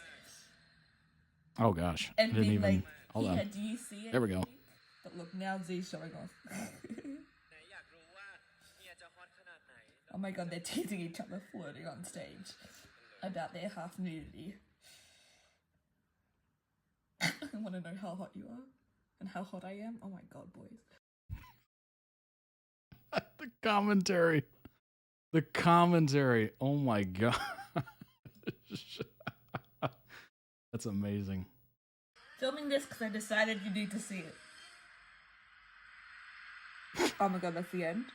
S1: Oh gosh. I
S14: And
S1: didn't
S14: being
S1: even.
S14: like,
S1: Hold on.
S14: "Here, do you see it?"
S1: There we go.
S14: But look, now Z's showing off. Oh my god, they're teasing each other flirting on stage about their half nudity. I want to know how hot you are and how hot I am. Oh my god, boys.
S1: The commentary. The commentary. Oh my god. That's amazing.
S14: Filming this because I decided you need to see it. Oh my god, that's the end.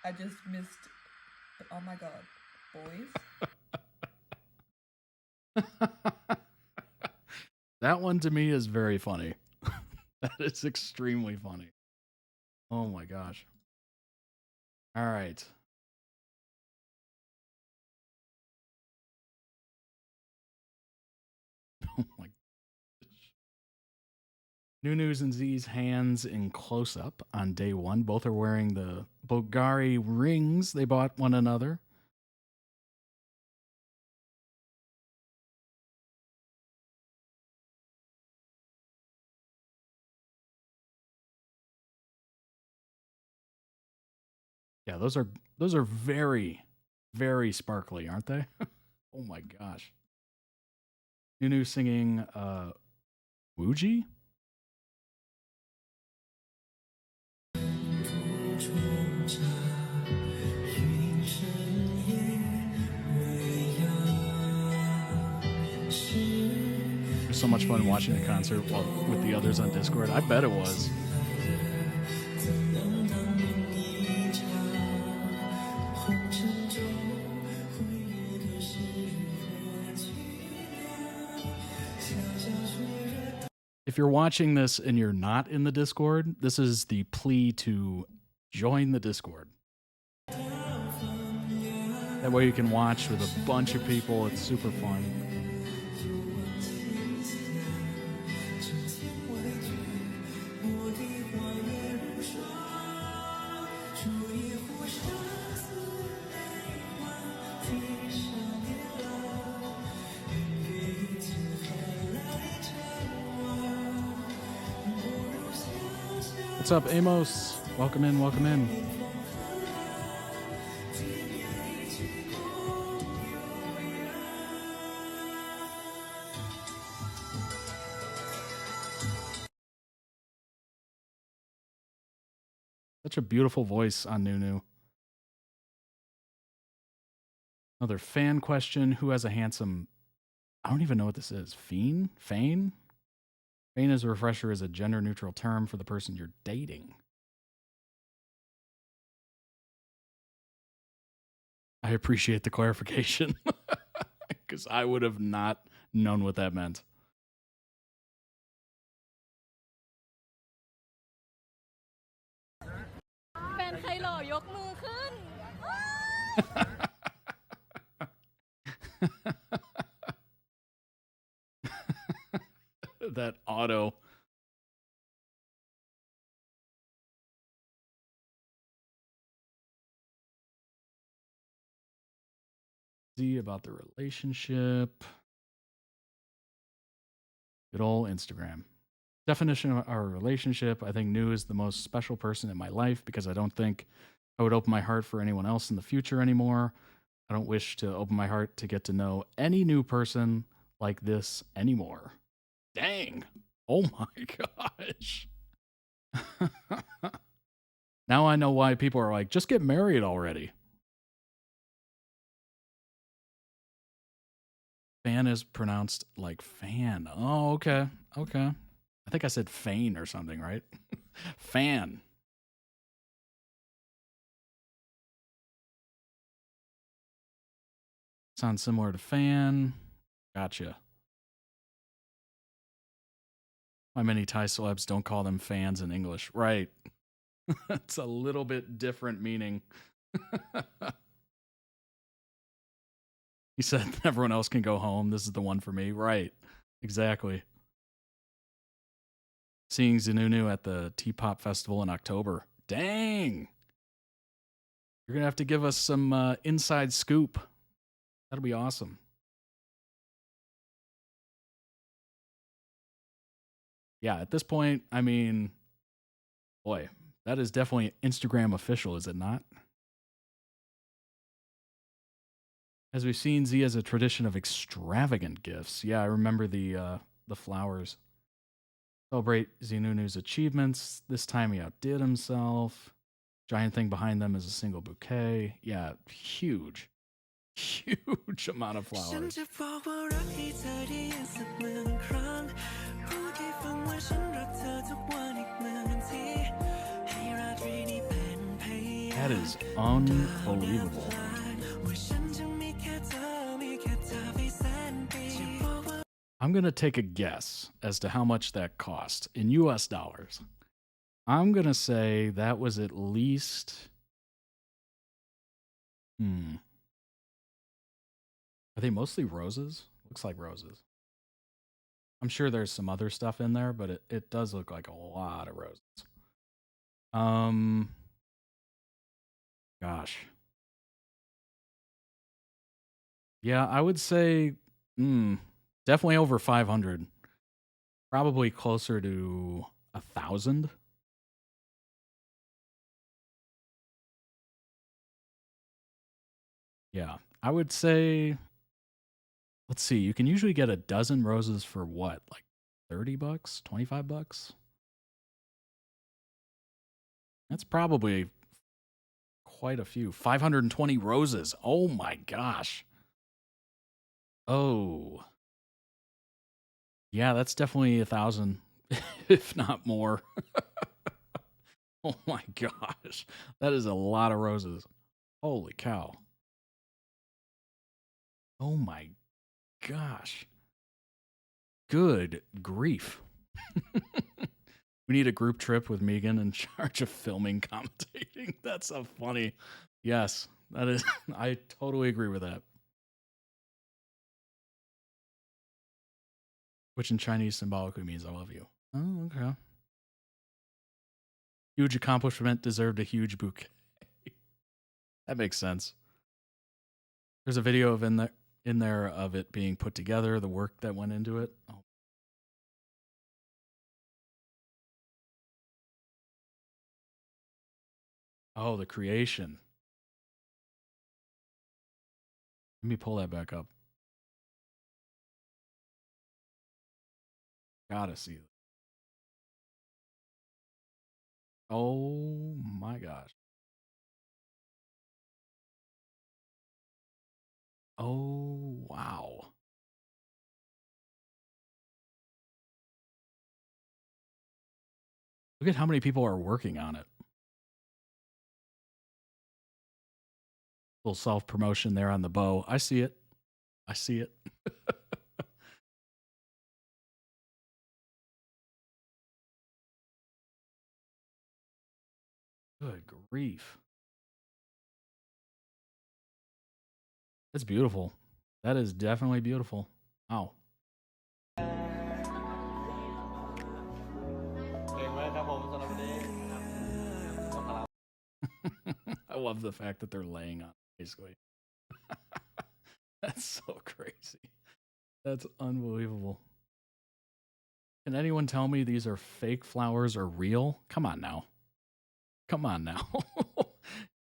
S14: I just missed. Oh my god, boys.
S1: That one to me is very funny. That is extremely funny. Oh my gosh. All right. Oh my gosh. ZeeNuNew's and Z's hands in close up on day one. Both are wearing the Bulgari rings they bought one another. Yeah, those are very, very sparkly, aren't they? Oh my gosh. ZeeNuNew singing Wuji? so much fun watching the concert with the others on Discord. I bet it was. If you're watching this and you're not in the Discord, this is the plea to join the Discord. That way you can watch with a bunch of people. It's super fun. What's up, Amos? Welcome in, welcome in. Such a beautiful voice on ZeeNuNew. Another fan question. Who has a handsome... I don't even know what this is. Fane? Fane, as a refresher, is a gender-neutral term for the person you're dating. I appreciate the clarification. Because I would have not known what that meant. That auto. See about the relationship. Good old Instagram. Definition of our relationship. I think New is the most special person in my life because I don't think I would open my heart for anyone else in the future anymore. I don't wish to open my heart to get to know any new person like this anymore. Dang. Oh my gosh. Now I know why people are like, just get married already. Fan is pronounced like fan. Oh, okay. Okay. I think I said Fane or something, right? Fan. Sounds similar to fan. Gotcha. Why many Thai celebs don't call them fans in English? Right. It's a little bit different meaning. He said everyone else can go home. This is the one for me. Right. Exactly. Seeing ZeeNuNew at the T-Pop Festival in October. Dang. You're going to have to give us some inside scoop. That'll be awesome. Yeah, at this point, I mean, boy, that is definitely Instagram official, is it not? As we've seen, Z has a tradition of extravagant gifts. Yeah, I remember the flowers. Celebrate ZeeNuNew's achievements. This time he outdid himself. Giant thing behind them is a single bouquet. Yeah, huge. Huge amount of flowers. That is unbelievable. I'm going to take a guess as to how much that cost in US dollars. I'm going to say that was at least... Are they mostly roses? Looks like roses. I'm sure there's some other stuff in there, but it does look like a lot of roses. Gosh. Yeah, I would say definitely over 500. Probably closer to 1,000. Yeah, I would say, let's see, you can usually get a dozen roses for what? Like $30, $25? That's probably quite a few. 520 roses. Oh my gosh. Oh. Yeah, that's definitely 1,000, if not more. Oh my gosh. That is a lot of roses. Holy cow. Oh my gosh. Good grief. We need a group trip with Megan in charge of filming, commentating. That's so funny. Yes, that is. I totally agree with that. Which in Chinese symbolically means I love you. Oh, okay. Huge accomplishment deserved a huge bouquet. That makes sense. There's a video of in there of it being put together, the work that went into it. Oh, the creation. Let me pull that back up. Gotta see it. Oh my gosh. Oh, wow. Look at how many people are working on it. Little self-promotion there on the bow. I see it. I see it. Good grief. That's beautiful. That is definitely beautiful. Wow. I love the fact that they're laying on it, basically. That's so crazy. That's unbelievable. Can anyone tell me these are fake flowers or real? Come on now. Come on now.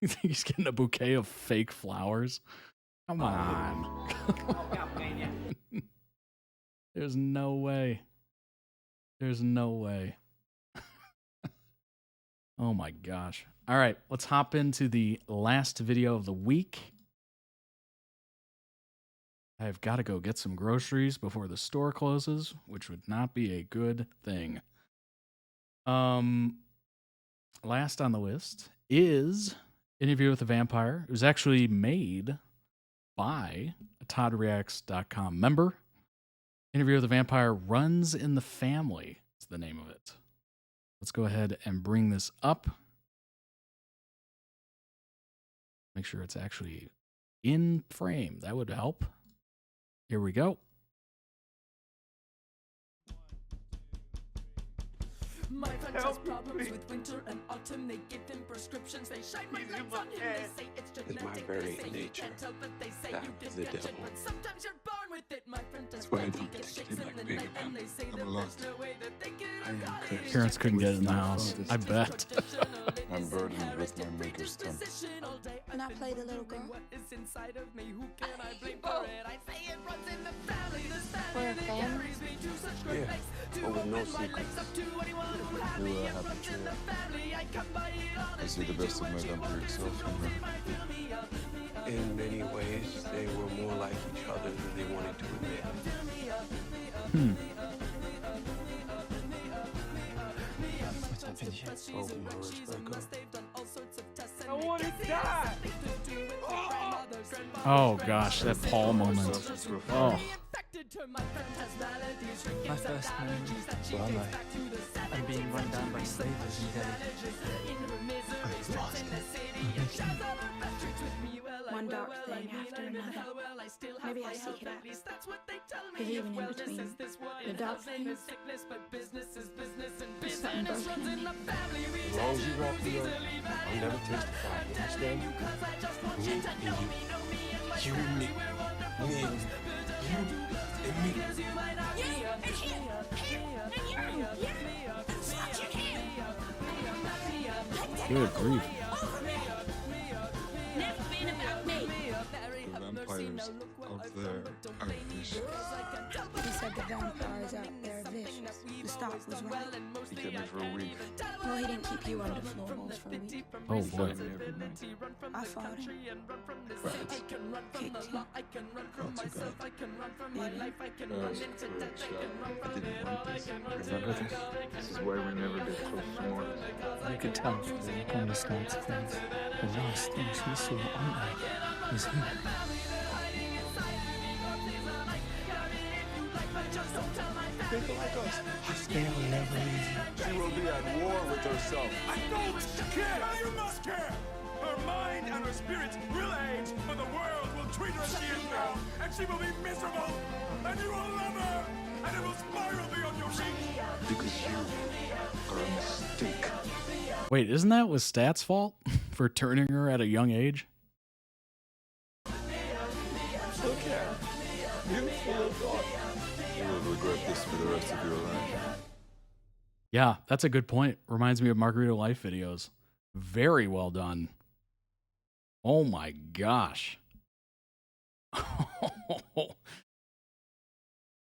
S1: You think he's getting a bouquet of fake flowers? Come on. There's no way. There's no way. Oh my gosh. All right, let's hop into the last video of the week. I've got to go get some groceries before the store closes, which would not be a good thing. Last on the list is Interview with a Vampire. It was actually made by a ToddReacts.com member. Interview with a Vampire runs in the family is the name of it. Let's go ahead and bring this up. Make sure it's actually in frame. That would help. Here we go.
S17: My friend has problems with winter and autumn. They give him prescriptions. They shine my lights on him. They say it's genetic.
S18: My very
S17: they say
S18: nature.
S17: you can't help it. They say you
S18: That's
S17: didn't
S18: the
S17: catch
S18: devil.
S17: it. But sometimes you're born with it. My friend has
S18: That's why I
S17: plenty.
S18: don't
S17: Gets
S18: take
S17: shakes
S18: it
S17: in
S18: like
S17: the
S18: baby
S17: night, and they say
S18: I'm
S17: that
S18: lost.
S17: there's no way that they could
S18: I am
S17: have got it.
S18: cursed.
S1: Parents couldn't get it in the house. I bet.
S18: I'm burdened with my maker's thumb.
S17: And I play the little girl. What is inside of me? Who can I blame for it? I say it runs in the family. This family that carries me to such great
S18: Yeah,
S17: lengths. To
S18: but with no
S17: open my legs
S18: secrets.
S17: up to anyone who would have
S18: We
S17: me.
S18: were a
S17: It
S18: happy
S17: runs in
S18: trio.
S17: the family. I come by it
S18: I
S17: honestly.
S18: see the best of my vampiric self in her.
S19: In many ways, they were more like each other than they wanted to admit.
S18: Oh, my Rebekah.
S17: What is that?
S1: Oh gosh, that Paul moment. Oh.
S20: My first name,
S18: So am I.
S20: I'm being run down by slavers in Delhi.
S18: I've lost it.
S21: One dark thing after another. Maybe I seek it out. Because even in between the dark things, there's something broken in me.
S19: As long as you walk the earth, I'll never taste the fire. You understand? Me and you. You and me. Me and you. You and me.
S1: Good grief.
S18: The vampires out there are vicious.
S21: He said the vampires out there are vicious. stop was right.
S19: He kept me for a week.
S21: Well, he didn't keep you under floor holes for a week.
S1: Oh boy.
S21: I fought him. Kicked him.
S19: Oh, too bad.
S21: Maybe.
S19: I didn't want this. Remember this? This is why we never get close to more.
S20: You could tell from the look on the Scout's face. The last thing she saw on her was him.
S19: People like us.
S20: They'll never leave you.
S19: She will be at war with herself.
S7: I don't care! Now you must care! Her mind and her spirit will age, but the world will treat her as she is now, and she will be miserable, and you will love her, and it will spiral beyond your reach.
S19: Because you are a mistake.
S1: Wait, isn't that was Stat's fault for turning her at a young age?
S19: Look at her. Beautiful little daughter. You will regret this for the rest of your life.
S1: Yeah, that's a good point. Reminds me of Margarita Life videos. Very well done. Oh my gosh.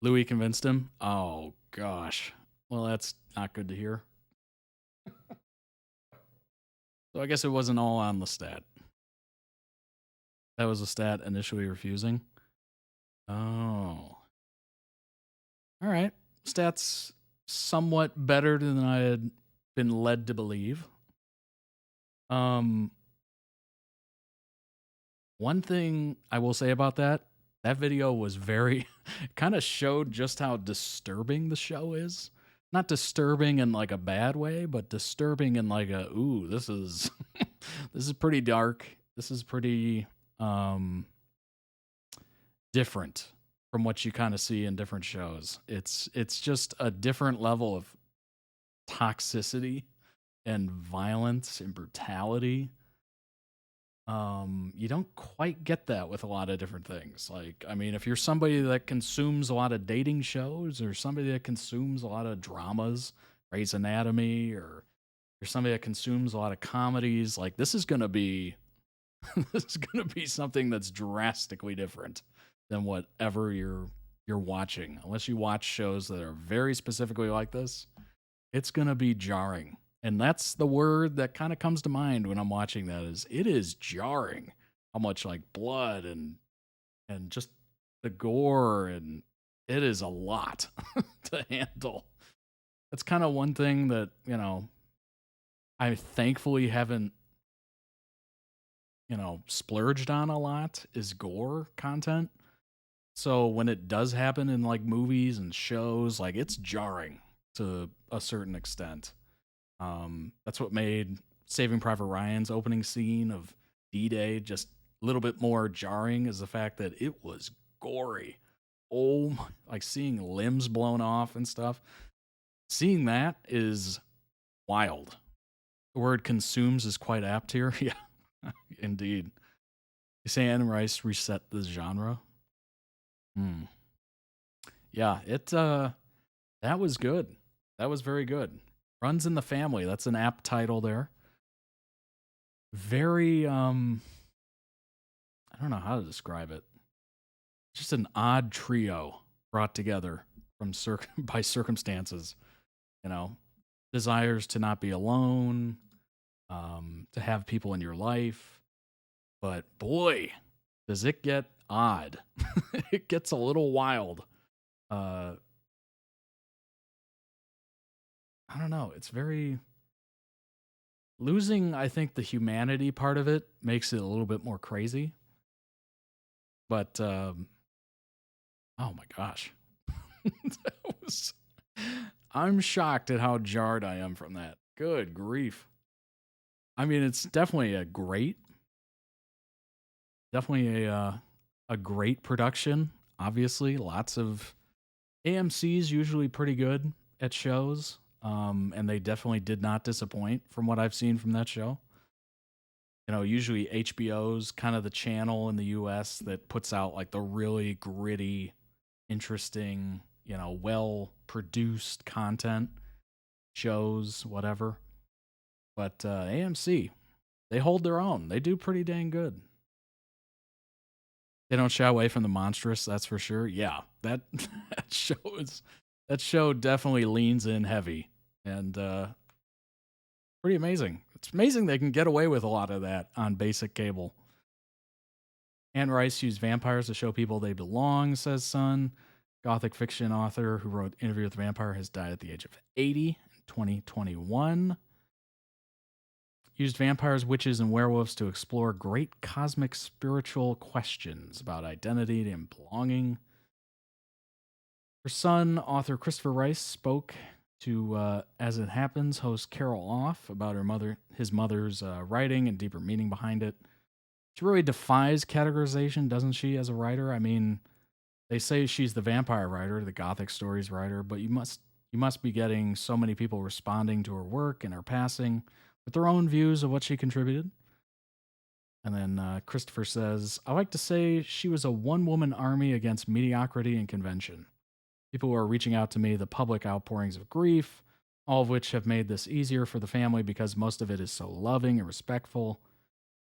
S1: Louis convinced him? Oh gosh. Well, that's not good to hear. So I guess it wasn't all on the stat. That was a stat initially refusing. Oh. All right. Stats somewhat better than I had been led to believe. One thing I will say about that video was very, kind of showed just how disturbing the show is. Not disturbing in like a bad way, but disturbing in like a, ooh, this is, this is pretty dark. This is pretty, different from what you kind of see in different shows. It's just a different level of toxicity and violence and brutality. You don't quite get that with a lot of different things. Like, I mean, if you're somebody that consumes a lot of dating shows or somebody that consumes a lot of dramas, Grey's Anatomy, or you're somebody that consumes a lot of comedies, like this is going to be, this is going to be something that's drastically different than whatever you're watching. Unless you watch shows that are very specifically like this, it's going to be jarring. And that's the word that kind of comes to mind when I'm watching that is it is jarring how much like blood and just the gore, and it is a lot to handle. That's kind of one thing that, you know, I thankfully haven't, you know, splurged on a lot is gore content. So when it does happen in like movies and shows, like it's jarring to a certain extent. That's what made Saving Private Ryan's opening scene of D-Day just a little bit more jarring, is the fact that it was gory. Oh, like seeing limbs blown off and stuff. Seeing that is wild. The word consumes is quite apt here. Yeah, indeed. You say Anne Rice reset the genre? Yeah, that was good. That was very good. Runs in the Family. That's an apt title there. Very, I don't know how to describe it. Just an odd trio brought together from by circumstances. You know, desires to not be alone, to have people in your life. But boy, does it get odd. It gets a little wild. I don't know. It's very losing. I think the humanity part of it makes it a little bit more crazy. But oh my gosh, I'm shocked at how jarred I am from that. Good grief. I mean, it's definitely a great production. Obviously, lots of AMC's usually pretty good at shows. And they definitely did not disappoint from what I've seen from that show. You know, usually HBO's kind of the channel in the US that puts out like the really gritty, interesting, you know, well-produced content, shows, whatever. But AMC, they hold their own. They do pretty dang good. They don't shy away from the monstrous, that's for sure. Yeah, that show is that show definitely leans in heavy and pretty amazing. It's amazing they can get away with a lot of that on basic cable. Anne Rice used vampires to show people they belong, says Sun. Gothic fiction author who wrote Interview with the Vampire has died at the age of 80 in 2021. Used vampires, witches, and werewolves to explore great cosmic spiritual questions about identity and belonging. Her son, author Christopher Rice, spoke to As It Happens host Carol Off about his mother's writing and deeper meaning behind it. She really defies categorization, doesn't she, as a writer? I mean, they say she's the vampire writer, the Gothic stories writer, but you must be getting so many people responding to her work and her passing with their own views of what she contributed. And then Christopher says, I like to say she was a one-woman army against mediocrity and convention. People who are reaching out to me, the public outpourings of grief, all of which have made this easier for the family because most of it is so loving and respectful.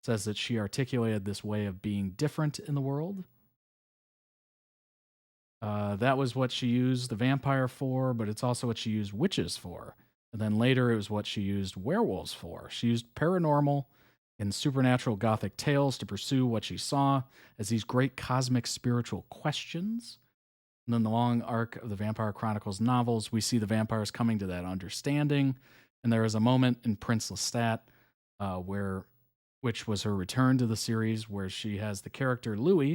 S1: Says that she articulated this way of being different in the world. That was what she used the vampire for, but it's also what she used witches for. And then later it was what she used werewolves for. She used paranormal and supernatural Gothic tales to pursue what she saw as these great cosmic spiritual questions. And then the long arc of the Vampire Chronicles novels, we see the vampires coming to that understanding. And there is a moment in Prince Lestat, which was her return to the series, where she has the character Louis,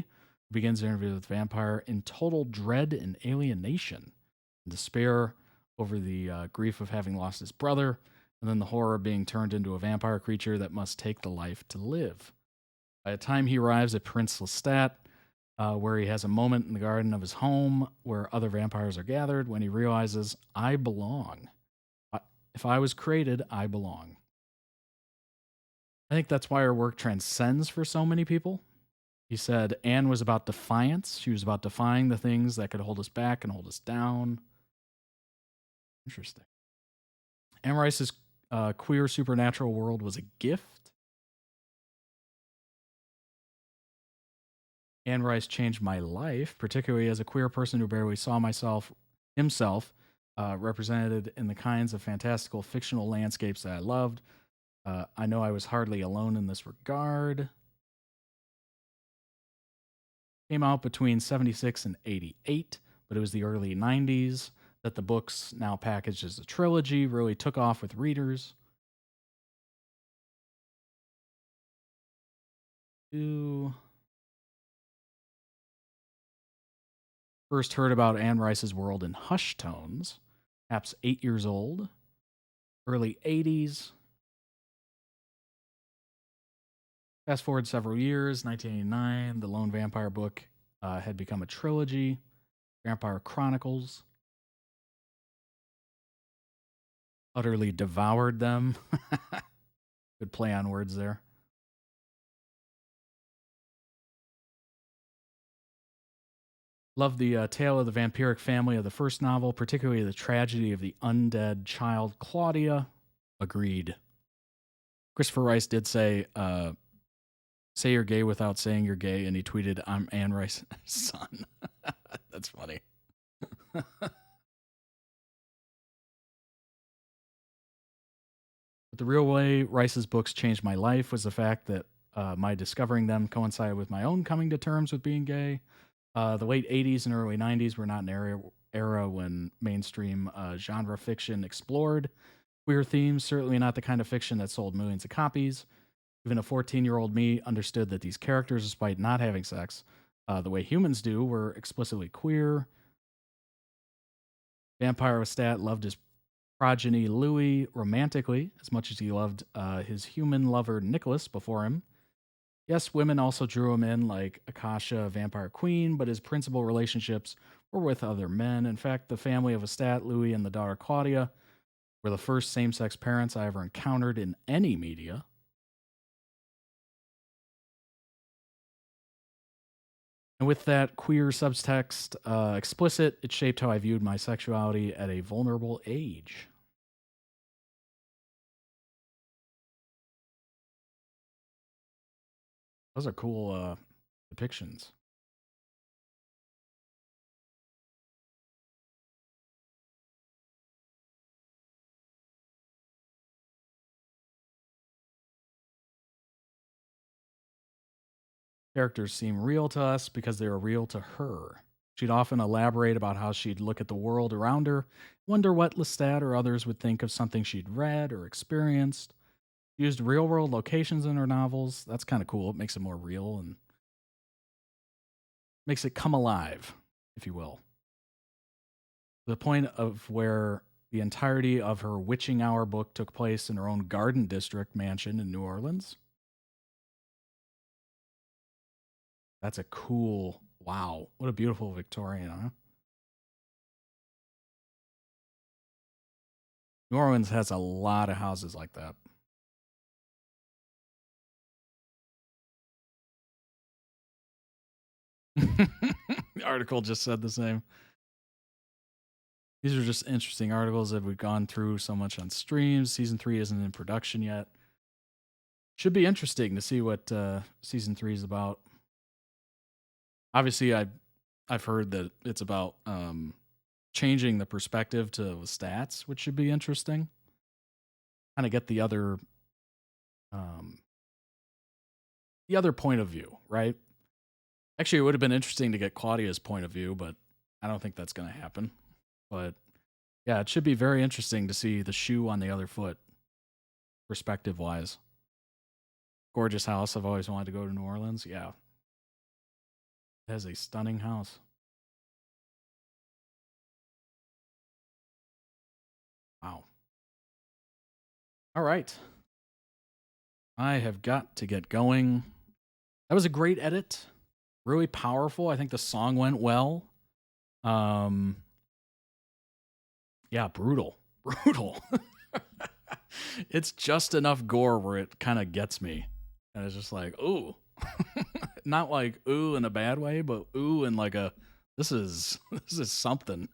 S1: who begins an interview with the vampire in total dread and alienation, and despair over the grief of having lost his brother, and then the horror of being turned into a vampire creature that must take the life to live. By the time he arrives at Prince Lestat, where he has a moment in the garden of his home where other vampires are gathered, when he realizes, I belong. If I was created, I belong. I think that's why her work transcends for so many people. He said Anne was about defiance. She was about defying the things that could hold us back and hold us down. Interesting. Anne Rice's queer supernatural world was a gift. Anne Rice changed my life, particularly as a queer person who barely saw himself represented in the kinds of fantastical fictional landscapes that I loved. I know I was hardly alone in this regard. Came out between 76 and 88, but it was the early 90s that the books, now packaged as a trilogy, really took off with readers. First heard about Anne Rice's world in Hush Tones, perhaps 8 years old, early 80s. Fast forward several years, 1989, the Lone Vampire book had become a trilogy, Vampire Chronicles. Utterly devoured them. Good play on words there. Love the tale of the vampiric family of the first novel, particularly the tragedy of the undead child Claudia. Agreed. Christopher Rice did say you're gay without saying you're gay, and he tweeted, I'm Anne Rice's son. That's funny. But the real way Rice's books changed my life was the fact that my discovering them coincided with my own coming to terms with being gay. The late 80s and early 90s were not an era when mainstream genre fiction explored queer themes, certainly not the kind of fiction that sold millions of copies. Even a 14-year-old me understood that these characters, despite not having sex the way humans do, were explicitly queer. Vampire Lestat loved his progeny Louis romantically as much as he loved his human lover Nicholas before him. Yes, women also drew him in, like Akasha, Vampire Queen, but his principal relationships were with other men. In fact, the family of Lestat, Louis, and the daughter Claudia were the first same-sex parents I ever encountered in any media. And with that queer subtext explicit, it shaped how I viewed my sexuality at a vulnerable age. Those are cool depictions. Characters seem real to us because they are real to her. She'd often elaborate about how she'd look at the world around her, wonder what Lestat or others would think of something she'd read or experienced. She used real-world locations in her novels. That's kind of cool. It makes it more real and makes it come alive, if you will. The point of where the entirety of her Witching Hour book took place in her own Garden District mansion in New Orleans. That's a cool, wow, what a beautiful Victorian, huh? New Orleans has a lot of houses like that. The article just said the same. These are just interesting articles that we've gone through so much on streams. Season 3 isn't in production yet. Should be interesting to see what Season 3 is about. Obviously, I've heard that it's about changing the perspective to the stats, which should be interesting. Kind of get the other point of view, right? Actually, it would have been interesting to get Claudia's point of view, but I don't think that's going to happen. But yeah, it should be very interesting to see the shoe on the other foot, perspective-wise. Gorgeous house. I've always wanted to go to New Orleans. Yeah. It has a stunning house. Wow. All right. I have got to get going. That was a great edit. Really powerful. I think the song went well. Yeah, brutal. It's just enough gore where it kind of gets me. And it's just like, ooh. Not like ooh in a bad way, but ooh in like a, this is something.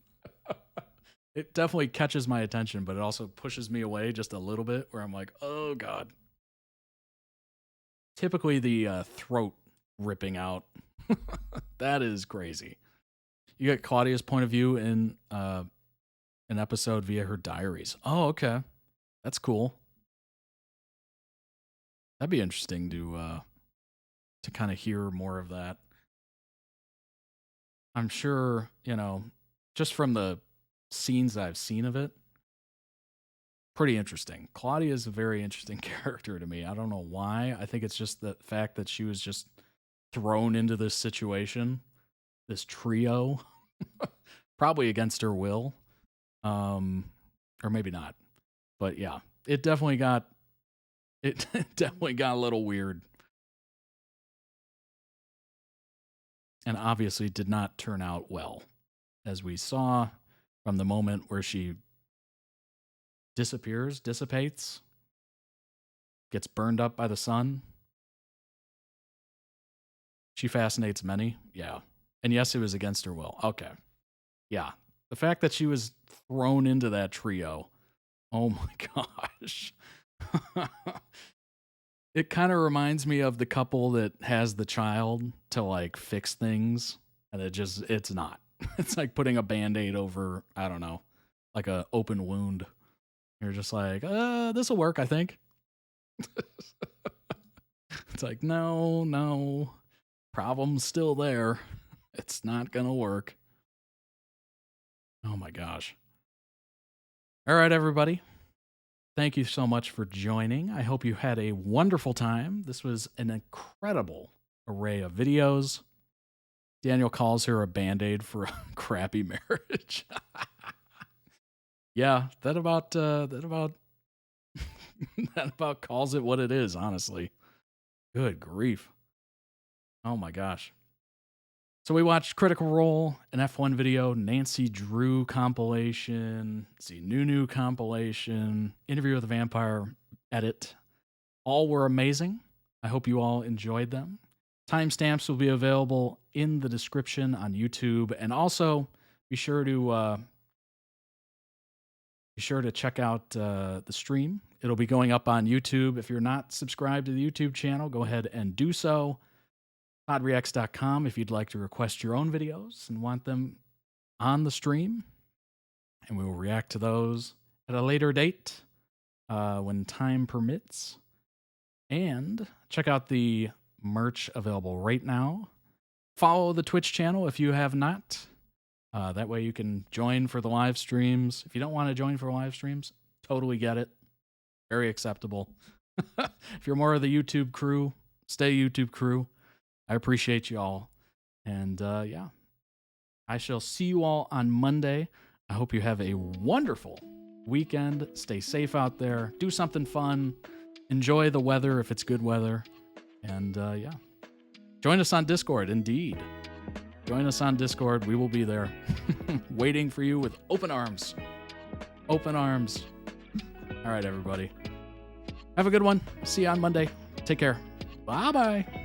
S1: It definitely catches my attention, but it also pushes me away just a little bit where I'm like, oh God. Typically the throat ripping out. That is crazy. You get Claudia's point of view in an episode via her diaries. Oh, okay. That's cool. That'd be interesting to kind of hear more of that. I'm sure, just from the scenes I've seen of it, pretty interesting. Claudia is a very interesting character to me. I don't know why. I think it's just the fact that she was just thrown into this situation, this trio, probably against her will, or maybe not. But yeah, it definitely got a little weird. And obviously did not turn out well, as we saw from the moment where she dissipates, gets burned up by the sun. She fascinates many. Yeah. And yes, it was against her will. Okay. Yeah. The fact that she was thrown into that trio. Oh my gosh. It kind of reminds me of the couple that has the child to like fix things. And it's not. It's like putting a Band-Aid over, I don't know, like a open wound. You're just like, this will work, I think. It's like, no. Problem's still there. It's not going to work. Oh my gosh. All right, everybody. Thank you so much for joining. I hope you had a wonderful time. This was an incredible array of videos. Daniel calls her a Band-Aid for a crappy marriage. Yeah, that about calls it what it is, honestly. Good grief. Oh my gosh. So we watched Critical Role, an F1 video, Nancy Drew compilation, ZeeNuNew compilation, Interview with the Vampire edit. All were amazing. I hope you all enjoyed them. Timestamps will be available in the description on YouTube, and also be sure to check out the stream. It'll be going up on YouTube. If you're not subscribed to the YouTube channel, go ahead and do so. podreacts.com if you'd like to request your own videos and want them on the stream, and we will react to those at a later date when time permits. And check out the merch available right now. Follow the Twitch channel if you have not. That way you can join for the live streams. If you don't want to join for live streams, totally get it. Very acceptable. If you're more of the YouTube crew, stay YouTube crew. I appreciate you all. And yeah, I shall see you all on Monday. I hope you have a wonderful weekend. Stay safe out there. Do something fun. Enjoy the weather if it's good weather. And yeah, join us on Discord. Indeed. Join us on Discord. We will be there waiting for you with open arms. Open arms. All right, everybody. Have a good one. See you on Monday. Take care. Bye-bye.